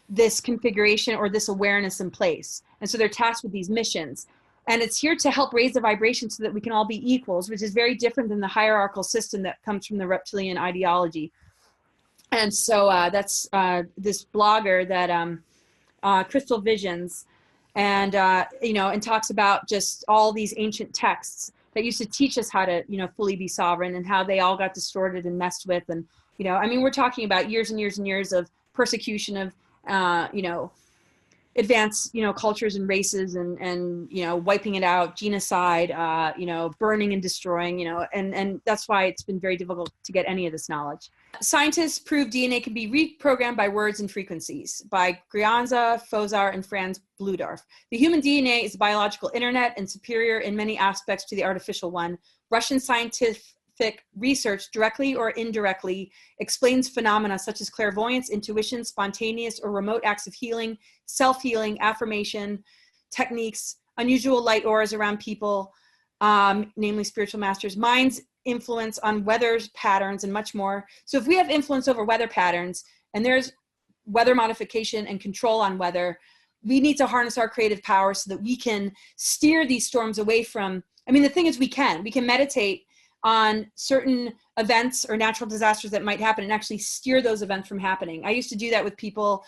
this configuration or this awareness in place. And so they're tasked with these missions. And it's here to help raise the vibration so that we can all be equals, which is very different than the hierarchical system that comes from the reptilian ideology. And so that's this blogger that Crystal Visions, and you know, and talks about just all these ancient texts that used to teach us how to, you know, fully be sovereign, and how they all got distorted and messed with. And, you know, I mean, we're talking about years and years and years of persecution of, you know, advanced, you know, cultures and races, and you know, wiping it out, genocide, you know, burning and destroying, you know, and that's why it's been very difficult to get any of this knowledge. Scientists prove DNA can be reprogrammed by words and frequencies by Grianza, Fozar, and Franz Bludorf. The human DNA is a biological internet and superior in many aspects to the artificial one. Russian scientific research, directly or indirectly, explains phenomena such as clairvoyance, intuition, spontaneous or remote acts of healing, self-healing, affirmation techniques, unusual light auras around people, namely spiritual masters, minds influence on weather patterns and much more. So if we have influence over weather patterns and there's weather modification and control on weather, we need to harness our creative power so that we can steer these storms away from, I mean, the thing is we can meditate on certain events or natural disasters that might happen and actually steer those events from happening. I used to do that with people.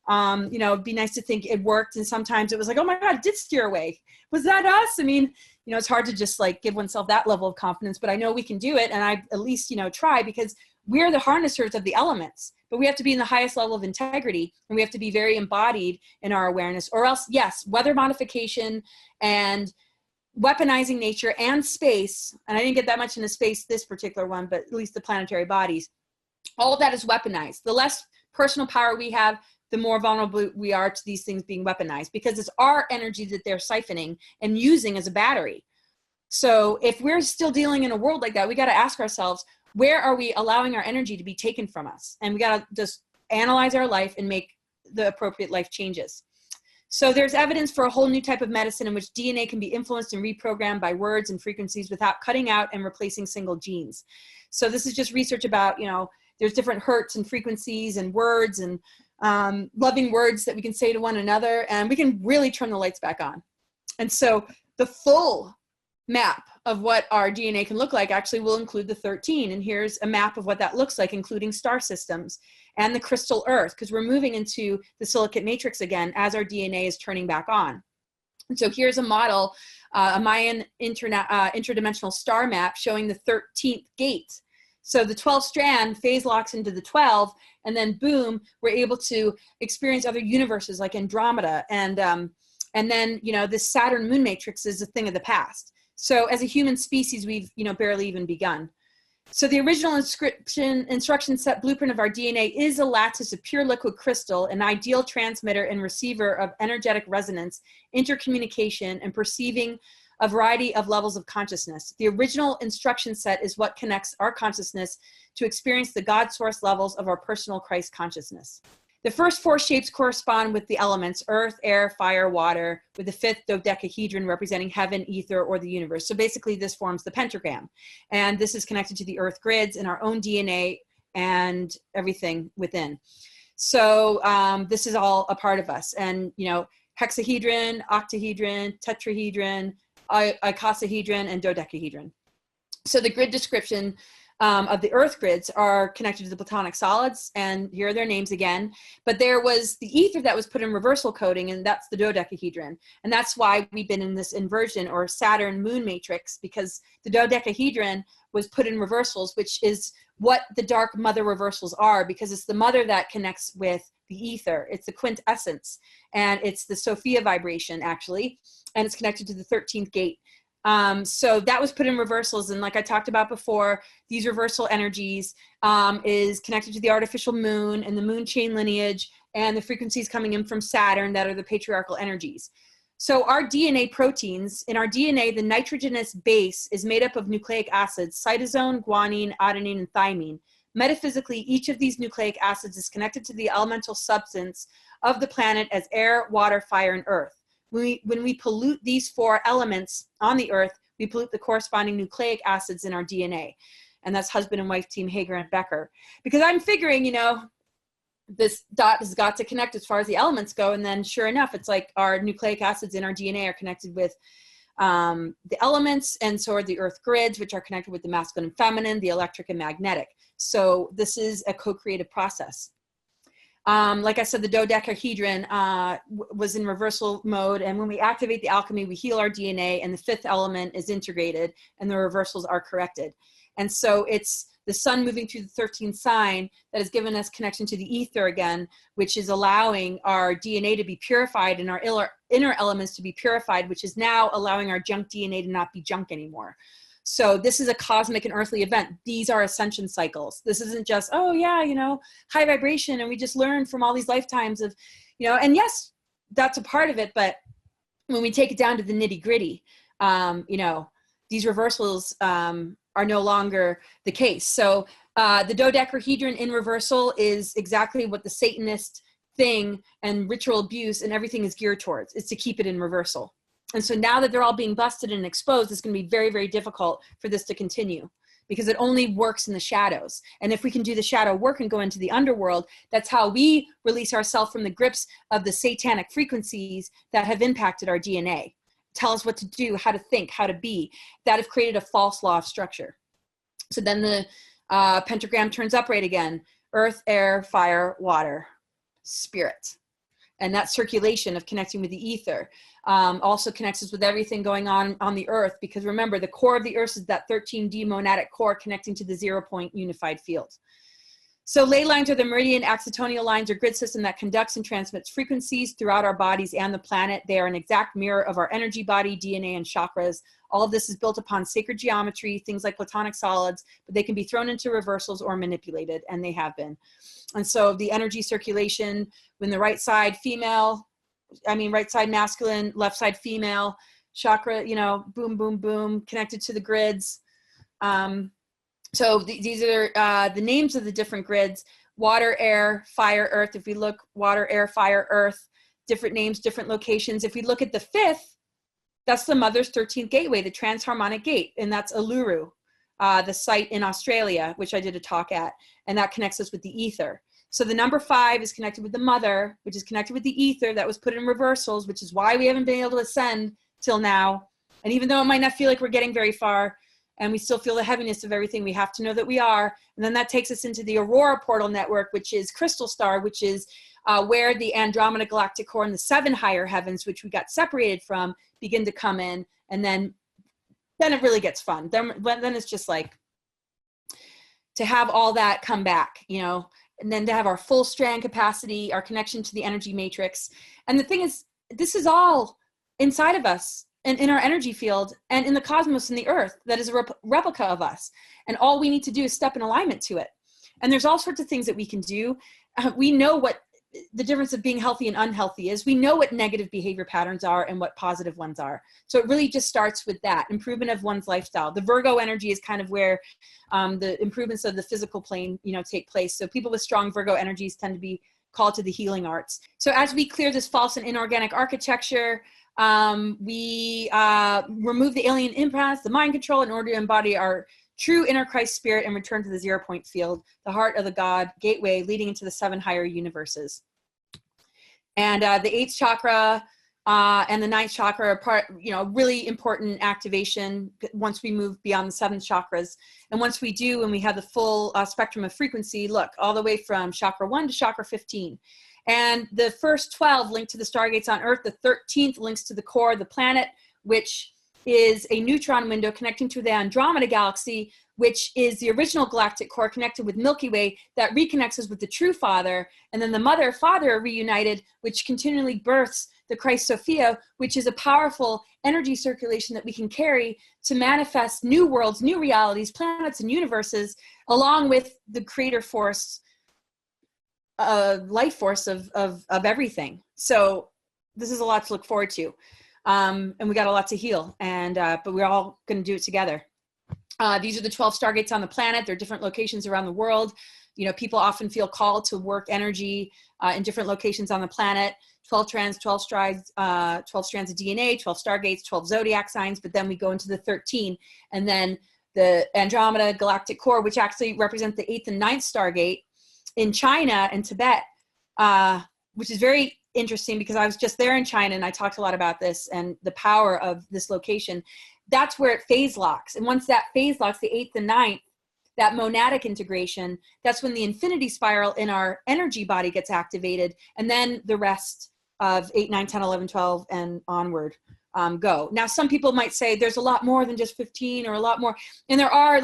You know, it'd be nice to think it worked. And sometimes it was like, oh my God, it did steer away. Was that us? I mean, you know, it's hard to just like give oneself that level of confidence, but I know we can do it. And I at least, you know, try, because we're the harnessers of the elements, but we have to be in the highest level of integrity, and we have to be very embodied in our awareness, or else, yes, weather modification and weaponizing nature and space. And I didn't get that much into space, this particular one, but at least the planetary bodies, all of that is weaponized. The less personal power we have, the more vulnerable we are to these things being weaponized, because it's our energy that they're siphoning and using as a battery. So if we're still dealing in a world like that, we got to ask ourselves, where are we allowing our energy to be taken from us? And we got to just analyze our life and make the appropriate life changes. So there's evidence for a whole new type of medicine in which DNA can be influenced and reprogrammed by words and frequencies without cutting out and replacing single genes. So this is just research about, you know, there's different hertz and frequencies and words and loving words that we can say to one another, and we can really turn the lights back on. And so the full map of what our DNA can look like actually will include the 13. And here's a map of what that looks like, including star systems and the crystal earth, because we're moving into the silicate matrix again as our DNA is turning back on. And so here's a model, a Mayan interdimensional star map showing the 13th gate. So the 12th strand phase locks into the 12, and then boom, we're able to experience other universes like Andromeda. And then, you know, this Saturn moon matrix is a thing of the past. So as a human species, we've, you know, barely even begun. So the original instruction set blueprint of our DNA is a lattice of pure liquid crystal, an ideal transmitter and receiver of energetic resonance, intercommunication, and perceiving a variety of levels of consciousness. The original instruction set is what connects our consciousness to experience the God source levels of our personal Christ consciousness. The first 4 shapes correspond with the elements, earth, air, fire, water, with the 5th dodecahedron representing heaven, ether, or the universe. So basically this forms the pentagram. And this is connected to the earth grids and our own DNA and everything within. So this is all a part of us. And, you know, hexahedron, octahedron, tetrahedron, icosahedron, and dodecahedron. So the grid description of the earth grids are connected to the platonic solids, and here are their names again. But there was the ether that was put in reversal coding, and that's the dodecahedron. And that's why we've been in this inversion or Saturn moon matrix, because the dodecahedron was put in reversals, which is what the dark mother reversals are, because it's the mother that connects with the ether. It's the quintessence, and it's the Sophia vibration actually, and it's connected to the 13th gate. So that was put in reversals, and like I talked about before, these reversal energies is connected to the artificial moon and the moon chain lineage and the frequencies coming in from Saturn that are the patriarchal energies. So our DNA proteins, in our DNA, the nitrogenous base is made up of nucleic acids, cytosine, guanine, adenine, and thymine. Metaphysically, each of these nucleic acids is connected to the elemental substance of the planet as air, water, fire, and earth. When we pollute these 4 elements on the earth, we pollute the corresponding nucleic acids in our DNA. And that's husband and wife team Hager and Becker. Because I'm figuring, you know, this dot has got to connect as far as the elements go. And then sure enough, it's like our nucleic acids in our DNA are connected with the elements, and so are the earth grids, which are connected with the masculine and feminine, the electric and magnetic. So this is a co-creative process. Like I said, the dodecahedron was in reversal mode, and when we activate the alchemy, we heal our DNA, and the 5th element is integrated, and the reversals are corrected. And so it's the sun moving through the 13th sign that has given us connection to the ether again, which is allowing our DNA to be purified and our inner elements to be purified, which is now allowing our junk DNA to not be junk anymore. So this is a cosmic and earthly event. These are ascension cycles. This isn't just, oh yeah, you know, high vibration, and we just learned from all these lifetimes of, you know, and yes, that's a part of it. But when we take it down to the nitty gritty, you know, these reversals are no longer the case. So the dodecahedron in reversal is exactly what the Satanist thing and ritual abuse and everything is geared towards. It's to keep it in reversal. And so now that they're all being busted and exposed, it's going to be very, very difficult for this to continue. because it only works in the shadows. And if we can do the shadow work and go into the underworld, that's how we release ourselves from the grips of the satanic frequencies that have impacted our DNA. Tell us what to do, how to think, how to be, that have created a false law of structure. So then the pentagram turns upright again. Earth, air, fire, water, spirit. And that circulation of connecting with the ether also connects us with everything going on the earth, because remember, the core of the earth is that 13D monadic core connecting to the 0 point unified field. So ley lines are the meridian axitonial lines or grid system that conducts and transmits frequencies throughout our bodies and the planet. They are an exact mirror of our energy body, DNA, and chakras. All of this is built upon sacred geometry, things like platonic solids, but they can be thrown into reversals or manipulated, and they have been. And so the energy circulation, when the right side right side masculine, left side female, chakra, boom, boom, boom, connected to the grids. So these are the names of the different grids: water, air, fire, earth. If we look, water, air, fire, earth, different names, different locations. If we look at the 5th, that's the mother's 13th gateway, the transharmonic gate, and that's Uluru, the site in Australia, which I did a talk at, and that connects us with the ether. So the number 5 is connected with the mother, which is connected with the ether that was put in reversals, which is why we haven't been able to ascend till now. And even though it might not feel like we're getting very far, and we still feel the heaviness of everything, we have to know that we are. And then that takes us into the Aurora Portal Network, which is Crystal Star, which is where the Andromeda Galactic Core and the 7 higher heavens, which we got separated from, begin to come in. And then it really gets fun. Then it's just like to have all that come back, and then to have our full strand capacity, our connection to the energy matrix. And the thing is, this is all inside of us and in our energy field and in the cosmos and the earth that is a replica of us. And all we need to do is step in alignment to it. And there's all sorts of things that we can do. We know what the difference of being healthy and unhealthy is. We know what negative behavior patterns are and what positive ones are. So it really just starts with that improvement of one's lifestyle. The Virgo energy is kind of where the improvements of the physical plane, take place. So people with strong Virgo energies tend to be called to the healing arts. So as we clear this false and inorganic architecture, we remove the alien implants, the mind control, in order to embody our true inner Christ spirit and return to the 0 point field, the heart of the God gateway leading into the 7 higher universes. And the 8th chakra and the 9th chakra are part, really important activation once we move beyond the 7 chakras. And once we do, and we have the full spectrum of frequency, look, all the way from chakra 1 to chakra 15. And the first 12 link to the stargates on Earth. The 13th links to the core of the planet, which is a neutron window connecting to the Andromeda galaxy, which is the original galactic core connected with Milky Way that reconnects us with the true Father. And then the mother father are reunited, which continually births the Christ Sophia, which is a powerful energy circulation that we can carry to manifest new worlds, new realities, planets, and universes, along with the creator force, life force of everything. So this is a lot to look forward to. And we got a lot to heal, but we're all going to do it together. These are the 12 stargates on the planet. They're different locations around the world. People often feel called to work energy in different locations on the planet. 12 strands, 12 strands of DNA, 12 stargates, 12 zodiac signs. But then we go into the 13, and then the Andromeda Galactic Core, which actually represents the 8th and 9th stargate in China and Tibet, which is very interesting because I was just there in China and I talked a lot about this and the power of this location. That's where it phase locks. And once that phase locks, the 8th and 9th, that monadic integration, that's when the infinity spiral in our energy body gets activated. And then the rest of 8, 9, 10, 11, 12 and onward go. Now, some people might say there's a lot more than just 15 or a lot more. And there are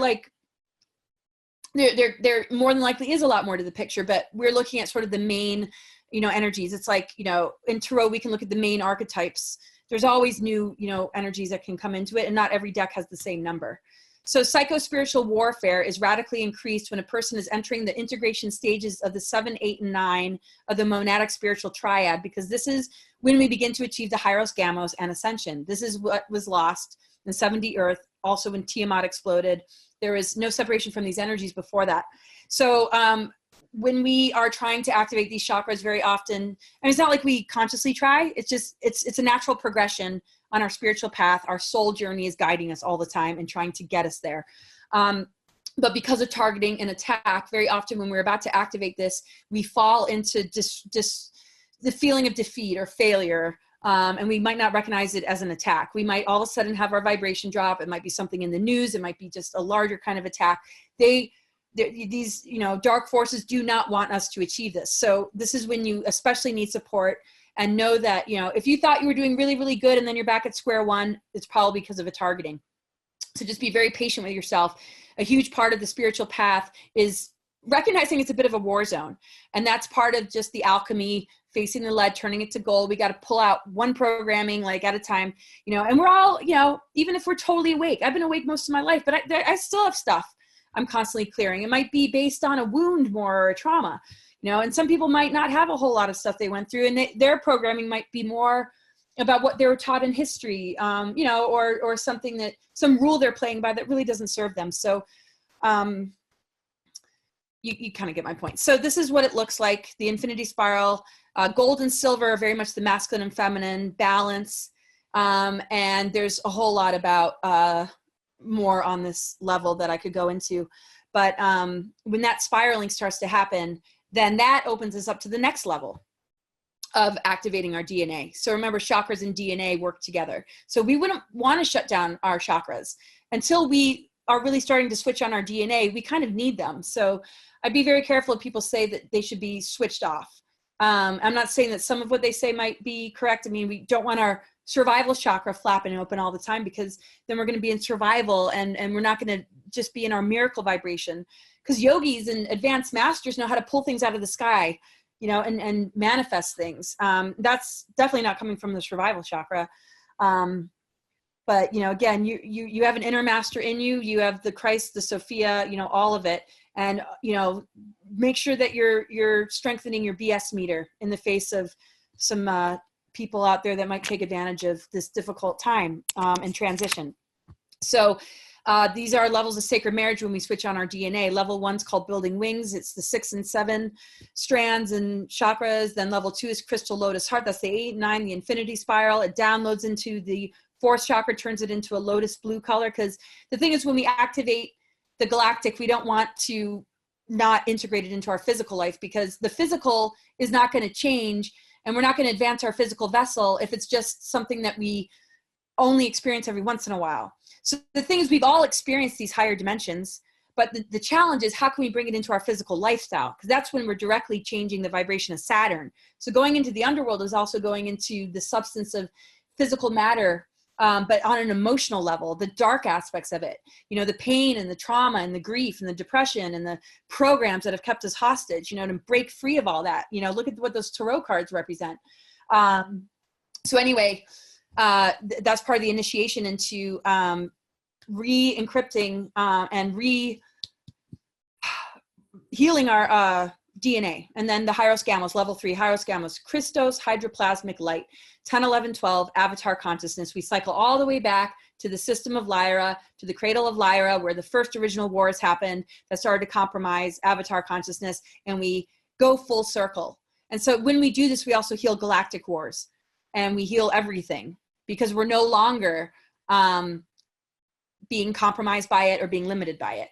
there more than likely is a lot more to the picture, but we're looking at sort of the main energies. It's like, in tarot, we can look at the main archetypes. There's always new, energies that can come into it, and not every deck has the same number. So psycho-spiritual warfare is radically increased when a person is entering the integration stages of the 7, 8, and 9 of the monadic spiritual triad, because this is when we begin to achieve the Hieros, Gamos, and Ascension. This is what was lost in 7D Earth, also when Tiamat exploded. There is no separation from these energies before that. So when we are trying to activate these chakras very often, and it's not like we consciously try, it's just, it's a natural progression on our spiritual path. Our soul journey is guiding us all the time and trying to get us there. But because of targeting and attack, very often when we're about to activate this, we fall into the feeling of defeat or failure. And we might not recognize it as an attack. We might all of a sudden have our vibration drop. It might be something in the news. It might be just a larger kind of attack. These, you know, dark forces do not want us to achieve this. So this is when you especially need support, and know that, you know, if you thought you were doing really, really good and then you're back at square one, it's probably because of a targeting. So just be very patient with yourself. A huge part of the spiritual path is recognizing it's a bit of a war zone. And that's part of just the alchemy, facing the lead, turning it to gold. We got to pull out one programming like at a time, you know, and we're all, you know, even if we're totally awake, I've been awake most of my life, but I still have stuff I'm constantly clearing. It might be based on a wound more or a trauma, you know, and some people might not have a whole lot of stuff they went through, and their programming might be more about what they were taught in history, you know, or something that, some rule they're playing by that really doesn't serve them. So you kind of get my point. So this is what it looks like, the infinity spiral. Gold and silver are very much the masculine and feminine balance. And there's a whole lot about more on this level that I could go into. But when that spiraling starts to happen, then that opens us up to the next level of activating our DNA. So remember, chakras and DNA work together. So we wouldn't want to shut down our chakras until we are really starting to switch on our DNA. We kind of need them. So I'd be very careful if people say that they should be switched off. I'm not saying that some of what they say might be correct. I mean, we don't want our survival chakra flapping open all the time, because then we're going to be in survival, and we're not going to just be in our miracle vibration. Because yogis and advanced masters know how to pull things out of the sky, you know, and manifest things. That's definitely not coming from the survival chakra. But, you know, again, you have an inner master in you. You have the Christ, the Sophia, you know, all of it. And, you know, make sure that you're strengthening your BS meter in the face of some people out there that might take advantage of this difficult time and transition. So these are levels of sacred marriage when we switch on our DNA. Level 1's called building wings. It's the 6 and 7 strands and chakras. Then level 2 is crystal lotus heart. That's the 8 and 9, the infinity spiral. It downloads into the 4th chakra, turns it into a lotus blue color. Because the thing is, when we activate the galactic, we don't want to not integrate it into our physical life, because the physical is not going to change, and we're not going to advance our physical vessel if it's just something that we only experience every once in a while. So the thing is, we've all experienced these higher dimensions, but the challenge is, how can we bring it into our physical lifestyle? Because that's when we're directly changing the vibration of Saturn. So going into the underworld is also going into the substance of physical matter, but on an emotional level, the dark aspects of it, you know, the pain and the trauma and the grief and the depression and the programs that have kept us hostage, you know, to break free of all that. You know, look at what those tarot cards represent. So anyway, that's part of the initiation into re-encrypting and re-healing our DNA. And then the Hyros Gamos, level 3, Hyros Gamos, Christos, hydroplasmic light, 10, 11, 12, avatar consciousness. We cycle all the way back to the system of Lyra, to the cradle of Lyra, where the first original wars happened that started to compromise avatar consciousness, and we go full circle. And so when we do this, we also heal galactic wars, and we heal everything, because we're no longer being compromised by it or being limited by it.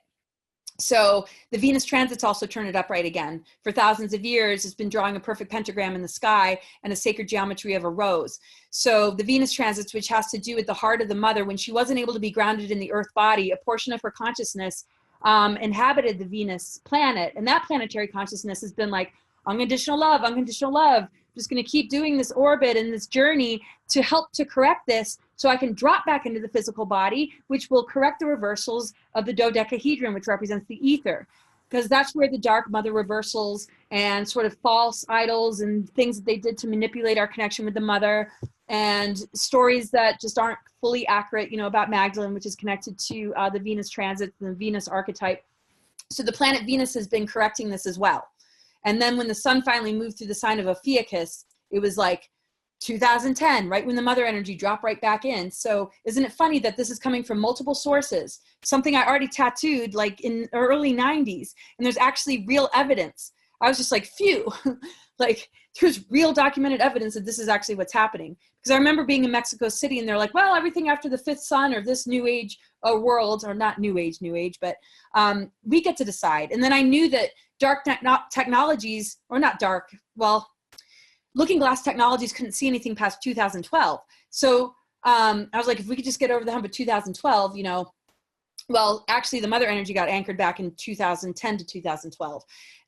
So the Venus transits also turn it upright again. For thousands of years, it's been drawing a perfect pentagram in the sky and a sacred geometry of a rose. So the Venus transits, which has to do with the heart of the mother, when she wasn't able to be grounded in the earth body, a portion of her consciousness inhabited the Venus planet. And that planetary consciousness has been like, unconditional love, unconditional love. I'm just going to keep doing this orbit and this journey to help to correct this, so I can drop back into the physical body, which will correct the reversals of the dodecahedron, which represents the ether. Because that's where the dark mother reversals and sort of false idols and things that they did to manipulate our connection with the mother, and stories that just aren't fully accurate, you know, about Magdalene, which is connected to the Venus transit, the Venus archetype. So the planet Venus has been correcting this as well. And then when the sun finally moved through the sign of Ophiuchus, it was like 2010, right when the mother energy dropped right back in. So isn't it funny that this is coming from multiple sources, something I already tattooed like in early 90s, and there's actually real evidence. I was just like, phew, like there's real documented evidence that this is actually what's happening. Because I remember being in Mexico City, and they're like, well, everything after the 5th sun or this new age a world, or not new age, but we get to decide. And then I knew that dark technologies, or not dark, well, looking glass technologies couldn't see anything past 2012. So I was like, if we could just get over the hump of 2012, you know, well, actually the mother energy got anchored back in 2010 to 2012,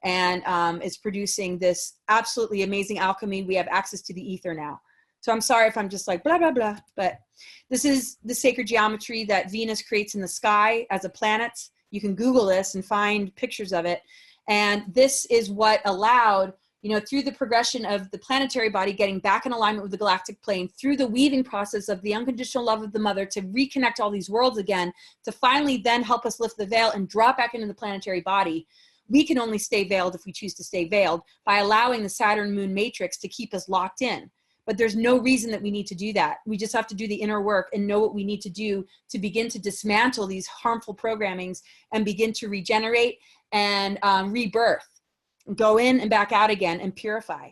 and is producing this absolutely amazing alchemy. We have access to the ether now. So I'm sorry if I'm just like blah, blah, blah, but this is the sacred geometry that Venus creates in the sky as a planet. You can Google this and find pictures of it. And this is what allowed, you know, through the progression of the planetary body getting back in alignment with the galactic plane, through the weaving process of the unconditional love of the mother to reconnect all these worlds again, to finally then help us lift the veil and drop back into the planetary body. We can only stay veiled if we choose to stay veiled by allowing the Saturn moon matrix to keep us locked in. But there's no reason that we need to do that. We just have to do the inner work and know what we need to do to begin to dismantle these harmful programmings and begin to regenerate and rebirth. Go in and back out again and purify.